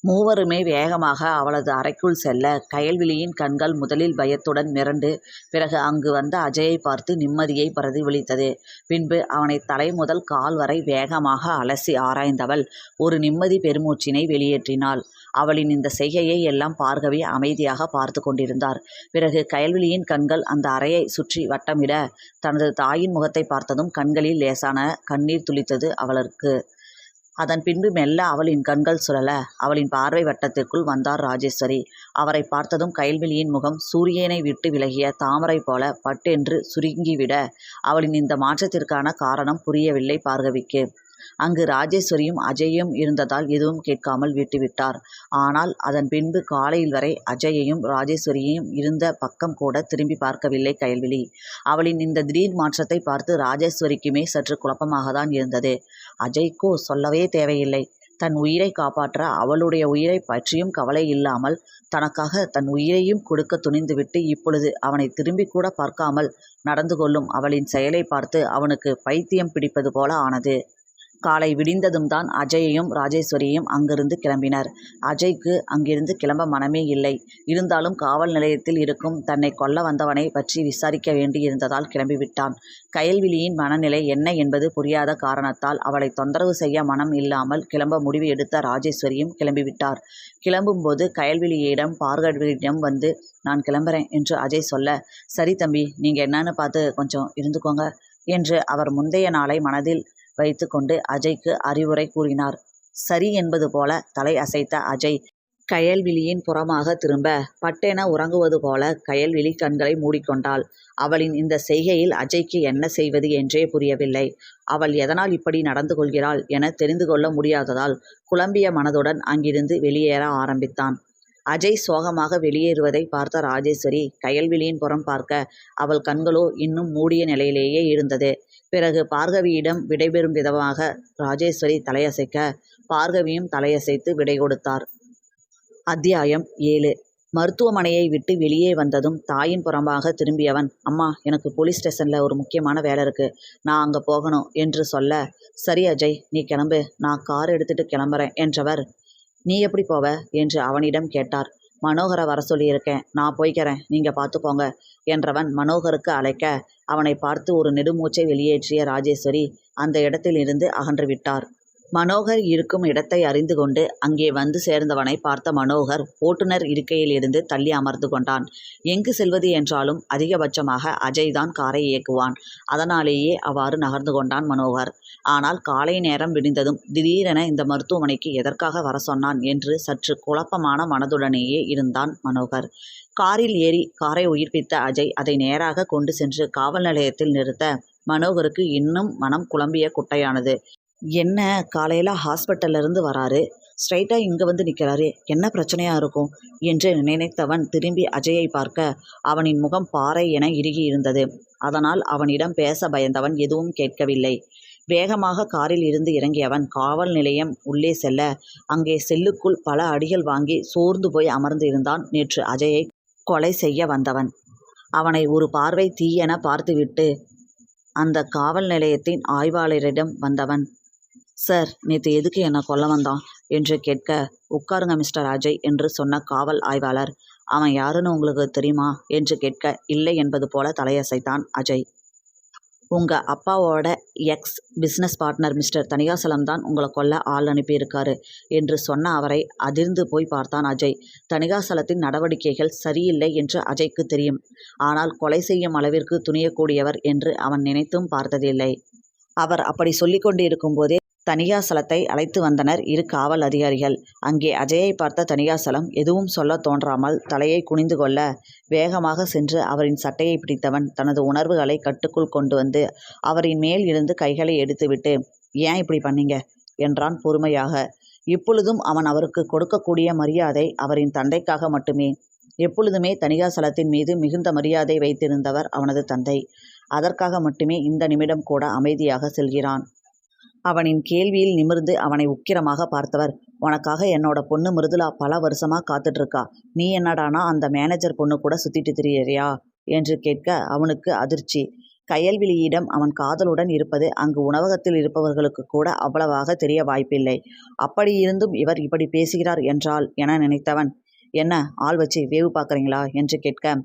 மூவருமே வேகமாக அவளது அறைக்குள் செல்ல, கயல்விழியின் கண்கள் முதலில் பயத்துடன் மிரண்டு, பிறகு அங்கு வந்த அஜயை பார்த்து நிம்மதியை பிரதிபலித்தது. பின்பு அவனை தலை முதல் கால் வரை வேகமாக அலசி ஆராய்ந்தவள் ஒரு நிம்மதி பெருமூச்சினை வெளியேற்றினாள். அவளின் இந்த செய்கையை எல்லாம் பார்கவி அமைதியாக பார்த்து கொண்டிருந்தார். பிறகு கயல்விழியின் கண்கள் அந்த அறையை சுற்றி வட்டமிட, தனது தாயின் முகத்தை பார்த்ததும் கண்களில் லேசான கண்ணீர் துளித்தது அவளுக்கு. அதன் பின்பு மெல்ல அவளின் கண்கள் சுழல அவளின் பார்வை வட்டத்திற்குள் வந்தார் ராஜேஸ்வரி. அவரை பார்த்ததும் கயல்விழியின் முகம் சூரியனை விட்டு விலகிய தாமரை போல பட்டென்று சுருங்கிவிட, அவளின் இந்த மாற்றத்திற்கான காரணம் புரியவில்லை பார்கவிக்கு. அங்கு ராஜேஸ்வரியும் அஜயும் இருந்ததால் எதுவும் கேட்காமல் விட்டுவிட்டார். ஆனால் அதன் பின்பு காலையில் வரை அஜயையும் ராஜேஸ்வரியையும் இருந்த பக்கம் கூட திரும்பி பார்க்கவில்லை கயல்விழி. அவளின் இந்த திடீர் மாற்றத்தை பார்த்து ராஜேஸ்வரிக்குமே சற்று குழப்பமாக தான் இருந்தது. அஜய்க்கோ சொல்லவே தேவையில்லை. தன் உயிரை காப்பாற்ற அவளுடைய உயிரை பற்றியும் கவலை இல்லாமல் தனக்காக தன் உயிரையும் கொடுக்க துணிந்துவிட்டு இப்பொழுது அவனை திரும்பி கூட பார்க்காமல் நடந்து கொள்ளும் அவளின் செயலை பார்த்து அவனுக்கு பைத்தியம் பிடிப்பது போல ஆனது. காலை விடிந்ததும் தான் அஜயையும் ராஜேஸ்வரியையும் அங்கிருந்து கிளம்பினர். அஜய்க்கு அங்கிருந்து கிளம்ப மனமே இல்லை. இருந்தாலும் காவல் நிலையத்தில் இருக்கும் தன்னை கொல்ல வந்தவனை பற்றி விசாரிக்க வேண்டியிருந்ததால் கிளம்பிவிட்டான். கயல்விழியின் மனநிலை என்ன என்பது புரியாத காரணத்தால் அவளை தொந்தரவு செய்ய மனம் இல்லாமல் கிளம்ப முடிவு எடுத்த ராஜேஸ்வரியும் கிளம்பிவிட்டார். கிளம்பும்போது கயல்விழியிடம் பார்கவியிடம் வந்து, நான் கிளம்புறேன் என்று அஜய் சொல்ல, சரி தம்பி, நீங்கள் என்னன்னு பார்த்து கொஞ்சம் இருந்துக்கோங்க என்று அவர் முந்தைய நாளை மனதில் வைத்து கொண்டு அஜய்க்கு அறிவுரை கூறினார். சரி என்பது போல தலை அசைத்த அஜய் கயல்விழியின் புறமாக திரும்ப, பட்டென உறங்குவது போல கயல்விழி கண்களை மூடிக்கொண்டாள். அவளின் இந்த செய்கையில் அஜய்க்கு என்ன செய்வது என்றே புரியவில்லை. அவள் எதனால் இப்படி நடந்து கொள்கிறாள் என தெரிந்து கொள்ள முடியாததால் குழம்பிய மனதுடன் அங்கிருந்து வெளியேற ஆரம்பித்தான். அஜய் சோகமாக வெளியேறுவதை பார்த்த ராஜேஸ்வரி கயல்விழியின் புறம் பார்க்க, அவள் கண்களோ இன்னும் மூடிய நிலையிலேயே இருந்தது. பிறகு பார்கவியிடம் விடைபெறும் விதமாக ராஜேஸ்வரி தலையசைக்க, பார்கவியும் தலையசைத்து விடை கொடுத்தார். அத்தியாயம் 7. மருத்துவமனையை விட்டு வெளியே வந்ததும் தாயின் புறம்பாக திரும்பியவன், அம்மா, எனக்கு போலீஸ் ஸ்டேஷனில் ஒரு முக்கியமான வேலை இருக்கு, நான் அங்கே போகணும் என்று சொல்ல, சரி அஜய், நீ கிளம்பு, நான் கார் எடுத்துட்டு கிளம்புறேன் என்றவர், நீ எப்படி போவ என்று அவனிடம் கேட்டார். மனோகரை வர சொல்லியிருக்கேன், நான் போய்க்கிறேன், நீங்கள் பார்த்துப்போங்க என்றவன் மனோகருக்கு அழைக்க, அவனை பார்த்து ஒரு நெடுமூச்சை வெளியேற்றிய ராஜேஸ்வரி அந்த இடத்தில் இருந்து அகன்று விட்டார். மனோகர் இருக்கும் இடத்தை அறிந்து கொண்டு அங்கே வந்து சேர்ந்தவனை பார்த்த மனோகர் ஓட்டுநர் இருக்கையில் இருந்து தள்ளி அமர்ந்து கொண்டான். எங்கு செல்வது என்றாலும் அதிகபட்சமாக அஜய் தான் காரை இயக்குவான். அதனாலேயே அவ்வாறு நகர்ந்து கொண்டான் மனோகர். ஆனால் காலை நேரம் விடிந்ததும் திடீரென இந்த மருத்துவமனைக்கு எதற்காக வர சொன்னான் என்று சற்று குழப்பமான மனதுடனேயே இருந்தான் மனோகர். காரில் ஏறி காரை உயிர்ப்பித்த அஜய் அதை நேராக கொண்டு சென்று காவல் நிலையத்தில் நிறுத்த மனோகருக்கு இன்னும் மனம் குழம்பிய குட்டையானது. என்ன, காலையில் ஹாஸ்பிட்டல்லேருந்து வராரு, ஸ்ட்ரைட்டாக இங்கே வந்து நிற்கிறாரு, என்ன பிரச்சனையாக இருக்கும் என்று நினைத்தவன் திரும்பி அஜயை பார்க்க அவனின் முகம் பாறை என இறுகி இருந்தது. அதனால் அவனிடம் பேச பயந்தவன் எதுவும் கேட்கவில்லை. வேகமாக காரில் இருந்து இறங்கியவன் காவல் நிலையம் உள்ளே செல்ல அங்கே செல்லுக்குள் பல அடிகள் வாங்கி சோர்ந்து போய் அமர்ந்து இருந்தான் நேற்று அஜயை கொலை செய்ய வந்தவன். அவனை ஒரு பார்வை தீயென பார்த்துவிட்டு அந்த காவல் நிலையத்தின் ஆய்வாளரிடம் வந்தவன், சார், நேற்று எதுக்கு என்னை கொல்ல வந்தான் என்று கேட்க, உட்காருங்க மிஸ்டர் அஜய் என்று சொன்ன காவல் ஆய்வாளர், அவன் யாருன்னு உங்களுக்கு தெரியுமா என்று கேட்க, இல்லை என்பது போல தலையசைத்தான் அஜய். உங்கள் அப்பாவோட ex business partner mister Thanikachalam தான் உங்களை கொல்ல ஆள் அனுப்பியிருக்காரு என்று சொன்ன அவரை அதிர்ந்து போய் பார்த்தான் அஜய். தணிகாசலத்தின் நடவடிக்கைகள் சரியில்லை என்று அஜய்க்கு தெரியும். ஆனால் கொலை செய்யும் அளவிற்கு துணியக்கூடியவர் என்று அவன் நினைத்தும் பார்த்ததில்லை. அவர் அப்படி சொல்லிக்கொண்டு இருக்கும்போதே தணிகாசலத்தை அழைத்து வந்தனர் இரு காவல் அதிகாரிகள். அங்கே அஜயை பார்த்த தணிகாசலம் எதுவும் சொல்ல தோன்றாமல் தலையை குனிந்து கொள்ள வேகமாக சென்று அவரின் சட்டையை பிடித்தவன் தனது உணர்வுகளை கட்டுக்குள் கொண்டு வந்து அவரின் மேல் இருந்து கைகளை எடுத்துவிட்டு, ஏன் இப்படி பண்ணீங்க என்றான் பொறுமையாக. இப்பொழுதும் அவன் அவருக்கு கொடுக்கக்கூடிய மரியாதை அவரின் தந்தைக்காக மட்டுமே. எப்பொழுதுமே தணிகாசலத்தின் மீது மிகுந்த மரியாதை வைத்திருந்தவர் அவனது தந்தை. அதற்காக மட்டுமே இந்த நிமிடம் கூட அமைதியாக செல்கிறான். அவனின் கேள்வியில் நிமிர்ந்து அவனை உக்கிரமாக பார்த்தவர், உனக்காக என்னோட பொண்ணு மிருதுளா பல வருஷமாக காத்துட்ருக்கா, நீ என்னடானா அந்த மேனேஜர் பொண்ணு கூட சுற்றிட்டு திரியறியா என்று கேட்க அவனுக்கு அதிர்ச்சி. கயல்விழியிடம் அவன் காதலுடன் இருப்பது அங்கு உணவகத்தில் இருப்பவர்களுக்கு கூட அவ்வளவாக தெரிய வாய்ப்பில்லை. அப்படி இருந்தும் இவர் இப்படி பேசுகிறார் என்றால் என நினைத்தவன், என்ன ஆள் வச்சு வேவு பார்க்குறீங்களா என்று கேட்க,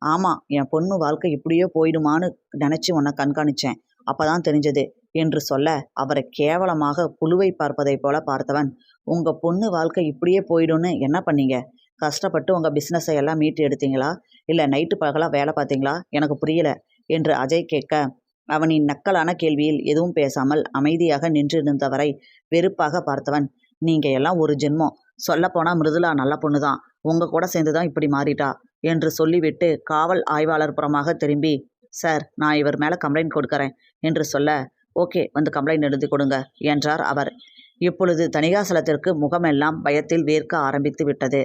ஆமாம், என் பொண்ணு வாழ்க்கை இப்படியோ போயிடுமான்னு நினச்சி உன்னை கண்காணித்தேன், அப்போதான் தெரிஞ்சது என்று சொல்ல அவரை கேவலமாக புழுவை பார்ப்பதை போல பார்த்தவன், உங்கள் பொண்ணு வாழ்க்கை இப்படியே போயிடும்னு என்ன பண்ணீங்க? கஷ்டப்பட்டு உங்கள் பிஸ்னஸை எல்லாம் மீட்டு எடுத்தீங்களா, இல்லை நைட்டு பகலாக வேலை பார்த்தீங்களா? எனக்கு புரியல என்று அஜய் கேட்க அவனின் நக்கலான கேள்வியில் எதுவும் பேசாமல் அமைதியாக நின்றிருந்தவரை வெறுப்பாக பார்த்தவன், நீங்கள் எல்லாம் ஒரு ஜென்மம், சொல்லப்போனால் மிருதுளா நல்ல பொண்ணு தான், உங்கள் கூட சேர்ந்து தான் இப்படி மாறிட்டா என்று சொல்லிவிட்டு காவல் ஆய்வாளர் புறமாக திரும்பி, சார், நான் இவர் மேலே கம்ப்ளைண்ட் கொடுக்குறேன் என்று சொல்ல, ஓகே, வந்து கம்ப்ளைண்ட் எழுதி கொடுங்க என்றார் அவர். இப்பொழுது தணிகாசலத்திற்கு முகமெல்லாம் பயத்தில் வேர்க்க ஆரம்பித்து விட்டது.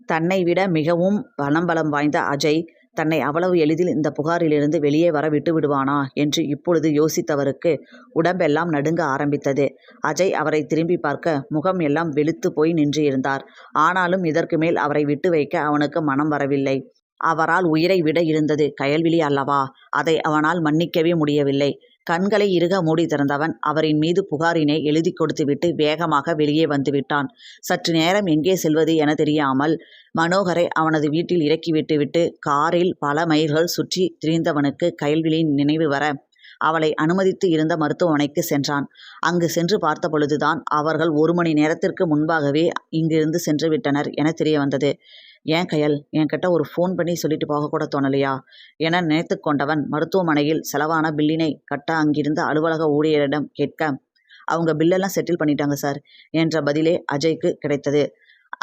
தன்னை விட மிகவும் பலம் வாய்ந்த அஜய் தன்னை அவ்வளவு எளிதில் இந்த புகாரிலிருந்து வெளியே வர விட்டு விடுவானா என்று இப்பொழுது யோசித்தவருக்கு உடம்பெல்லாம் நடுங்க ஆரம்பித்தது. அஜய் அவரை திரும்பி பார்க்க முகம் எல்லாம் வெளுத்து போய் நின்று இருந்தார். ஆனாலும் இதற்கு மேல் அவரை விட்டு வைக்க அவனுக்கு மனம் வரவில்லை. அவரால் உயிரை விட இருந்தது கயல்விழி அல்லவா? அதை அவனால் மன்னிக்கவே முடியவில்லை. கண்களை இறுக மூடி திறந்தவன் அவரின் மீது புகாரினை எழுதி கொடுத்துவிட்டு வேகமாக வெளியே வந்துவிட்டான். சற்று நேரம் எங்கே செல்வது என தெரியாமல் மனோகரை அவனது வீட்டில் இறக்கிவிட்டுவிட்டு காரில் பல மைல்கள் சுற்றி திரிந்தவனுக்கு கயல்விழியின் நினைவு வர அவளை அனுமதித்து இருந்த மருத்துவமனைக்கு சென்றான். அங்கு சென்று பார்த்த பொழுதுதான் அவர்கள் 1 மணி நேரத்திற்கு முன்பாகவே இங்கிருந்து சென்று விட்டனர் என தெரிய வந்தது. ஏன் கயல், என்கிட்ட ஒரு ஃபோன் பண்ணி சொல்லிட்டு போகக்கூட தோணலையா என நினைத்து கொண்டவன் மருத்துவமனையில் செலவான பில்லினை கட்ட அங்கிருந்த அலுவலக ஊழியரிடம் கேட்க, அவங்க பில்லெல்லாம் செட்டில் பண்ணிட்டாங்க சார் என்ற பதிலே அஜய்க்கு கிடைத்தது.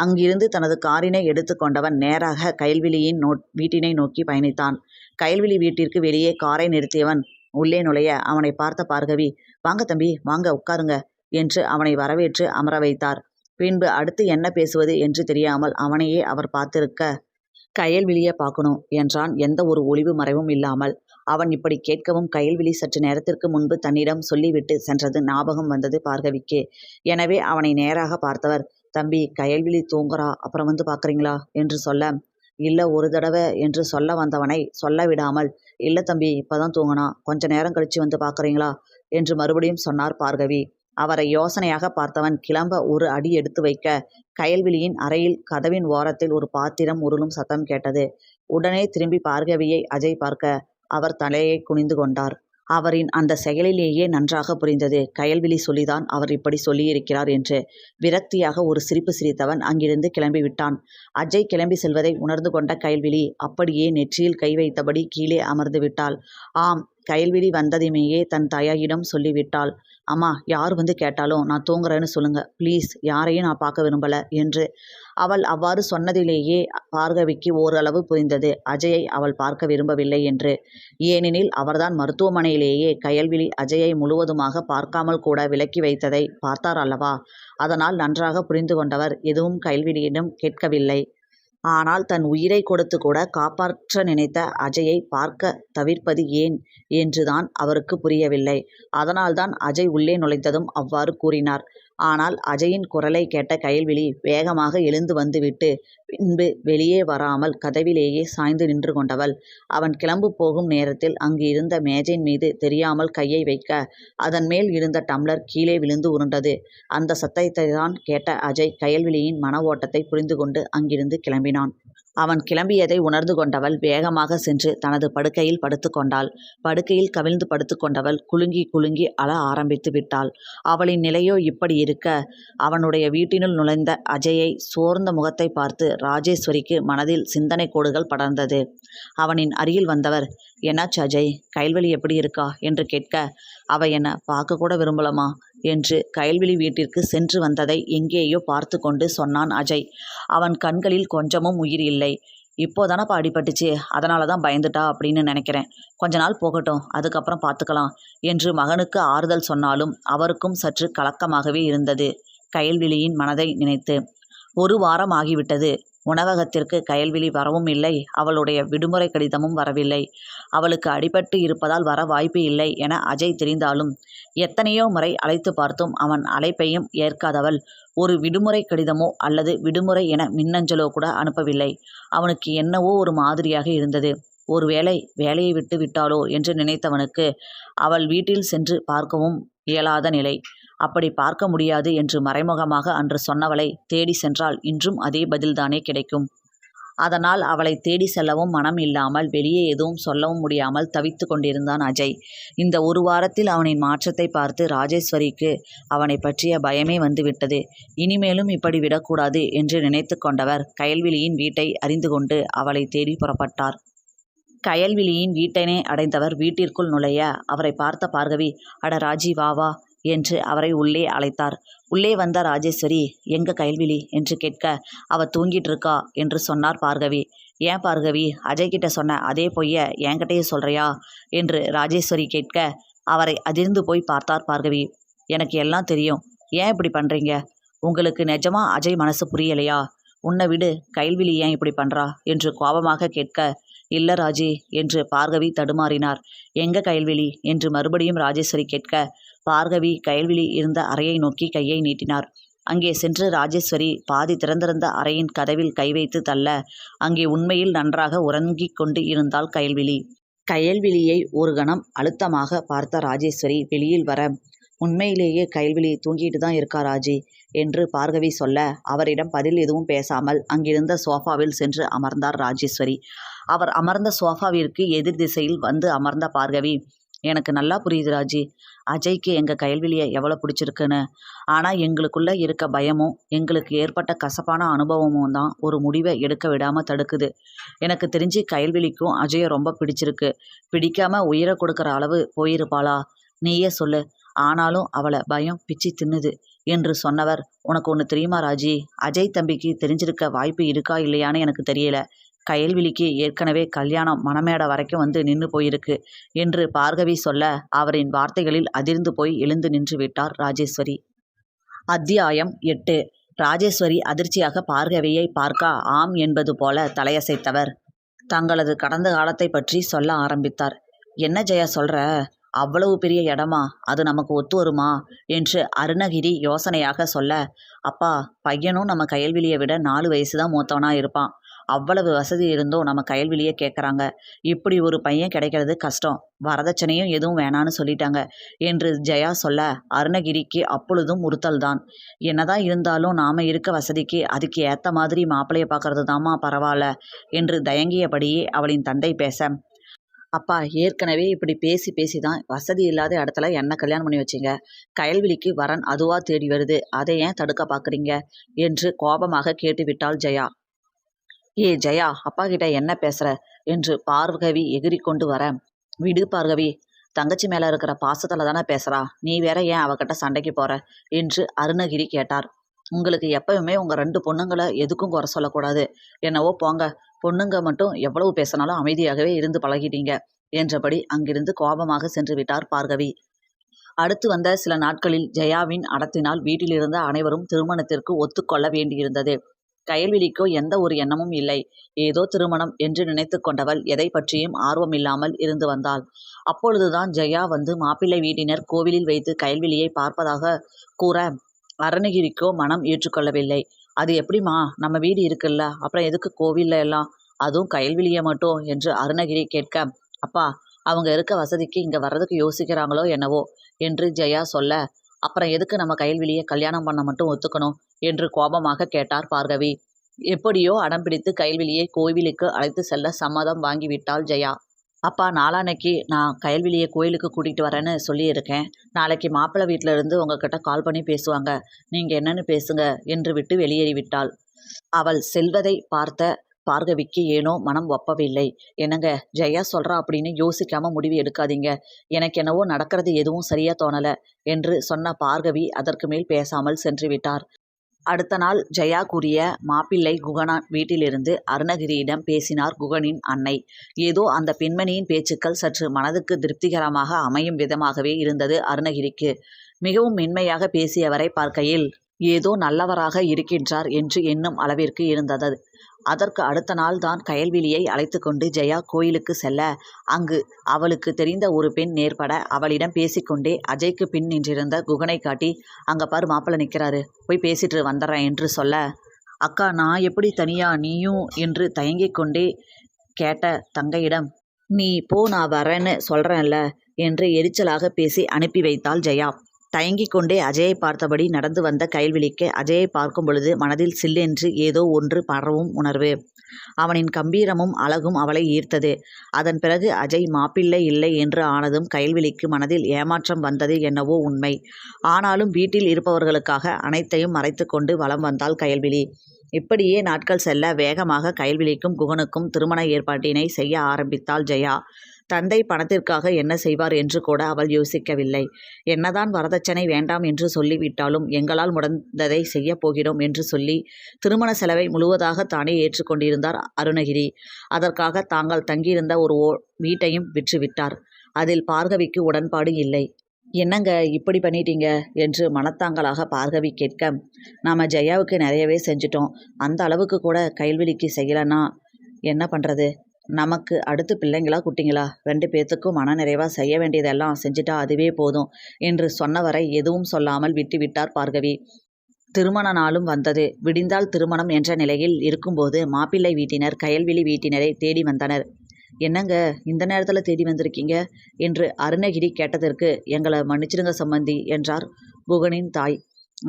அங்கிருந்து தனது காரினை எடுத்து கொண்டவன் நேராக கயல்விழியின் வீட்டினை நோக்கி பயணித்தான். கயல்விழி வீட்டிற்கு வெளியே காரை நிறுத்தியவன் உள்ளே நுழைய அவனை பார்த்த பார்கவி, வாங்க தம்பி, வாங்க உட்காருங்க என்று அவனை வரவேற்று அமர வைத்தார். பின்பு அடுத்து என்ன பேசுவது என்று தெரியாமல் அவனையே அவர் பார்த்திருக்க, கயல்விழியை பார்க்கணும் என்றான் எந்த ஒரு ஒளிவு மறைவும் இல்லாமல். அவன் இப்படி கேட்கவும் கயல்விழி சற்று நேரத்திற்கு முன்பு தன்னிடம் சொல்லிவிட்டு சென்றது ஞாபகம் வந்தது பார்கவிக்கு. எனவே அவனை நேராக பார்த்தவர், தம்பி, கயல்விழி தூங்குறா, அப்புறம் வந்து பார்க்குறீங்களா என்று சொல்ல, இல்லை ஒரு தடவை என்று சொல்ல வந்தவனை சொல்ல விடாமல், இல்லை தம்பி இப்பதான் தூங்கினா, கொஞ்ச நேரம் கழிச்சு வந்து பார்க்குறீங்களா என்று மறுபடியும் சொன்னார் பார்கவி. அவரை யோசனையாக பார்த்தவன் கிளம்ப ஒரு அடி எடுத்து வைக்க, கயல்விழியின் அறையில் கதவின் ஓரத்தில் ஒரு பாத்திரம் உருளும் சத்தம் கேட்டது. உடனே திரும்பி பார்கவியை அஜய் பார்க்க அவர் தலையை குனிந்து கொண்டார். அவரின் அந்த செயலிலேயே நன்றாக புரிந்தது, கயல்விழி சொல்லிதான் அவர் இப்படி சொல்லியிருக்கிறார் என்று. விரக்தியாக ஒரு சிரிப்பு சிரித்தவன் அங்கிருந்து கிளம்பி விட்டான். அஜய் கிளம்பி செல்வதை உணர்ந்து கொண்ட கயல்விழி அப்படியே நெற்றியில் கை வைத்தபடி கீழே அமர்ந்து விட்டாள். ஆம், கயல்விழி வந்ததுமேயே தன் தாயாரிடம் சொல்லிவிட்டாள். அம்மா, யார் வந்து கேட்டாலும் நான் தூங்குறேன்னு சொல்லுங்க ப்ளீஸ், யாரையும் நான் பார்க்க விரும்பல என்று. அவள் அவ்வாறு சொன்னதிலேயே பார்கவிக்கு ஓரளவு புரிந்தது அஜயை அவள் பார்க்க விரும்பவில்லை என்று. ஏனெனில் அவர்தான் மருத்துவமனையிலேயே கயல்விழி அஜயை முழுவதுமாக பார்க்காமல் கூட விலக்கி வைத்ததை பார்த்தார் அல்லவா. அதனால் நன்றாக புரிந்து கொண்டவர் எதுவும் கயல்விழியிடம் கேட்கவில்லை. ஆனால் தன் உயிரை கொடுத்து கூட காப்பாற்ற நினைத்த அஜயை பார்க்க தவிர்ப்பது ஏன் என்றுதான் அவருக்கு புரியவில்லை. அதனால்தான் அஜய் உள்ளே நுழைந்ததும் அவ்வாறு கூறினார். ஆனால் அஜயின் குரலை கேட்ட கயல்விழி வேகமாக எழுந்து வந்துவிட்டு பின்பு வெளியே வராமல் கதவிலேயே சாய்ந்து நின்று கொண்டவள். அவன் கிளம்பு போகும் நேரத்தில் அங்கு இருந்த மேஜையின் மீது தெரியாமல் கையை வைக்க அதன் மேல் இருந்த டம்ளர் கீழே விழுந்து உருண்டது. அந்த சத்தத்தை தான் கேட்ட அஜய் கயல்விழியின் மன ஓட்டத்தை புரிந்து கொண்டு அங்கிருந்து கிளம்பினான். அவன் கிளம்பியதை உணர்ந்து கொண்டவள் வேகமாக சென்று தனது படுக்கையில் படுத்து கொண்டாள். படுக்கையில் கவிழ்ந்து படுத்து கொண்டவள் குலுங்கி குலுங்கி அழ ஆரம்பித்து விட்டாள். அவளின் நிலையோ இப்படி இருக்க, அவனுடைய வீட்டினுள் நுழைந்த அஜயை சோர்ந்த முகத்தை பார்த்து ராஜேஸ்வரிக்கு மனதில் சிந்தனை கோடுகள் படர்ந்தது. அவனின் அருகில் வந்தவர், என்னாச்சு அஜய், கயல்விழி எப்படி இருக்கா என்று கேட்க, அவ என்னை பார்க்க கூட விரும்பலமா என்று கயல்விழி வீட்டிற்கு சென்று வந்ததை எங்கேயோ பார்த்து கொண்டு சொன்னான் அஜய். அவன் கண்களில் கொஞ்சமும் உயிர் இல்லை. இப்போதானப்பா அடிபட்டுச்சு, அதனால தான் பயந்துட்டா அப்படின்னு நினைக்கிறேன். கொஞ்ச நாள் போகட்டும், அதுக்கப்புறம் பார்த்துக்கலாம் என்று மகனுக்கு ஆறுதல் சொன்னாலும் அவருக்கும் சற்று கலக்கமாகவே இருந்தது கயல்விழியின் மனதை நினைத்து. 1 வாரம் ஆகிவிட்டது. உணவகத்திற்கு கயல்விழி வரவும் இல்லை, அவளுடைய விடுமுறை கடிதமும் வரவில்லை. அவளுக்கு அடிபட்டு இருப்பதால் வர வாய்ப்பு இல்லை என அஜய் தெரிந்தாலும் எத்தனையோ முறை அழைத்து பார்த்தும் அவன் அழைப்பையும் ஏற்காதவள் ஒரு விடுமுறை கடிதமோ அல்லது விடுமுறை என மின்னஞ்சலோ கூட அனுப்பவில்லை. அவனுக்கு என்னவோ ஒரு மாதிரியாக இருந்தது. ஒருவேளை வேலையை விட்டு விட்டாளோ என்று நினைத்தவனுக்கு அவள் வீட்டில் சென்று பார்க்கவும் இயலாத நிலை. அப்படி பார்க்க முடியாது என்று மறைமுகமாக அன்று சொன்னவளை தேடி சென்றால் இன்றும் அதே பதில்தானே கிடைக்கும். அதனால் அவளை தேடி செல்லவும் மனம் இல்லாமல் வெளியே எதுவும் சொல்லவும் முடியாமல் தவித்து கொண்டிருந்தான் அஜய். இந்த 1 வாரத்தில் அவனின் மாற்றத்தை பார்த்து ராஜேஸ்வரிக்கு அவனை பற்றிய பயமே வந்துவிட்டது. இனிமேலும் இப்படி விடக்கூடாது என்று நினைத்து கொண்டவர் கயல்விழியின் வீட்டை அறிந்து கொண்டு அவளை தேடி புறப்பட்டார். கயல்விழியின் வீட்டினை அடைந்தவர் வீட்டிற்குள் நுழைய அவரை பார்த்த பார்கவி, அட ராஜி, வா வா என்று அவரை உள்ளே அழைத்தார். உள்ளே வந்த ராஜேஸ்வரி, எங்க கயல்விழி என்று கேட்க, அவ தூங்கிட்டு இருக்கா என்று சொன்னார் பார்கவி. ஏன் பார்கவி, அஜய் கிட்ட சொன்ன அதே பொய்ய என்கிட்டயே சொல்றியா என்று ராஜேஸ்வரி கேட்க அவரை அதிர்ந்து போய் பார்த்தார் பார்கவி. எனக்கு எல்லாம் தெரியும், ஏன் இப்படி பண்றீங்க? உங்களுக்கு நிஜமா அஜய் மனசு புரியலையா? உன்னை விடு, கயல்விழி ஏன் இப்படி பண்றா என்று கோபமாக கேட்க, இல்ல ராஜி என்று பார்கவி தடுமாறினார். எங்க கயல்விழி என்று மறுபடியும் ராஜேஸ்வரி கேட்க பார்கவி கயல்விழி இருந்த அறையை நோக்கி கையை நீட்டினார். அங்கே சென்று ராஜேஸ்வரி பாதி திறந்திருந்த அறையின் கதவில் கை வைத்து தள்ள அங்கே உண்மையில் நன்றாக உறங்கிக் கொண்டு இருந்தாள் கயல்விழி. கயல்விழியை ஒரு கணம் அழுத்தமாக பார்த்த ராஜேஸ்வரி வெளியில் வர, உண்மையிலேயே கயல்விழி தூங்கிட்டு தான் இருக்கா ராஜி என்று பார்கவி சொல்ல அவரிடம் பதில் எதுவும் பேசாமல் அங்கிருந்த சோஃபாவில் சென்று அமர்ந்தார் ராஜேஸ்வரி. அவர் அமர்ந்த சோஃபாவிற்கு எதிர் திசையில் வந்து அமர்ந்த பார்கவி, எனக்கு நல்லா புரியுது ராஜி, அஜய்க்கு எங்கள் கயல்விழியை எவ்வளோ பிடிச்சிருக்குன்னு. ஆனால் எங்களுக்குள்ளே இருக்க பயமும் எங்களுக்கு ஏற்பட்ட கசப்பான அனுபவமும் தான் ஒரு முடிவை எடுக்க விடாமல் தடுக்குது. எனக்கு தெரிஞ்சு கயல்விழிக்கும் அஜயை ரொம்ப பிடிச்சிருக்கு. பிடிக்காமல் உயிரை கொடுக்குற அளவு போயிருப்பாளா? நீயே சொல்லு. ஆனாலும் அவளை பயம் பிச்சு தின்னுது என்று சொன்னவர், உனக்கு ஒன்று தெரியுமா ராஜி, அஜய் தம்பிக்கு தெரிஞ்சிருக்க வாய்ப்பு இருக்கா இல்லையான்னு எனக்கு தெரியல. கயல்விழிக்கு ஏற்கனவே கல்யாணம் மணமேடை வரைக்கும் வந்து நின்று போயிருக்கு என்று பார்கவி சொல்ல அவரின் வார்த்தைகளில் அதிர்ந்து போய் எழுந்து நின்று விட்டார் ராஜேஸ்வரி. அத்தியாயம் 8. ராஜேஸ்வரி அதிர்ச்சியாக பார்கவியை பார்க்க ஆம் என்பது போல தலையசைத்தவர் தங்களது கடந்த காலத்தை பற்றி சொல்ல ஆரம்பித்தார். என்ன ஜெயா சொல்ற? அவ்வளவு பெரிய இடமா? அது நமக்கு ஒத்து வருமா என்று அருணகிரி யோசனையாக சொல்ல, அப்பா, பையனும் நம்ம கயல்விழியை விட 4 வயசு தான் மூத்தவனா இருப்பான். அவ்வளவு வசதி இருந்தும் நம்ம கயல்விழியை கேட்குறாங்க. இப்படி ஒரு பையன் கிடைக்கிறது கஷ்டம். வரதட்சணையும் எதுவும் வேணான்னு சொல்லிட்டாங்க என்று ஜெயா சொல்ல அருணகிரிக்கு அப்பொழுதும் உறுத்தல்தான். என்னதான் இருந்தாலும் நாம் இருக்க வசதிக்கு அதுக்கு ஏற்ற மாதிரி மாப்பிள்ளையை பார்க்கறது தாம்மா பரவாயில்ல என்று தயங்கியபடியே அவளின் தந்தை பேச, அப்பா ஏற்கனவே இப்படி பேசி பேசி தான் வசதி இல்லாத இடத்துல என்ன கல்யாணம் பண்ணி வச்சிங்க. கயல்விழிக்கு வரன் அதுவா தேடி வருது, அதை ஏன் தடுக்க பார்க்குறீங்க என்று கோபமாக கேட்டுவிட்டாள் ஜெயா. ஏ ஜெயா, அப்பா கிட்ட என்ன பேசுற என்று பார்கவி எகிரி கொண்டு வர, விடு பார்கவி, தங்கச்சி மேல இருக்கிற பாசத்துல தானே பேசுறா, நீ வேற ஏன் அவகிட்ட சண்டைக்கு போற என்று அருணகிரி கேட்டார். உங்களுக்கு எப்பவுமே உங்க 2 பொண்ணுங்களை எதுக்கும் குறை சொல்லக்கூடாது. என்னவோ போங்க, பொண்ணுங்க மட்டும் எவ்வளவு பேசினாலும் அமைதியாகவே இருந்து பழகிட்டீங்க என்றபடி அங்கிருந்து கோபமாக சென்று விட்டார் பார்கவி. அடுத்து வந்த சில நாட்களில் ஜெயாவின் அடத்தினால் வீட்டிலிருந்த அனைவரும் திருமணத்திற்கு ஒத்துக்கொள்ள வேண்டியிருந்தது. கயல்விழிக்கோ எந்த ஒரு எண்ணமும் இல்லை. ஏதோ திருமணம் என்று நினைத்து கொண்டவள் எதை பற்றியும் ஆர்வமில்லாமல் இருந்து வந்தாள். அப்பொழுதுதான் ஜெயா வந்து மாப்பிள்ளை வீட்டினர் கோவிலில் வைத்து கயல்விழியை பார்ப்பதாக கூற அருணகிரிக்கோ மனம் ஏற்றுக்கொள்ளவில்லை. அது எப்படிம்மா, நம்ம வீடு இருக்குல்ல, அப்புறம் எதுக்கு கோவில்ல எல்லாம், அதுவும் கயல்விழியை மட்டும் என்று அருணகிரி கேட்க, அப்பா அவங்க இருக்க வசதிக்கு இங்கே வர்றதுக்கு யோசிக்கிறாங்களோ என்னவோ என்று ஜெயா சொல்ல, அப்புறம் எதுக்கு நம்ம கயல்விழியை கல்யாணம் பண்ண மட்டும் ஒத்துக்கணும் என்று கோபமாக கேட்டார் பார்கவி. எப்படியோ அடம் பிடித்து கயல்விழியை கோவிலுக்கு அழைத்து செல்ல சம்மதம் வாங்கிவிட்டாள் ஜெயா. அப்பா நாளான்னைக்கு நான் கயல்விழியை கோயிலுக்கு கூட்டிகிட்டு வரேன்னு சொல்லியிருக்கேன். நாளைக்கு மாப்பிள்ளை வீட்டில் இருந்து உங்ககிட்ட கால் பண்ணி பேசுவாங்க, நீங்கள் என்னன்னு பேசுங்க என்று விட்டு வெளியேறிவிட்டாள். அவள் செல்வதை பார்த்த பார்கவிக்கு ஏனோ மனம் ஒப்பவில்லை. என்னங்க ஜெயா சொல்கிறா அப்படின்னு யோசிக்காம முடிவு எடுக்காதீங்க, எனக்கு என்னவோ நடக்கிறது எதுவும் சரியா தோணலை என்று சொன்ன பார்கவி அதற்கு மேல் பேசாமல் சென்று விட்டார். அடுத்த நாள் ஜெயா கூறிய மாப்பிள்ளை குகனான் வீட்டிலிருந்து அருணகிரியிடம் பேசினார் குகனின் அன்னை. ஏதோ அந்த பெண்மணியின் பேச்சுக்கள் சற்று மனதுக்கு திருப்திகரமாக அமையும் விதமாகவே இருந்தது அருணகிரிக்கு. மிகவும் மென்மையாக பேசியவரை பார்க்கையில் ஏதோ நல்லவராக இருக்கின்றார் என்று எண்ணும் அளவிற்கு இருந்தது. அதற்கு அடுத்த நாள் தான் கயல்விழியை அழைத்து கொண்டு ஜெயா கோயிலுக்கு செல்ல, அங்கு அவளுக்கு தெரிந்த ஒரு பெண் நேர்பட அவளிடம் பேசிக்கொண்டே அஜய்க்கு பின் நின்றிருந்த குகனை காட்டி, அங்கே பாரு மாப்பிள்ளை நிற்கிறாரு, போய் பேசிட்டு வந்துடுறேன் என்று சொல்ல, அக்கா நான் எப்படி தனியா, நீயும் என்று தயங்கிக் கொண்டே கேட்ட தங்கையிடம், நீ போ நான் வரேன்னு சொல்கிறேன்ல என்று எரிச்சலாக பேசி அனுப்பி வைத்தாள் ஜெயா. தயங்கிக் கொண்டே அஜயை பார்த்தபடி நடந்து வந்த கயல்விழிக்கு அஜயை பார்க்கும் பொழுது மனதில் சில்லென்று ஏதோ ஒன்று பரவும் உணர்வு. அவனின் கம்பீரமும் அழகும் அவளை ஈர்த்தது. அதன் பிறகு அஜய் மாப்பிள்ளை இல்லை என்று ஆனதும் கயல்விழிக்கு மனதில் ஏமாற்றம் வந்தது என்னவோ உண்மை. ஆனாலும் வீட்டில் இருப்பவர்களுக்காக அனைத்தையும் மறைத்து கொண்டு வலம் வந்தாள் கயல்விழி. இப்படியே நாட்கள் செல்ல வேகமாக கயல்விழிக்கும் குகனுக்கும் திருமண ஏற்பாட்டினை செய்ய ஆரம்பித்தாள் ஜெயா. தந்தை பணத்திற்காக என்ன செய்வார் என்று கூட அவள் யோசிக்கவில்லை. என்னதான் வரதட்சணை வேண்டாம் என்று சொல்லிவிட்டாலும் எங்களால் முடிந்ததை செய்ய போகிறோம் என்று சொல்லி திருமண செலவை முழுவதாக தானே ஏற்றுக்கொண்டிருந்தார் அருணகிரி. அதற்காக தாங்கள் தங்கியிருந்த ஒரு வீட்டையும் விற்றுவிட்டார். அதில் பார்கவிக்கு உடன்பாடு இல்லை. என்னங்க இப்படி பண்ணிட்டீங்க என்று மனத்தாங்கலாக பார்கவி கேட்க, நாம் ஜெயாவுக்கு நிறையவே செஞ்சிட்டோம், அந்த அளவுக்கு கூட கயல்விழிக்கு செய்யலைன்னா என்ன பண்ணுறது, நமக்கு அடுத்து பிள்ளைங்களா குட்டிங்களா 2 பேர்த்துக்கும் மனநிறைவாக செய்ய வேண்டியதெல்லாம் செஞ்சுட்டா அதுவே போதும் என்று சொன்னவரை எதுவும் சொல்லாமல் விட்டுவிட்டார் பார்கவி. திருமண நாளும் வந்தது. விடிந்தால் திருமணம் என்ற நிலையில் இருக்கும்போது மாப்பிள்ளை வீட்டினர் கயல்விழி வீட்டினரை தேடி வந்தனர். என்னங்க இந்த நேரத்தில் தேடி வந்திருக்கீங்க என்று அருணகிரி கேட்டதற்கு, எங்களை மன்னிச்சிடுங்க சம்பந்தி என்றார் குகனின் தாய்.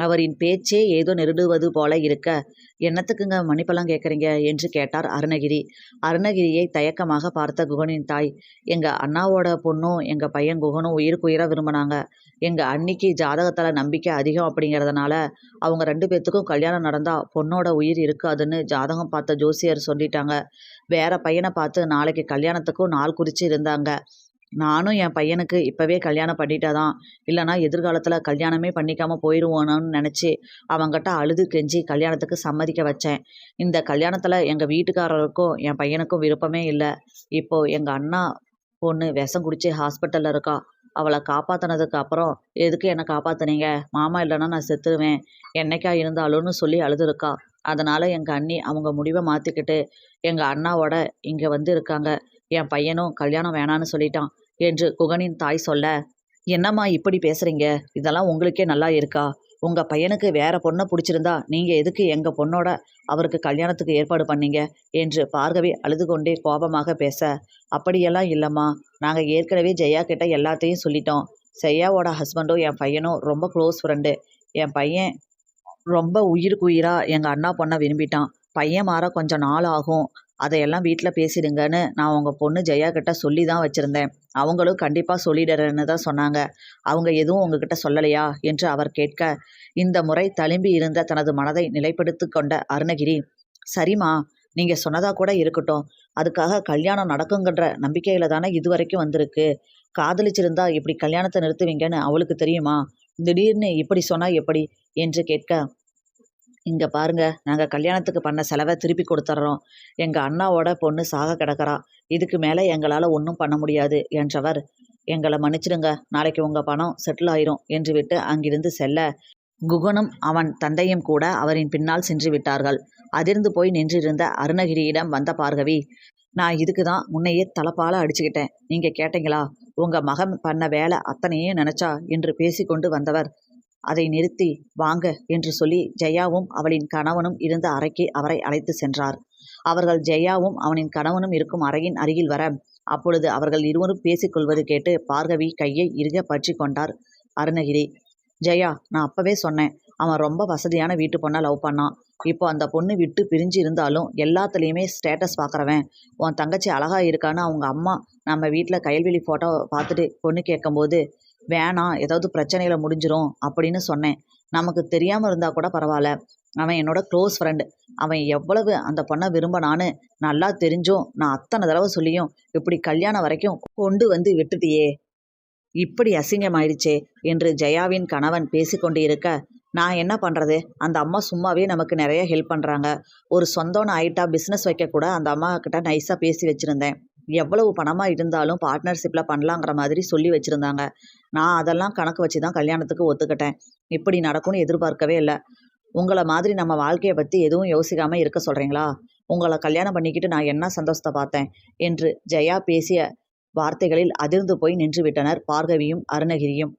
அவரின் பேச்சே ஏதோ நெருடுவது போல இருக்க, என்னத்துக்குங்க மன்னிப்பெல்லாம் கேட்குறீங்க என்று கேட்டார் அருணகிரி. அருணகிரியை தயக்கமாக பார்த்த குகனின் தாய், எங்கள் அண்ணாவோட பொண்ணும் எங்கள் பையன் குகனும் உயிருக்குயிராக விரும்பினாங்க. எங்கள் அன்னிக்கு ஜாதகத்தில் நம்பிக்கை அதிகம் அப்படிங்கிறதுனால அவங்க 2 பேர்த்துக்கும் கல்யாணம் நடந்தால் பொண்ணோட உயிர் இருக்காதுன்னு ஜாதகம் பார்த்த ஜோசியர் சொல்லிட்டாங்க. வேற பையனை பார்த்து நாளைக்கு கல்யாணத்துக்கும் நாள் குறித்து இருந்தாங்க. நானும் என் பையனுக்கு இப்போவே கல்யாணம் பண்ணிட்டாதான், இல்லைனா எதிர்காலத்தில் கல்யாணமே பண்ணிக்காமல் போயிடுவோன்னு நினச்சி அவங்ககிட்ட அழுது கெஞ்சி கல்யாணத்துக்கு சம்மதிக்க வச்சேன். இந்த கல்யாணத்தில் எங்கள் வீட்டுக்காரருக்கும் என் பையனுக்கும் விருப்பமே இல்லை. இப்போது எங்கள் அண்ணா பொண்ணு விஷம் குடித்து ஹாஸ்பிட்டலில் இருக்கா. அவளை காப்பாற்றினதுக்கு அப்புறம் எதுக்கு என்னை காப்பாற்றினீங்க, மாமா இல்லைன்னா நான் செத்துருவேன் என்னைக்கா இருந்தாலும்னு சொல்லி அழுதுருக்கா. அதனால் எங்கள் அண்ணி அவங்க முடிவை மாற்றிக்கிட்டு எங்கள் அண்ணாவோட இங்கே வந்து இருக்காங்க. என் பையனும் கல்யாணம் வேணான்னு சொல்லிட்டான் என்று குகனின் தாய் சொல்ல, என்னம்மா இப்படி பேசுறீங்க? இதெல்லாம் உங்களுக்கே நல்லா இருக்கா? உங்க பையனுக்கு வேற பொண்ண புடிச்சிருந்தா நீங்க எதுக்கு எங்க பொண்ணோட அவருக்கு கல்யாணத்துக்கு ஏற்பாடு பண்ணீங்க? என்று பார்கவி அழுது கொண்டே கோபமாக பேச, அப்படியெல்லாம் இல்லம்மா. நாங்க ஏற்கனவே ஜெயா கிட்ட எல்லாத்தையும் சொல்லிட்டோம். ஜெயாவோட ஹஸ்பண்டும் என் பையனும் ரொம்ப க்ளோஸ் ஃப்ரெண்டு. என் பையன் ரொம்ப உயிருக்கு உயிரா எங்க அண்ணா பொண்ண விரும்பிட்டான். பையன் மாற கொஞ்சம் நாள் ஆகும். அதையெல்லாம் வீட்ல பேசிடுங்கன்னு நான் உங்க பொண்ணு ஜெயா கிட்ட சொல்லி தான் வச்சிருந்தேன். அவங்களும் கண்டிப்பா சொல்லிடுறேன்னு தான் சொன்னாங்க. அவங்க எதுவும் உங்ககிட்ட சொல்லலையா? என்று அவர் கேட்க, இந்த முறை தழும்பி இருந்த தனது மனதை நிலைப்படுத்திக் கொண்ட அருணகிரி, சரிம்மா, நீங்க சொன்னதா கூட இருக்கட்டும். அதுக்காக கல்யாணம் நடக்குங்கன்ற நம்பிக்கையில தானே இதுவரைக்கும் வந்திருக்கு. காதலிச்சிருந்தா இப்படி கல்யாணத்த நிறுத்துவீங்கன்னு அவளுக்கு தெரியுமா? திடீர்னு இப்படி சொன்னா எப்படி? என்று கேட்க, இங்க பாருங்க, நாங்க கல்யாணத்துக்கு பண்ண செலவ திருப்பி கொடுத்துட்றோம். எங்க அண்ணாவோட பொண்ணு சாக கிடக்கறா. இதுக்கு மேல எங்களால ஒண்ணும் பண்ண முடியாது என்றவர், எங்கள மன்னிச்சிடுங்க. நாளைக்கு உங்க பணம் செட்டில் ஆயிரும் என்று விட்டு அங்கிருந்து செல்ல, குகனும் அவன் தந்தையும் கூட அவரின் பின்னால் சென்று விட்டார்கள். அதிர்ந்து போய் நின்றிருந்த அருணகிரியிடம் வந்த பார்கவி, நான் இதுக்கு தான் முன்னையே தலப்பால அடிச்சுக்கிட்டேன். நீங்க கேட்டீங்களா? உங்க மகன் பண்ண வேலை அத்தனையும் நினைச்சா என்று பேசிக்கொண்டு வந்தவர், அதை நிறுத்தி வாங்க என்று சொல்லி ஜெயாவும் அவளின் கணவனும் இருந்த அறைக்கு அவரை அழைத்து சென்றார். அவர்கள் ஜெயாவும் அவனின் கணவனும் இருக்கும் அறையின் அருகில் வர, அப்பொழுது அவர்கள் இருவரும் பேசிக்கொள்வது கேட்டு பார்கவி கையை இறுக பற்றி கொண்டார் அருணகிரி. ஜெயா, நான் அப்பவே சொன்னேன், அவன் ரொம்ப வசதியான வீட்டு பொண்ணை லவ் பண்ணான். இப்போ அந்த பொண்ணு விட்டு பிரிஞ்சு இருந்தாலும் எல்லாத்துலேயுமே ஸ்டேட்டஸ் பார்க்குறவன். உன் தங்கச்சி அழகா இருக்கான்னு அவங்க அம்மா நம்ம வீட்டில் கயல்விழி ஃபோட்டோ பார்த்துட்டு பொண்ணு கேட்கும்போது, வேணாம், ஏதாவது பிரச்சனையில் முடிஞ்சிரும் அப்படின்னு சொன்னேன். நமக்கு தெரியாமல் இருந்தால் கூட பரவாயில்ல. அவன் என்னோட க்ளோஸ் ஃப்ரெண்டு. அவன் எவ்வளவு அந்த பொண்ணை விரும்பினான்னு நல்லா தெரிஞ்சும் நான் அத்தனை தடவை சொல்லியும் இப்படி கல்யாணம் வரைக்கும் கொண்டு வந்து விட்டுட்டியே, இப்படி அசிங்கமாயிடுச்சே என்று ஜெயாவின் கணவன் பேசிக்கொண்டு இருக்க, நான் என்ன பண்ணுறது? அந்த அம்மா சும்மாவே நமக்கு நிறைய ஹெல்ப் பண்ணுறாங்க. ஒரு சொந்தம்னு ஆயிட்டா பிஸ்னஸ் வைக்கக்கூட அந்த அம்மா கிட்ட நைஸாக பேசி வச்சுருந்தேன். எவ்வளவு பணமாக இருந்தாலும் பார்ட்னர்ஷிப்பில் பண்ணலாங்கிற மாதிரி சொல்லி வச்சுருந்தாங்க. நான் அதெல்லாம் கணக்கு வச்சு தான் கல்யாணத்துக்கு ஒத்துக்கிட்டேன். இப்படி நடக்கும்னு எதிர்பார்க்கவே இல்லை. உங்களை மாதிரி நம்ம வாழ்க்கையை பற்றி எதுவும் யோசிக்காமல் இருக்க சொல்கிறீங்களா? உங்களை கல்யாணம் பண்ணிக்கிட்டு நான் என்ன சந்தோஷத்தை பார்த்தேன் என்று ஜெயா பேசிய வார்த்தைகளில் அதிர்ந்து போய் நின்றுவிட்டனர் பார்கவியும் அருணகிரியும்.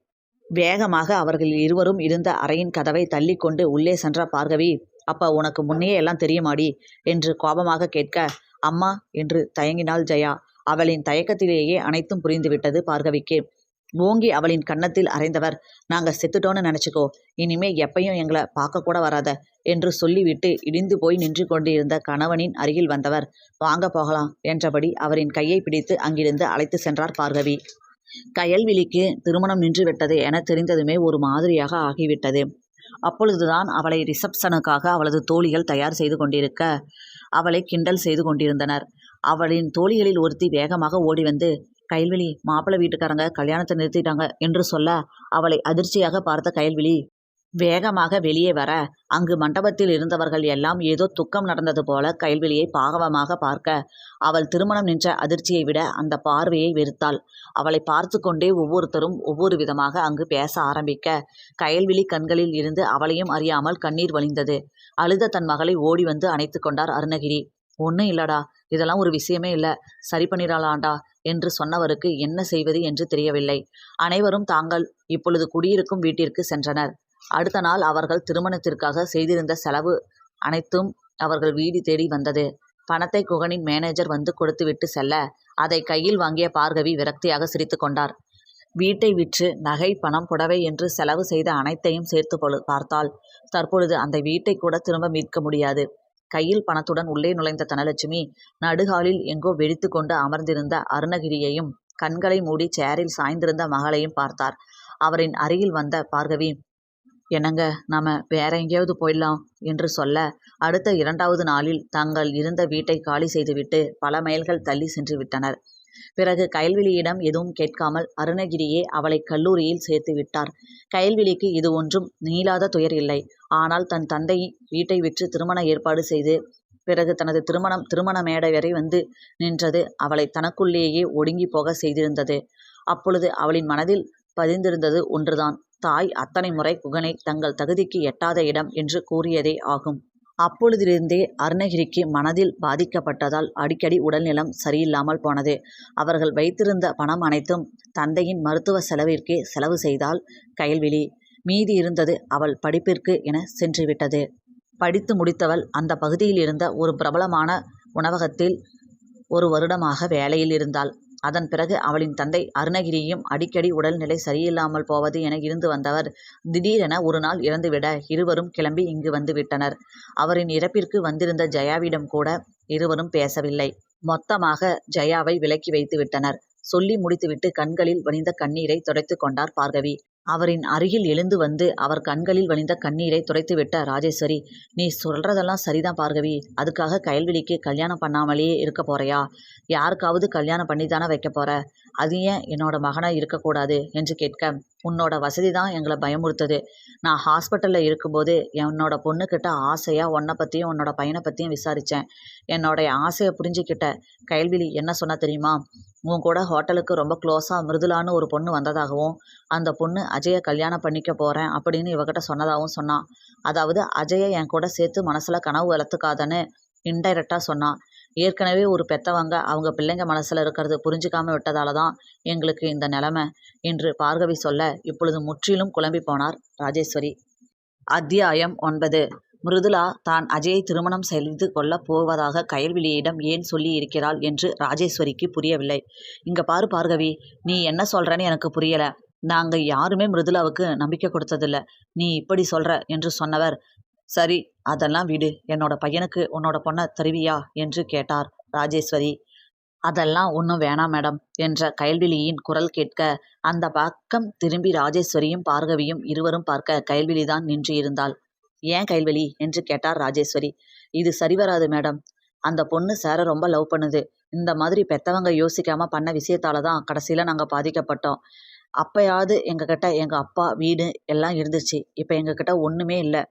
வேகமாக அவர்கள் இருவரும் இருந்த அறையின் கதவை தள்ளி கொண்டு உள்ளே சென்ற பார்கவி, அப்ப உனக்கு முன்னையே எல்லாம் தெரியுமாடி என்று கோபமாக கேட்க, அம்மா என்று தயங்கினாள் ஜெயா. அவளின் தயக்கத்திலேயே அனைத்தும் புரிந்துவிட்டது பார்கவிக்கு. ஓங்கி அவளின் கன்னத்தில் அறைந்தவர், நாங்க செத்துட்டோன்னு நினைச்சுக்கோ, இனிமே எப்பையும் எங்களை பார்க்க கூட வராத என்று சொல்லிவிட்டு இடிந்து போய் நின்று கொண்டிருந்த கணவனின் அருகில் வந்தவர், வாங்க போகலாம் என்றபடி அவரின் கையை பிடித்து அங்கிருந்து அழைத்து சென்றார் பார்கவி. கயல்விழிக்கு திருமணம் நின்றுவிட்டது என தெரிந்ததுமே ஒரு மாதிரியாக ஆகிவிட்டது. அப்பொழுதுதான் அவளை ரிசப்ஷனுக்காக அவளது தோழிகள் தயார் செய்து கொண்டிருக்க அவளை கிண்டல் செய்து கொண்டிருந்தனர். அவளின் தோழிகளில் ஒருத்தி வேகமாக ஓடி வந்து, கயல்விழி, மாப்பிள்ளை வீட்டுக்காரங்க கல்யாணத்தை நிறுத்திட்டாங்க என்று சொல்ல, அவளை அதிர்ச்சியாக பார்த்த கயல்விழி வேகமாக வெளியே வர, அங்கு மண்டபத்தில் இருந்தவர்கள் எல்லாம் ஏதோ துக்கம் நடந்தது போல கயல்விழியை பாகவமாக பார்க்க, அவள் திருமணம் நின்ற அதிர்ச்சியை விட அந்த பார்வையை வெறுத்தாள். அவளை பார்த்து கொண்டே ஒவ்வொருத்தரும் ஒவ்வொரு விதமாக அங்கு பேச ஆரம்பிக்க, கயல்விழி கண்களில் இருந்து அவளையும் அறியாமல் கண்ணீர் வழிந்தது. அழுத தன் மகளை ஓடி வந்து அணைத்து கொண்டார் அருணகிரி. ஒன்றும் இல்லடா, இதெல்லாம் ஒரு விஷயமே இல்லை, சரி பண்ணிடலாண்டா என்று சொன்னவருக்கு என்ன செய்வது என்று தெரியவில்லை. அனைவரும் தாங்கள் இப்பொழுது குடியிருக்கும் வீட்டிற்கு சென்றனர். அடுத்த நாள் அவர்கள் திருமணத்திற்காக செய்திருந்த செலவு அனைத்தும் அவர்கள் வீடு தேடி வந்தது. பணத்தை குகனின் மேனேஜர் வந்து கொடுத்துவிட்டு செல்ல, அதை கையில் வாங்கிய பார்கவி விரக்தியாக சிரித்து கொண்டார். வீட்டை விற்று நகை, பணம், புடவை என்று செலவு செய்த அனைத்தையும் சேர்த்து பார்த்தால் தற்பொழுது அந்த வீட்டை கூட திரும்ப மீட்க முடியாது. கையில் பணத்துடன் உள்ளே நுழைந்த தனலட்சுமி நடுகாலில் எங்கோ வெடித்து கொண்டு அமர்ந்திருந்த அருணகிரியையும் கண்களை மூடி சேரில் சாய்ந்திருந்த மகளையும் பார்த்தார். அவரின் அருகில் வந்த பார்கவி, என்னங்க, நாம வேற எங்கேயாவது போயிடலாம் என்று சொல்ல, அடுத்த 2வது நாளில் தாங்கள் இருந்த வீட்டை காலி செய்துவிட்டு பல மைல்கள் தள்ளி சென்று விட்டனர். பிறகு கயல்விழியிடம் எதுவும் கேட்காமல் அருணகிரியே அவளை கல்லூரியில் சேர்த்து விட்டார். கயல்விழிக்கு இது ஒன்றும் நீளாத துயர் இல்லை. ஆனால் தன் தந்தை வீட்டை விற்று திருமண ஏற்பாடு செய்து பிறகு தனது திருமண மேடை வரை வந்து நின்றது அவளை தனக்குள்ளேயே ஒடுங்கி போக செய்திருந்தது. அப்பொழுது அவளின் மனதில் பதிந்திருந்தது ஒன்றுதான், தாய் அத்தனை முறை குகனை தங்கள் தகுதிக்கு எட்டாத இடம் என்று கூறியதே ஆகும். அப்பொழுதிலிருந்தே அருணகிரிக்கு மனதில் பாதிக்கப்பட்டதால் அடிக்கடி உடல்நலம் சரியில்லாமல் போனது. அவர்கள் வைத்திருந்த பணம் அனைத்தும் தந்தையின் மருத்துவ செலவிற்கே செலவு செய்தாள் கயல்விழி. மீதி இருந்தது அவள் படிப்பிற்கு என சென்றுவிட்டது. படித்து முடித்தவள் அந்த பகுதியில் இருந்த ஒரு பிரபலமான உணவகத்தில் 1 வருடமாக வேலையில் இருந்தாள். அதன் பிறகு அவளின் தந்தை அருணகிரியும் அடிக்கடி உடல்நிலை சரியில்லாமல் போவது என இருந்து வந்தவர் திடீரென ஒரு நாள் இறந்துவிட இருவரும் கிளம்பி இங்கு வந்து விட்டனர். அவரின் இறப்பிற்கு வந்திருந்த ஜெயாவிடம் கூட இருவரும் பேசவில்லை. மொத்தமாக ஜெயாவை விலக்கி வைத்து விட்டனர். சொல்லி முடித்துவிட்டு கண்களில் வழிந்த கண்ணீரை துடைத்து கொண்டார் பார்கவி. அவரின் அருகில் எழுந்து வந்து அவர் கண்களில் வழிந்த கண்ணீரை துடைத்துவிட்ட ராஜேஸ்வரி, நீ சொல்றதெல்லாம் சரிதான் பார்கவி. அதுக்காக கயல்விழிக்கு கல்யாணம் பண்ணாமலேயே இருக்க போறியா? யாருக்காவது கல்யாணம் பண்ணி தானே வைக்க போற? அது ஏன் என்னோட மகனா இருக்கக்கூடாது என்று கேட்க, உன்னோட வசதி தான் எங்களை பயமுறுத்துது. நான் ஹாஸ்பிட்டலில் இருக்கும்போது என்னோட பொண்ணுக்கிட்ட ஆசையாக உன்னை பற்றியும் உன்னோட பையனை பற்றியும் விசாரித்தேன். என்னோடைய ஆசையை புரிஞ்சுக்கிட்ட கயல்விழி என்ன சொன்னா தெரியுமா? உன் கூட ஹோட்டலுக்கு ரொம்ப க்ளோஸாக மிருதுலான்னு ஒரு பொண்ணு வந்ததாகவும், அந்த பொண்ணு அஜயை கல்யாணம் பண்ணிக்க போகிறேன் அப்படின்னு இவகிட்ட சொன்னதாகவும் சொன்னான். அதாவது அஜயை என் கூட சேர்த்து மனசில் கனவு வளர்த்துக்காதன்னு இன்டைரக்டாக சொன்னான். ஏற்கனவே ஒரு பெத்தவங்க அவங்க பிள்ளைங்க மனசில் இருக்கிறது புரிஞ்சுக்காம விட்டதால தான் எங்களுக்கு இந்த நிலைமை என்று பார்கவி சொல்ல, இப்பொழுது முற்றிலும் குழம்பி போனார் ராஜேஸ்வரி. அத்தியாயம் 9. மிருதுளா தான் அஜயை திருமணம் செய்து கொள்ளப் போவதாக கயல்விழியிடம் ஏன் சொல்லி இருக்கிறாள் என்று ராஜேஸ்வரிக்கு புரியவில்லை. இங்க பாரு பார்கவி, நீ என்ன சொல்றன்னு எனக்கு புரியல. நாங்கள் யாருமே மிருதுளாவுக்கு நம்பிக்கை கொடுத்ததில்ல. நீ இப்படி சொல்ற என்று சொன்னவர், சரி அதெல்லாம் விடு, என்னோட பையனுக்கு உன்னோட பொண்ணை தருவியா என்று கேட்டார் ராஜேஸ்வரி. அதெல்லாம் ஒன்றும் வேணாம் மேடம் என்ற கயல்விழியின் குரல் கேட்க அந்த பக்கம் திரும்பி ராஜேஸ்வரியும் பார்கவியும் இருவரும் பார்க்க கயல்விழிதான் நின்று இருந்தாள். ஏன் கயல்விழி என்று கேட்டார் ராஜேஸ்வரி. இது சரிவராது மேடம். அந்த பொண்ணு சாரை ரொம்ப லவ் பண்ணுது. இந்த மாதிரி பெத்தவங்க யோசிக்காம பண்ண விஷயத்தால தான் கடைசியில் நாங்கள் பாதிக்கப்பட்டோம். அப்பயாவது எங்ககிட்ட எங்கள் அப்பா வீடு எல்லாம் இருந்துச்சு. இப்போ எங்ககிட்ட ஒன்றுமே இல்லை.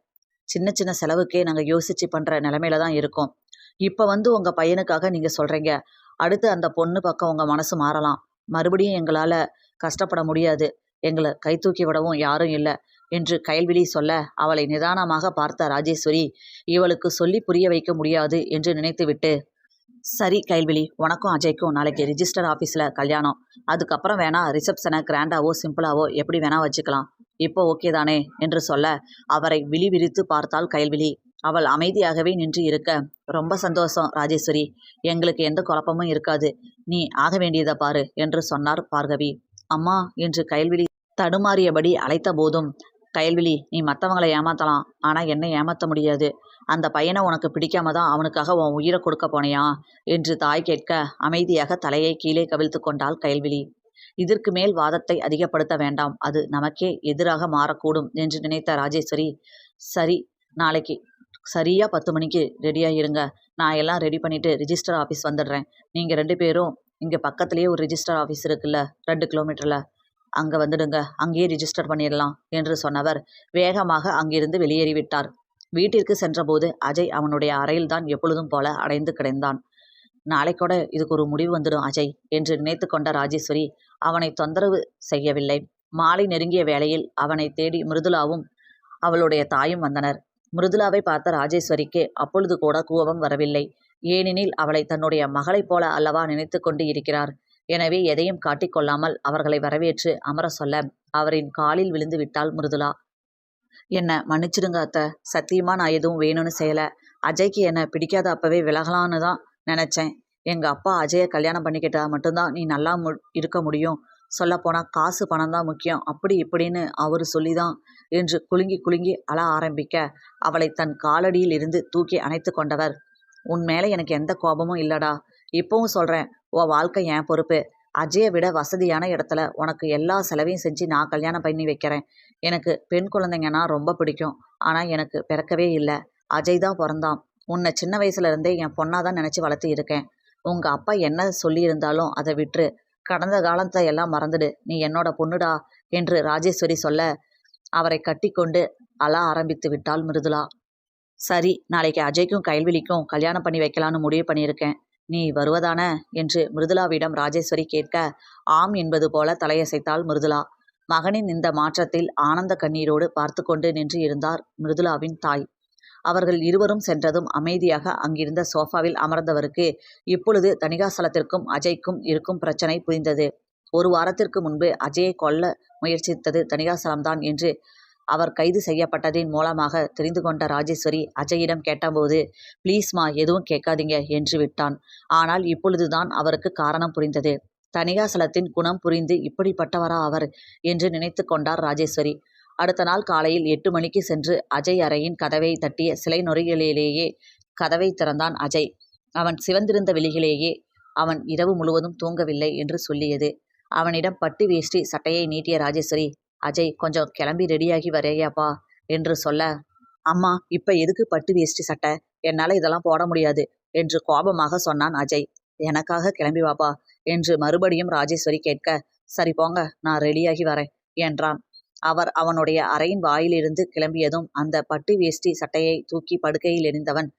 சின்ன சின்ன செலவுக்கே நாங்கள் யோசித்து பண்ணுற நிலமையில தான் இருக்கோம். இப்போ வந்து உங்கள் பையனுக்காக நீங்கள் சொல்கிறீங்க, அடுத்து அந்த பொண்ணு பக்கம் உங்கள் மனசு மாறலாம். மறுபடியும் எங்களால் கஷ்டப்பட முடியாது. எங்களை கை தூக்கி விடவும் யாரும் இல்லை என்று கயல்விழி சொல்ல, அவளை நிதானமாக பார்த்த ராஜேஸ்வரி, இவளுக்கு சொல்லி புரிய வைக்க முடியாது என்று நினைத்துவிட்டு, சரி கயல்விழி, உனக்கும் அஜய்க்கும் நாளைக்கு ரிஜிஸ்டர் ஆஃபீஸில் கல்யாணம். அதுக்கப்புறம் வேணா ரிசப்ஷனை கிராண்டாவோ சிம்பிளாவோ எப்படி வேணா வச்சுக்கலாம். இப்போ ஓகே தானே என்று சொல்ல, அவரை விழி விரித்து பார்த்தாள் கயல்விழி. அவள் அமைதியாகவே நின்று இருக்க, ரொம்ப சந்தோஷம் ராஜேஸ்வரி, எங்களுக்கு எந்த குழப்பமும் இருக்காது. நீ ஆக வேண்டியதை பாரு என்று சொன்னார் பார்கவி. அம்மா என்று கயல்விழி தடுமாறியபடி அழைத்த போதும், கயல்விழி, நீ மற்றவங்களை ஏமாற்றலாம், ஆனால் என்னை ஏமாற்ற முடியாது. அந்த பையனை உனக்கு பிடிக்காம தான் அவனுக்காக உன் உயிரை கொடுக்க போனையா என்று தாய் கேட்க, அமைதியாக தலையை கீழே கவிழ்த்து கொண்டாள் கயல்விழி. இதற்கு மேல் வாதத்தை அதிகப்படுத்த வேண்டாம், அது நமக்கே எதிராக மாறக்கூடும் என்று நினைத்த ராஜேஸ்வரி, சரி நாளைக்கு சரியாக 10 மணிக்கு ரெடியாக இருங்க. நான் எல்லாம் ரெடி பண்ணிவிட்டு ரிஜிஸ்டர் ஆஃபீஸ் வந்துடுறேன். நீங்கள் 2 பேரும் இங்கே பக்கத்துலேயே ஒரு ரிஜிஸ்டர் ஆஃபீஸ் இருக்குல்ல, 2 கிலோமீட்டரில், அங்கே வந்துடுங்க. அங்கேயே ரிஜிஸ்டர் பண்ணிடலாம் என்று சொன்னவர் வேகமாக அங்கிருந்து வெளியேறிவிட்டார். வீட்டிற்கு சென்றபோது அஜய் அவனுடைய அறையில்தான் எப்பொழுதும் போல அடைந்து கிடந்தான். நாளைக்கூட இதுக்கு ஒரு முடிவு வந்துடும் அஜய் என்று நினைத்து கொண்ட ராஜேஸ்வரி அவனை தொந்தரவு செய்யவில்லை. மாலை நெருங்கிய வேளையில் அவனை தேடி மிருதுளாவும் அவளுடைய தாயும் வந்தனர். மிருதுளாவை பார்த்த ராஜேஸ்வரிக்கு அப்பொழுது கூட கோபம் வரவில்லை. ஏனெனில் அவளை தன்னுடைய மகளைப் போல அல்லவா நினைத்து கொண்டு இருக்கிறார். எனவே எதையும் காட்டிக்கொள்ளாமல் அவர்களை வரவேற்று அமர சொல்ல, அவரின் காலில் விழுந்து விட்டாள் மிருதுளா. என்னை மன்னிச்சிடுங்க அத்தை, சத்தியமா நான் எதுவும் வேணும்னு செய்யலை. அஜய்க்கு என்னை பிடிக்காத அப்பவே விலகலான்னு தான் நினச்சேன். எங்கள் அப்பா அஜயை கல்யாணம் பண்ணிக்கிட்டா மட்டும்தான் நீ நல்லா இருக்க முடியும். சொல்லப்போனால் காசு பணம் தான் முக்கியம், அப்படி இப்படின்னு அவர் சொல்லிதான் என்று குலுங்கி குலுங்கி அழ ஆரம்பிக்க, அவளை தன் காலடியில் இருந்து தூக்கி அணைத்து கொண்டவர், உன் மேலே எனக்கு எந்த கோபமும் இல்லடா. இப்போவும் சொல்கிறேன், உன் வாழ்க்கை என் பொறுப்பு. அஜயை விட வசதியான இடத்துல உனக்கு எல்லா செலவையும் செஞ்சு நான் கல்யாணம் பண்ணி வைக்கிறேன். எனக்கு பெண் குழந்தைங்கன்னா ரொம்ப பிடிக்கும். ஆனால் எனக்கு பிறக்கவே இல்லை. அஜய் தான் பிறந்தான். உன்னை சின்ன வயசுலேருந்தே என் பொண்ணாக தான் நினச்சி வளர்த்து இருக்கேன். உங்கள் அப்பா என்ன சொல்லியிருந்தாலும் அதை விட்டுரு. கடந்த காலத்தை எல்லாம் மறந்துடு. நீ என்னோட பொண்ணுடா என்று ராஜேஸ்வரி சொல்ல, அவரை கட்டி கொண்டு அழ ஆரம்பித்து விட்டாள் மிருதுளா. சரி, நாளைக்கு அஜய்க்கும் கயல்விழிக்கும் கல்யாணம் பண்ணி வைக்கலான்னு முடிவு பண்ணியிருக்கேன். நீ வருவதான என்று மிருதுளாவிடம் ராஜேஸ்வரி கேட்க, ஆம் என்பது போல தலையசைத்தாள் மிருதுளா. மகனின் இந்த மாற்றத்தில் ஆனந்த கண்ணீரோடு பார்த்து கொண்டு நின்று இருந்தார் மிருதுளாவின் தாய். அவர்கள் இருவரும் சென்றதும் அமைதியாக அங்கிருந்த சோஃபாவில் அமர்ந்தவருக்கு இப்பொழுது தணிகாசலத்திற்கும் அஜய்க்கும் இருக்கும் பிரச்சனை புரிந்தது. ஒரு வாரத்திற்கு முன்பு அஜயை கொல்ல முயற்சித்தது தணிகாசலம்தான் என்று அவர் கைது செய்யப்பட்டதின் மூலமாக தெரிந்து கொண்ட ராஜேஸ்வரி அஜயிடம் கேட்டபோது, ப்ளீஸ்மா எதுவும் கேட்காதீங்க என்று விட்டான். ஆனால் இப்பொழுதுதான் அவருக்கு காரணம் புரிந்தது. தணிகாசலத்தின் குணம் புரிந்து இப்படிப்பட்டவரா அவர் என்று நினைத்து கொண்டார் ராஜேஸ்வரி. அடுத்த நாள் காலையில் 8 மணிக்கு சென்று அஜய் அறையின் கதவை தட்டிய சிலை நொறிகளிலேயே கதவை திறந்தான் அஜய். அவன் சிவந்திருந்த விழிகளேயே அவன் இரவு முழுவதும் தூங்கவில்லை என்று சொல்லியது. அவனிடம் பட்டு வேஷ்டி சட்டையை நீட்டிய ராஜேஸ்வரி, அஜய் கொஞ்சம் கிளம்பி ரெடியாகி வரையாப்பா என்று சொல்ல, அம்மா இப்ப எதுக்கு பட்டு வேஷ்டி சட்டை, என்னால் இதெல்லாம் போட முடியாது என்று கோபமாக சொன்னான் அஜய். எனக்காக கிளம்பி வாப்பா என்று மறுபடியும் ராஜேஸ்வரி கேட்க, சரி போங்க நான் ரெடியாகி வரேன் என்றான். அவர் அவனுடைய அறையின் வாயிலிருந்து கிளம்பியதும் அந்த பட்டு வேஷ்டி சட்டையை தூக்கி படுக்கையில் எறிந்தவன்,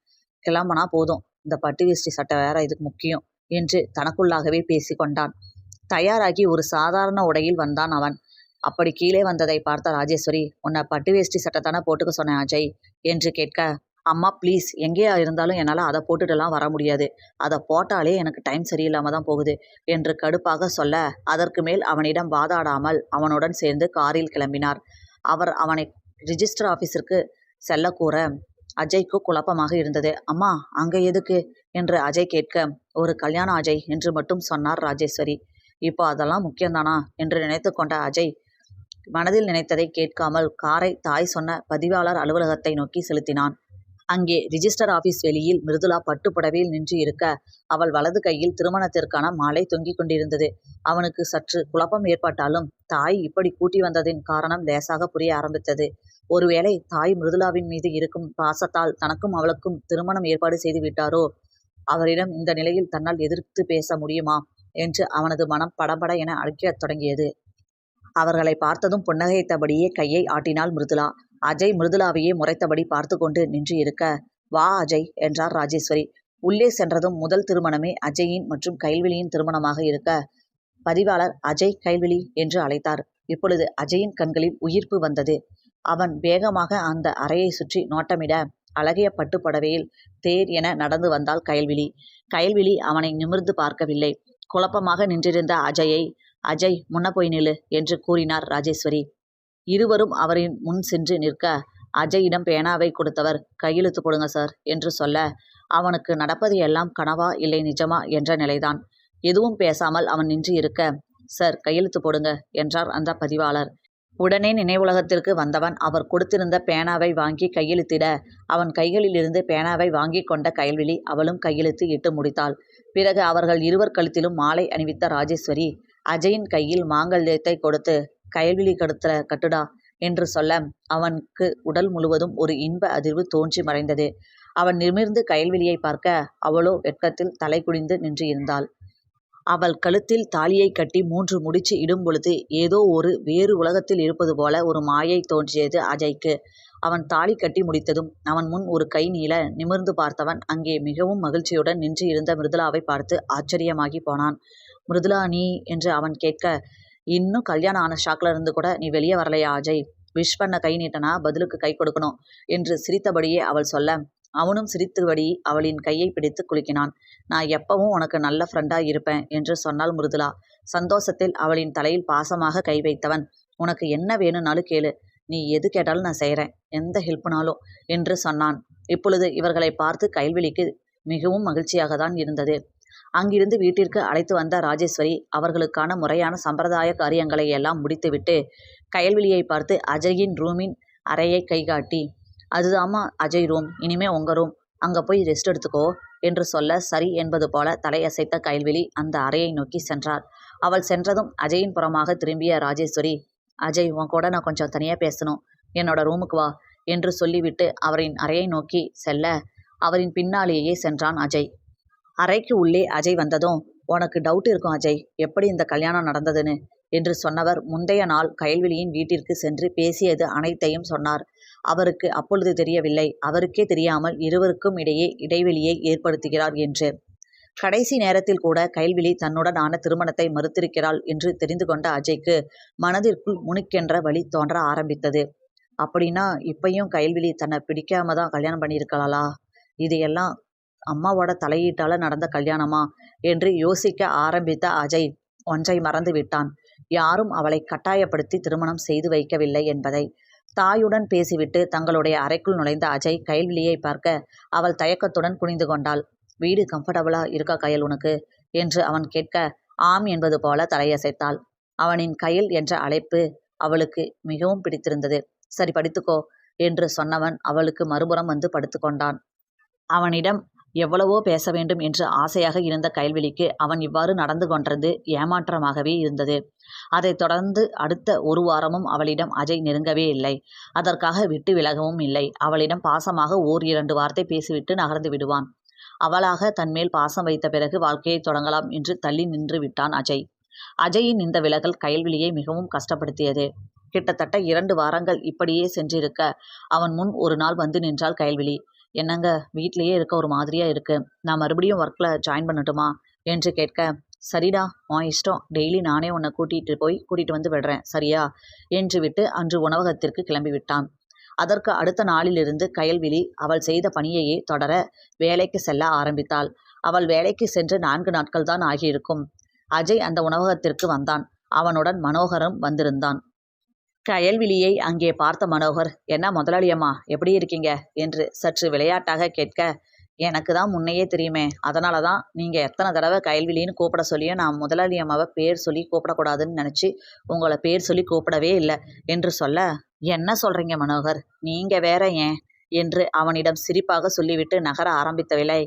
கிளம்பனா போதும், இந்த பட்டு வேஷ்டி சட்டை வேற இதுக்கு முக்கியம் என்று தனக்குள்ளாகவே பேசிக்கொண்டான். தயாராகி ஒரு சாதாரண உடையில் வந்தான் அவன். அப்படி கீழே வந்ததை பார்த்த ராஜேஸ்வரி, உன்னை பட்டு வேஷ்டி சட்டை தானே போட்டுக்க சொன்னேன் அஜய் என்று கேட்க, அம்மா ப்ளீஸ், எங்கேயா இருந்தாலும் என்னால் அதை போட்டுட்டுலாம் வர முடியாது, அதை போட்டாலே எனக்கு டைம் சரியில்லாமல் தான் போகுது என்று கடுப்பாக சொல்ல, அதற்கு மேல் அவனிடம் வாதாடாமல் அவனுடன் சேர்ந்து காரில் கிளம்பினார். அவர் அவனை ரிஜிஸ்டர் ஆஃபீஸிற்கு செல்ல கூற அஜய்க்கு குழப்பமாக இருந்தது. அம்மா அங்கே எதுக்கு என்று அஜய் கேட்க, ஒரு கல்யாணம் அஜய் என்று மட்டும் சொன்னார் ராஜேஸ்வரி. இப்போ அதெல்லாம் முக்கியம்தானா என்று நினைத்து கொண்ட அஜய் மனதில் நினைத்ததை கேட்காமல் காரை தாய் சொன்ன பதிவாளர் அலுவலகத்தை நோக்கி செலுத்தினான். அங்கே ரிஜிஸ்டர் ஆபீஸ் வெளியில் மிருதுளா பட்டு புடவையில் நின்று இருக்க அவள் வலது கையில் திருமணத்திற்கான மாலை தொங்கிக் கொண்டிருந்தது. அவனுக்கு சற்று குழப்பம் ஏற்பட்டாலும் தாய் இப்படி கூட்டி வந்ததின் காரணம் லேசாக புரிய ஆரம்பித்தது. ஒருவேளை தாய் மிருதுளாவின் மீது இருக்கும் பாசத்தால் தனக்கும் அவளுக்கும் திருமணம் ஏற்பாடு செய்து விட்டாரோ? அவரிடம் இந்த நிலையில் தன்னால் எதிர்த்து பேச முடியுமா என்று அவனது மனம் படபட என அடிக்கத் தொடங்கியது. அவர்களை பார்த்ததும் புன்னகைத்தபடியே கையை ஆட்டினாள் மிருதுளா. அஜய் மிருதுளாவையே முறைத்தபடி பார்த்து கொண்டு நின்று இருக்க, வா அஜய் என்றார் ராஜேஸ்வரி. உள்ளே சென்றதும் முதல் திருமணமே அஜயின் மற்றும் கைல்விழியின் திருமணமாக இருக்க, பதிவாளர் அஜய் கைல்விழி என்று அழைத்தார். இப்பொழுது அஜயின் கண்களில் உயிர்ப்பு வந்தது. அவன் வேகமாக அந்த அறையை சுற்றி நோட்டமிட, அழகிய பட்டு புடவையில் தேர் என நடந்து வந்தாள் கைல்விழி. கைல்விழி அவனை நிமிர்ந்து பார்க்கவில்லை. குழப்பமாக நின்றிருந்த அஜயை, அஜய் முன்ன போய் நில்லு என்று கூறினார் ராஜேஸ்வரி. இருவரும் அவரின் முன் சென்று நிற்க, அஜயிடம் பேனாவை கொடுத்தவர், கையெழுத்து போடுங்க சார் என்று சொல்ல, அவனுக்கு நடப்பது எல்லாம் கனவா இல்லை நிஜமா என்ற நிலைதான். எதுவும் பேசாமல் அவன் நின்று இருக்க, சார் கையெழுத்து போடுங்க என்றார் அந்த பதிவாளர். உடனே நினைவுலகத்திற்கு வந்தவன் அவர் கொடுத்திருந்த பேனாவை வாங்கி கையெழுத்திட, அவன் கைகளிலிருந்து பேனாவை வாங்கி கொண்ட கைல்விழி அவளும் கையெழுத்து இட்டு முடித்தாள். பிறகு அவர்கள் இருவர் கழுத்திலும் மாலை அணிவித்த ராஜேஸ்வரி அஜயின் கையில் மாங்கல்யத்தை கொடுத்து, கைல்விழி கழுத்துல கட்டுடா என்று சொல்ல, அவனுக்கு உடல் முழுவதும் ஒரு இன்ப அதிர்வு தோன்றி மறைந்தது. அவன் நிமிர்ந்து கைல்விழியை பார்க்க, அவளோ வெட்கத்தில் தலை குனிந்து நின்று இருந்தாள். அவள் கழுத்தில் தாலியை கட்டி 3 முடிச்சு இடும் பொழுது ஏதோ ஒரு வேறு உலகத்தில் இருப்பது போல ஒரு மாயை தோன்றியது அஜய்க்கு. அவன் தாலி கட்டி முடித்ததும் அவன் முன் ஒரு கை நீள நிமிர்ந்து பார்த்தவன் அங்கே மிகவும் மகிழ்ச்சியுடன் நின்று இருந்த மிருதுளாவை பார்த்து ஆச்சரியமாகி போனான். மிருதுளா நீ என்று அவன் கேட்க, இன்னும் கல்யாணம் ஆன ஷாக்ல இருந்து கூட நீ வெளியே வரலையா அஜய்? விஷ் பண்ண கை நீட்டனா பதிலுக்கு கை கொடுக்கணும் என்று சிரித்தபடியே அவள் சொல்ல, அவனும் சிரித்தபடி அவளின் கையை பிடித்து குலுக்கினான். நான் எப்பவும் உனக்கு நல்ல ஃப்ரெண்டா இருப்பேன் என்று சொன்னாள் மிருதுளா. சந்தோஷத்தில் அவளின் தலையில் பாசமாக கை வைத்தவன், உனக்கு என்ன வேணும்னாலும் கேளு, நீ எது கேட்டாலும் நான் செய்கிறேன், எந்த ஹெல்ப்னாலும் என்று சொன்னான். இப்பொழுது இவர்களை பார்த்து கைல்விழிக்கு மிகவும் மகிழ்ச்சியாக தான் இருந்தது. அங்கிருந்து வீட்டிற்கு அழைத்து வந்த ராஜேஸ்வரி அவர்களுக்கான முறையான சம்பிரதாய காரியங்களை எல்லாம் முடித்துவிட்டு கைல்விழியை பார்த்து அஜயின் ரூமின் அறையை கைகாட்டி, அதுதாம்மா அஜய் ரூம், இனிமே உங்க ரூம், அங்கே போய் ரெஸ்ட் எடுத்துக்கோ என்று சொல்ல சரி என்பது போல தலையசைத்த கைல்விழி அந்த அறையை நோக்கி சென்றார். அவள் சென்றதும் அஜயின் புறமாக திரும்பிய ராஜேஸ்வரி, அஜய் உன் கூட நான் கொஞ்சம் தனியாக பேசணும், என்னோட ரூமுக்கு வா என்று சொல்லிவிட்டு அவரின் அறையை நோக்கி செல்ல, அவரின் பின்னாலேயே சென்றான் அஜய். அறைக்கு உள்ளே அஜய் வந்ததும், உனக்கு டவுட் இருக்கும் அஜய், எப்படி இந்த கல்யாணம் நடந்ததுன்னு என்று சொன்னவர் முந்தைய நாள் கைல்விழியின் வீட்டிற்கு சென்று பேசியது அனைத்தையும் சொன்னார். அவருக்கு அப்பொழுது தெரியவில்லை, அவருக்கே தெரியாமல் இருவருக்கும் இடையே இடைவெளியை ஏற்படுத்துகிறார் என்று. கடைசி நேரத்தில் கூட கைல்விழி தன்னுடன் ஆன திருமணத்தை மறுத்திருக்கிறாள் என்று தெரிந்து கொண்ட அஜய்க்கு மனதிற்குள் முணுக்கென்ற வழி தோன்ற ஆரம்பித்தது. அப்படின்னா இப்பயும் கைல்விழி தன்னை பிடிக்காம தான் கல்யாணம் பண்ணியிருக்கலாளா? இது எல்லாம் அம்மாவோட தலையீட்டால நடந்த கல்யாணமா என்று யோசிக்க ஆரம்பித்த அஜய் ஒன்றை மறந்து விட்டான். யாரும் அவளை கட்டாயப்படுத்தி திருமணம் செய்து வைக்கவில்லை என்பதை. தாயுடன் பேசிவிட்டு தங்களுடைய அறைக்குள் நுழைந்த அஜய் கைல்விழியை பார்க்க அவள் தயக்கத்துடன் குனிந்து கொண்டாள். வீடு கம்ஃபர்டபுளா இருக்கா கயல் உனக்கு என்று அவன் கேட்க ஆம் என்பது போல தலையசைத்தாள். அவனின் கயல் என்ற அழைப்பு அவளுக்கு மிகவும் பிடித்திருந்தது. சரி படுத்துக்கோ என்று சொன்னவன் அவளுக்கு மறுபுறம் வந்து படுத்து கொண்டான். அவனிடம் எவ்வளவோ பேச வேண்டும் என்று ஆசையாக இருந்த கைல்விழிக்கு அவன் இவ்வாறு நடந்து கொண்டது ஏமாற்றமாகவே இருந்தது. அதைத் தொடர்ந்து அடுத்த ஒரு வாரமும் அவளிடம் அஜய் நெருங்கவே இல்லை. அதற்காக விட்டு விலகவும் இல்லை. அவளிடம் பாசமாக 1-2 வார்த்தை பேசிவிட்டு நகர்ந்து விடுவான். அவளாக தன்மேல் பாசம் வைத்த பிறகு வாழ்க்கையை தொடங்கலாம் என்று தள்ளி நின்று விட்டான் அஜய். அஜயின் இந்த விலகல் கைல்விழியை மிகவும் கஷ்டப்படுத்தியது. கிட்டத்தட்ட 2 வாரங்கள் இப்படியே சென்றிருக்க அவன் முன் ஒரு நாள் வந்து நின்றாள் கைல்விழி. என்னங்க, வீட்லேயே இருக்க ஒரு மாதிரியா இருக்கு, நான் மறுபடியும் ஒர்க்கில் ஜாயின் பண்ணட்டுமா என்று கேட்க, சரிடா உன் இஷ்டம், டெய்லி நானே உன்னை கூட்டிகிட்டு வந்து விடுறேன் சரியா என்று விட்டு அன்று உணவகத்திற்கு கிளம்பி விட்டான். அதற்கு அடுத்த நாளிலிருந்து கைல்விழி அவள் செய்த பணியையே தொடர வேலைக்கு செல்ல ஆரம்பித்தாள். அவள் வேலைக்கு சென்று 4 நாட்கள் தான் ஆகியிருக்கும். அஜய் அந்த உணவகத்திற்கு வந்தான். அவனுடன் மனோகரும் வந்திருந்தான். கயல்விழியை அங்கே பார்த்த மனோகர், என்ன முதலாளியம்மா எப்படி இருக்கீங்க என்று சற்று விளையாட்டாக கேட்க, எனக்கு தான் முன்னையே தெரியுமே, அதனால தான் நீங்கள் எத்தனை தடவை கயல்விழின்னு கூப்பிட சொல்லியும் நான் முதலாளி அம்மாவை பேர் சொல்லி கூப்பிடக்கூடாதுன்னு நினச்சி உங்களை பேர் சொல்லி கூப்பிடவே இல்லை என்று சொல்ல, என்ன சொல்கிறீங்க மனோகர், நீங்கள் வேற ஏன் என்று அவனிடம் சிரிப்பாக சொல்லிவிட்டு நகர ஆரம்பித்தவில்லை.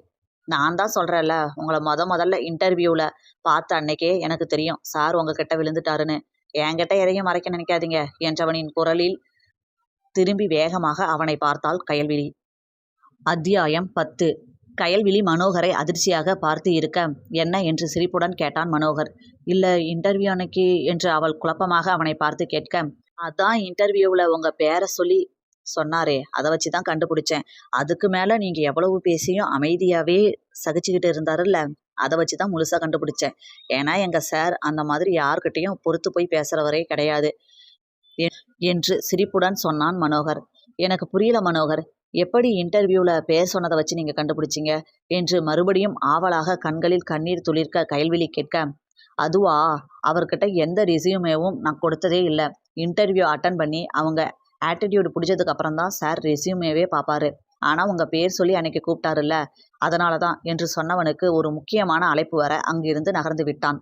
நான் தான் சொல்கிறேன்ல, உங்களை முதல்ல இன்டர்வியூவில் பார்த்த அன்னைக்கே எனக்கு தெரியும் சார் உங்ககிட்ட விழுந்துட்டாருன்னு. என்கிட்ட எதையும் மறைக்க நினைக்காதீங்க என்றவனின் குரலில் திரும்பி வேகமாக அவனை பார்த்தாள் கயல்விழி. அத்தியாயம் 10. கயல்விழி மனோகரை அதிர்ச்சியாக பார்த்து இருக்க, என்ன என்று சிரிப்புடன் கேட்டான் மனோகர். இல்லை இன்டர்வியூ அன்னைக்கு என்று அவள் குழப்பமாக அவனை பார்த்து கேட்க, அதான் இன்டர்வியூவில் உங்கள் பேரை சொல்லி சொன்னாரே, அதை வச்சு தான் கண்டுபிடிச்சேன். அதுக்கு மேலே நீங்கள் எவ்வளவு பேசியும் அமைதியாகவே சகிச்சுக்கிட்டு இருந்தாருல்ல, அதை வச்சு தான் முழுசாக கண்டுபிடிச்சேன். ஏன்னா எங்கள் சார் அந்த மாதிரி யார்கிட்டையும் பொறுத்து போய் பேசுகிறவரே கிடையாது என்று சிரிப்புடன் சொன்னான் மனோகர். எனக்கு புரியல மனோகர், எப்படி இன்டர்வியூவில் பேர் சொன்னதை வச்சு நீங்கள் கண்டுபிடிச்சிங்க என்று மறுபடியும் ஆவலாக கண்களில் கண்ணீர் துளிர்க்க கைல்விழி கேட்க, அதுவா, அவர்கிட்ட எந்த ரெசியூமேவும் நான் கொடுத்ததே இல்லை. இன்டர்வியூ அட்டன் பண்ணி அவங்க ஆட்டிடியூடு பிடிச்சதுக்கு அப்புறம் தான் சார் ரெசியூமேவே பார்ப்பாரு. ஆனால் உங்கள் பேர் சொல்லி அன்னைக்கு கூப்பிட்டாருல்ல, அதனால தான் என்று சொன்னவனுக்கு ஒரு முக்கியமான அழைப்பு வர அங்கிருந்து நகர்ந்து விட்டான்.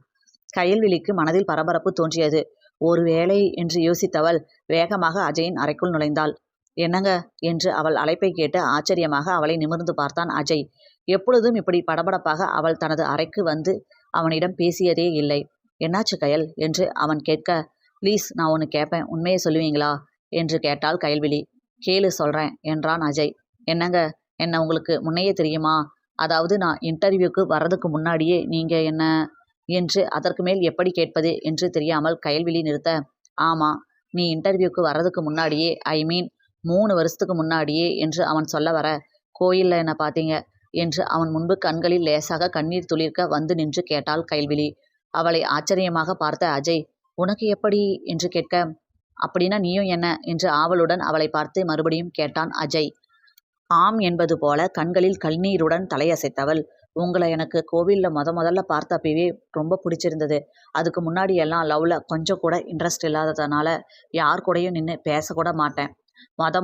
கயல்விழிக்கு மனதில் பரபரப்பு தோன்றியது. ஒரு வேளை என்று யோசித்தவள் வேகமாக அஜயின் அறைக்குள் நுழைந்தாள். என்னங்க என்று அவள் அழைப்பை கேட்டு ஆச்சரியமாக அவளை நிமிர்ந்து பார்த்தான் அஜய். எப்பொழுதும் இப்படி படபடப்பாக அவள் தனது அறைக்கு வந்து அவனிடம் பேசியதே இல்லை. என்னாச்சு கயல் என்று அவன் கேட்க, ப்ளீஸ் நான் ஒன்று கேட்பேன், உண்மையை சொல்லுவீங்களா என்று கேட்டாள் கயல்விழி. கேளு சொல்கிறேன் என்றான் அஜய். என்னங்க, என்ன உங்களுக்கு முன்னையே தெரியுமா? அதாவது நான் இன்டர்வியூக்கு வர்றதுக்கு முன்னாடியே நீங்கள் என்ன என்று அதற்கு மேல் எப்படி கேட்பது என்று தெரியாமல் கயல்விழி நிறுத்த, ஆமாம், நீ இன்டர்வியூக்கு வர்றதுக்கு முன்னாடியே, ஐ மீன் 3 வருஷத்துக்கு முன்னாடியே என்று அவன் சொல்ல வர, கோயிலில் என்ன பார்த்தீங்க என்று அவன் முன்பு கண்களில் லேசாக கண்ணீர் துளிர்க்க வந்து நின்று கேட்டாள் கயல்விழி. அவளை ஆச்சரியமாக பார்த்த அஜய், உனக்கு எப்படி என்று கேட்க, அப்படின்னா நீயும் என்ன என்று ஆவலுடன் அவளை பார்த்து மறுபடியும் கேட்டான் அஜய். ஆம் என்பது போல கண்களில் கண்ணீருடன் தலையசைத்தவள், உங்களை எனக்கு கோவிலில் முதல்ல பார்த்தப்பவே ரொம்ப பிடிச்சிருந்தது. அதுக்கு முன்னாடி எல்லாம் லவ்வில் கொஞ்சம் கூட இன்ட்ரெஸ்ட் இல்லாததுனால யார் கூடயும் நின்று பேசக்கூட மாட்டேன்.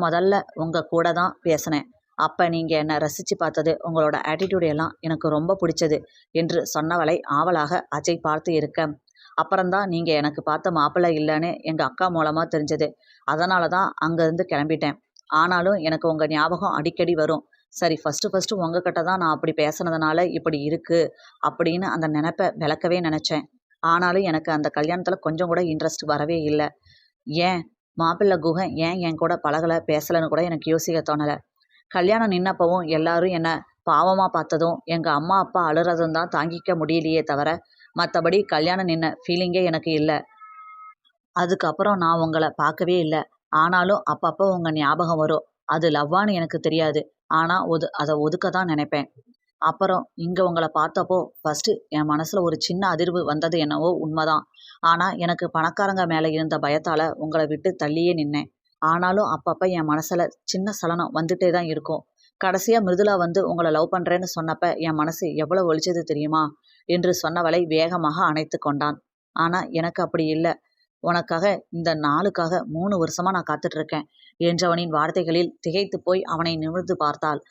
முதல்ல உங்கள் கூட தான் பேசினேன். அப்போ நீங்கள் என்னை ரசித்து பார்த்தது, உங்களோட ஆட்டிடியூட் எல்லாம் எனக்கு ரொம்ப பிடிச்சது என்று சொன்னவளை ஆவலாக அஜய் பார்த்து இருக்க, அப்புறம்தான் நீங்கள் எனக்கு பார்த்த மாப்பிள்ளை இல்லைன்னு எங்கள் அக்கா மூலமாக தெரிஞ்சது. அதனால தான் அங்கேருந்து கிளம்பிட்டேன். ஆனாலும் எனக்கு உங்கள் ஞாபகம் அடிக்கடி வரும். சரி, ஃபஸ்ட்டு உங்ககிட்ட தான் நான் அப்படி பேசுனதுனால இப்படி இருக்குது அப்படின்னு அந்த நினைப்பை விளக்கவே நினச்சேன். ஆனாலும் எனக்கு அந்த கல்யாணத்தில் கொஞ்சம் கூட இன்ட்ரெஸ்ட் வரவே இல்லை. ஏன் மாப்பிள்ளை குகன் ஏன் என் கூட பழகலை, பேசலைன்னு கூட எனக்கு யோசிக்க தோணலை. கல்யாணம் நின்னப்பவும் எல்லாரும் என்னை பாவமாக பார்த்ததும் எங்கள் அம்மா அப்பா அழுறதும் தான் தாங்கிக்க முடியலையே தவிர மற்றபடி கல்யாணம் நின்ன ஃபீலிங்கே எனக்கு இல்லை. அதுக்கப்புறம் நான் உங்களை பார்க்கவே இல்லை. ஆனாலும் அப்பப்போ உங்கள் ஞாபகம் வரும். அது லவ்வான்னு எனக்கு தெரியாது. ஆனால் அதை ஒதுக்க தான் நினைப்பேன். அப்புறம் இங்கே உங்களை பார்த்தப்போ ஃபஸ்ட்டு என் மனசில் ஒரு சின்ன அதிர்வு வந்தது என்னவோ உண்மைதான். ஆனால் எனக்கு பணக்காரங்க மேலே இருந்த பயத்தால் உங்களை விட்டு தள்ளியே நின்னேன். ஆனாலும் அப்பப்போ என் மனசில் சின்ன சலனம் வந்துட்டே தான் இருக்கும். கடைசியாக மிருதுளா வந்து உங்களை லவ் பண்ணுறேன்னு சொன்னப்ப என் மனசு எவ்வளோ ஒலிச்சது தெரியுமா என்று சொன்னவளை வேகமாக அணைத்து கொண்டான். ஆனால் எனக்கு அப்படி இல்லை. உனக்காக இந்த நாளுக்காக 3 வருஷமா நான் காத்துட்ருக்கேன் என்றவனின் வார்த்தைகளில் திகைத்து போய் அவனை நிமிர்ந்து பார்த்தாள்.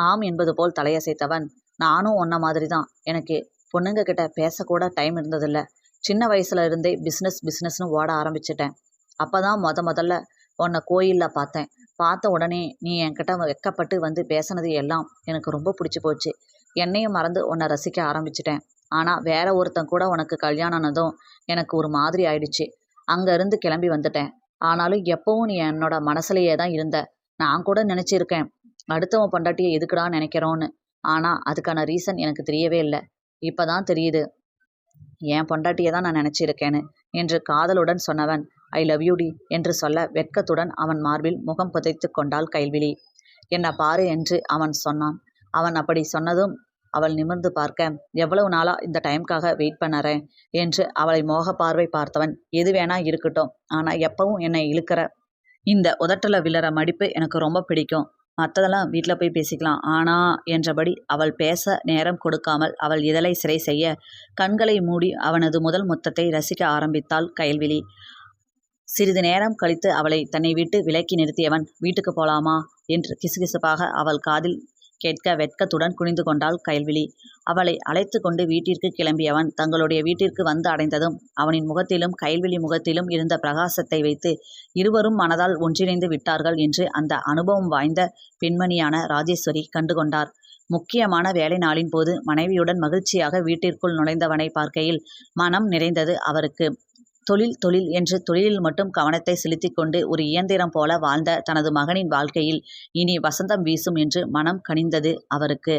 ஆம் என்பது போல் தலையசைத்தவன், நானும் உன்ன மாதிரி தான். எனக்கு பொண்ணுங்க கிட்ட பேசக்கூட டைம் இருந்ததில்ல. சின்ன வயசுல இருந்தே பிஸ்னஸ்னு ஓட ஆரம்பிச்சிட்டேன். அப்போ தான் முதல்ல உன்னை கோயிலில் பார்த்தேன். பார்த்த உடனே நீ என்கிட்ட வெக்கப்பட்டு வந்து பேசினது எல்லாம் எனக்கு ரொம்ப பிடிச்சி போச்சு. என்னையும் மறந்து உன்னை ரசிக்க ஆரம்பிச்சிட்டேன். ஆனால் வேற ஒருத்தன் கூட உனக்கு கல்யாணம்னதும் எனக்கு ஒரு மாதிரி ஆயிடுச்சு. அங்கேருந்து கிளம்பி வந்துட்டேன். ஆனாலும் எப்பவும் நீ என்னோட மனசுலையே தான் இருந்த. நான் கூட நினச்சிருக்கேன், அடுத்தவன் பொண்டாட்டியை எதுக்குடா நினைக்கிறோன்னு. ஆனால் அதுக்கான ரீசன் எனக்கு தெரியவே இல்லை. இப்போ தான் தெரியுது என் பொண்டாட்டியை தான் நான் நினச்சிருக்கேன்னு என்று காதலுடன் சொன்னவன், ஐ லவ் யூ டி என்று சொல்ல வெட்கத்துடன் அவன் மார்பில் முகம் புதைத்து கொண்டாள் கைல்விழி. என்ன பாரு என்று அவன் சொன்னான். அவன் அப்படி சொன்னதும் அவள் நிமிர்ந்து பார்க்க, எவ்வளவு நாளா இந்த டைம்காக வெயிட் பண்ணறேன் என்று அவளை மோக பார்வை பார்த்தவன், எது வேணா இருக்கட்டும், ஆனால் எப்பவும் என்னை இழுக்கிற இந்த உதட்டில் விழற மடிப்பு எனக்கு ரொம்ப பிடிக்கும். மற்றதெல்லாம் வீட்டில் போய் பேசிக்கலாம். ஆனா என்றபடி அவள் பேச நேரம் கொடுக்காமல் அவள் இதழை சிறை செய்ய கண்களை மூடி அவனது முதல் முத்தத்தை ரசிக்க ஆரம்பித்தாள் கைல்விழி. சிறிது நேரம் கழித்து அவளை தன்னை விட்டு விலக்கி நிறுத்தியவன், வீட்டுக்கு போலாமா என்று கிசுகிசுப்பாக அவள் காதில் கேட்க வெட்கத்துடன் குனிந்து கொண்டாள் கைல்விழி. அவளை அழைத்து கொண்டு வீட்டிற்கு கிளம்பியவன் தங்களுடைய வீட்டிற்கு வந்து அடைந்ததும் அவனின் முகத்திலும் கைல்விழி முகத்திலும் இருந்த பிரகாசத்தை வைத்து இருவரும் மனதால் ஒன்றிணைந்து விட்டார்கள் என்று அந்த அனுபவம் வாய்ந்த பெண்மணியான ராஜேஸ்வரி கண்டுகொண்டார். முக்கியமான வேலை நாளின் போது மனைவியுடன் மகிழ்ச்சியாக வீட்டிற்குள் நுழைந்தவனை பார்க்கையில் மனம் நிறைந்தது அவருக்கு. தொழில் என்று தொழிலில் மட்டும் கவனத்தை செலுத்தி கொண்டு ஒரு இயந்திரம் போல வாழ்ந்த தனது மகனின் வாழ்க்கையில் இனி வசந்தம் வீசும் என்று மனம் கனிந்தது அவருக்கு.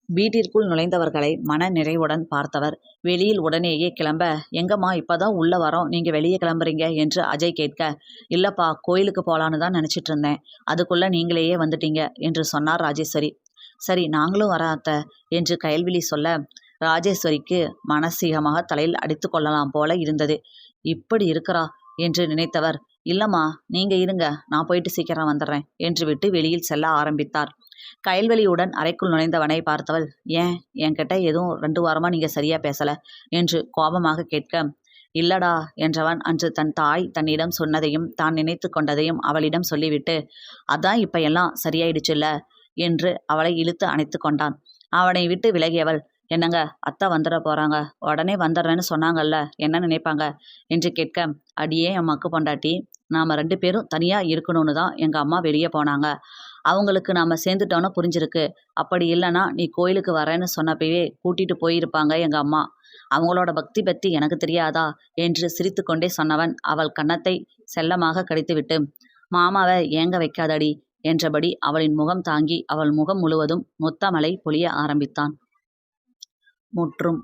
வீட்டிற்குள் நுழைந்தவர்களை மன நிறைவுடன் பார்த்தவர் வெளியில் உடனேயே கிளம்ப, எங்கம்மா இப்போதான் உள்ளே வரோம், நீங்கள் வெளியே கிளம்புறீங்க என்று அஜய் கேட்க, இல்லைப்பா கோயிலுக்கு போகலான்னு தான் நினச்சிட்டு இருந்தேன், அதுக்குள்ளே நீங்களேயே வந்துட்டீங்க என்று சொன்னார் ராஜேஸ்வரி. சரி நாங்களும் வர அத்தை என்று கைல்விழி சொல்ல ராஜேஸ்வரிக்கு மனசீகமாக தலையில் அடித்து கொள்ளலாம் போல இருந்தது. இப்படி இருக்கிறா என்று நினைத்தவர், இல்லைம்மா நீங்கள் இருங்க, நான் போயிட்டு சீக்கிரம் வந்துடுறேன் என்று விட்டு வெளியில் செல்ல ஆரம்பித்தார். கைல்வெளியுடன் அறைக்குள் நுழைந்தவனை பார்த்தவள், ஏன் என்கிட்ட எதுவும் 2 வாரமாக நீங்கள் சரியாக பேசலை என்று கோபமாக கேட்க, இல்லடா என்றவன் அன்று தன் தாய் தன்னிடம் சொன்னதையும் தான் நினைத்து கொண்டதையும் அவளிடம் சொல்லிவிட்டு, அதான் இப்போ எல்லாம் சரியாயிடுச்சுல்ல என்று அவளை இழுத்து அணைத்து கொண்டான். அவனை விட்டு விலகியவள், என்னங்க அத்தை வந்துட போகிறாங்க, உடனே வந்துடுறேன்னு சொன்னாங்கல்ல, என்ன நினைப்பாங்க என்று கேட்க, அடியே என் மக்கு பொண்டாட்டி, நாம் 2 பேரும் தனியாக இருக்கணும்னு தான் எங்கள் அம்மா வெளியே போனாங்க. அவங்களுக்கு நாம் சேர்ந்துட்டோன்னு புரிஞ்சிருக்கு. அப்படி இல்லைன்னா நீ கோயிலுக்கு வரேன்னு சொன்னப்பவே கூட்டிகிட்டு போயிருப்பாங்க எங்கள் அம்மா. அவங்களோட பக்தி பற்றி எனக்கு தெரியாதா என்று சிரித்து கொண்டே சொன்னவன் அவள் கன்னத்தை செல்லமாக கடித்துவிட்டு, மாமாவை ஏங்க வைக்காதடி என்றபடி அவளின் முகம் தாங்கி அவள் முகம் முழுவதும் முத்தமலை பொழிய ஆரம்பித்தான். முற்றும்.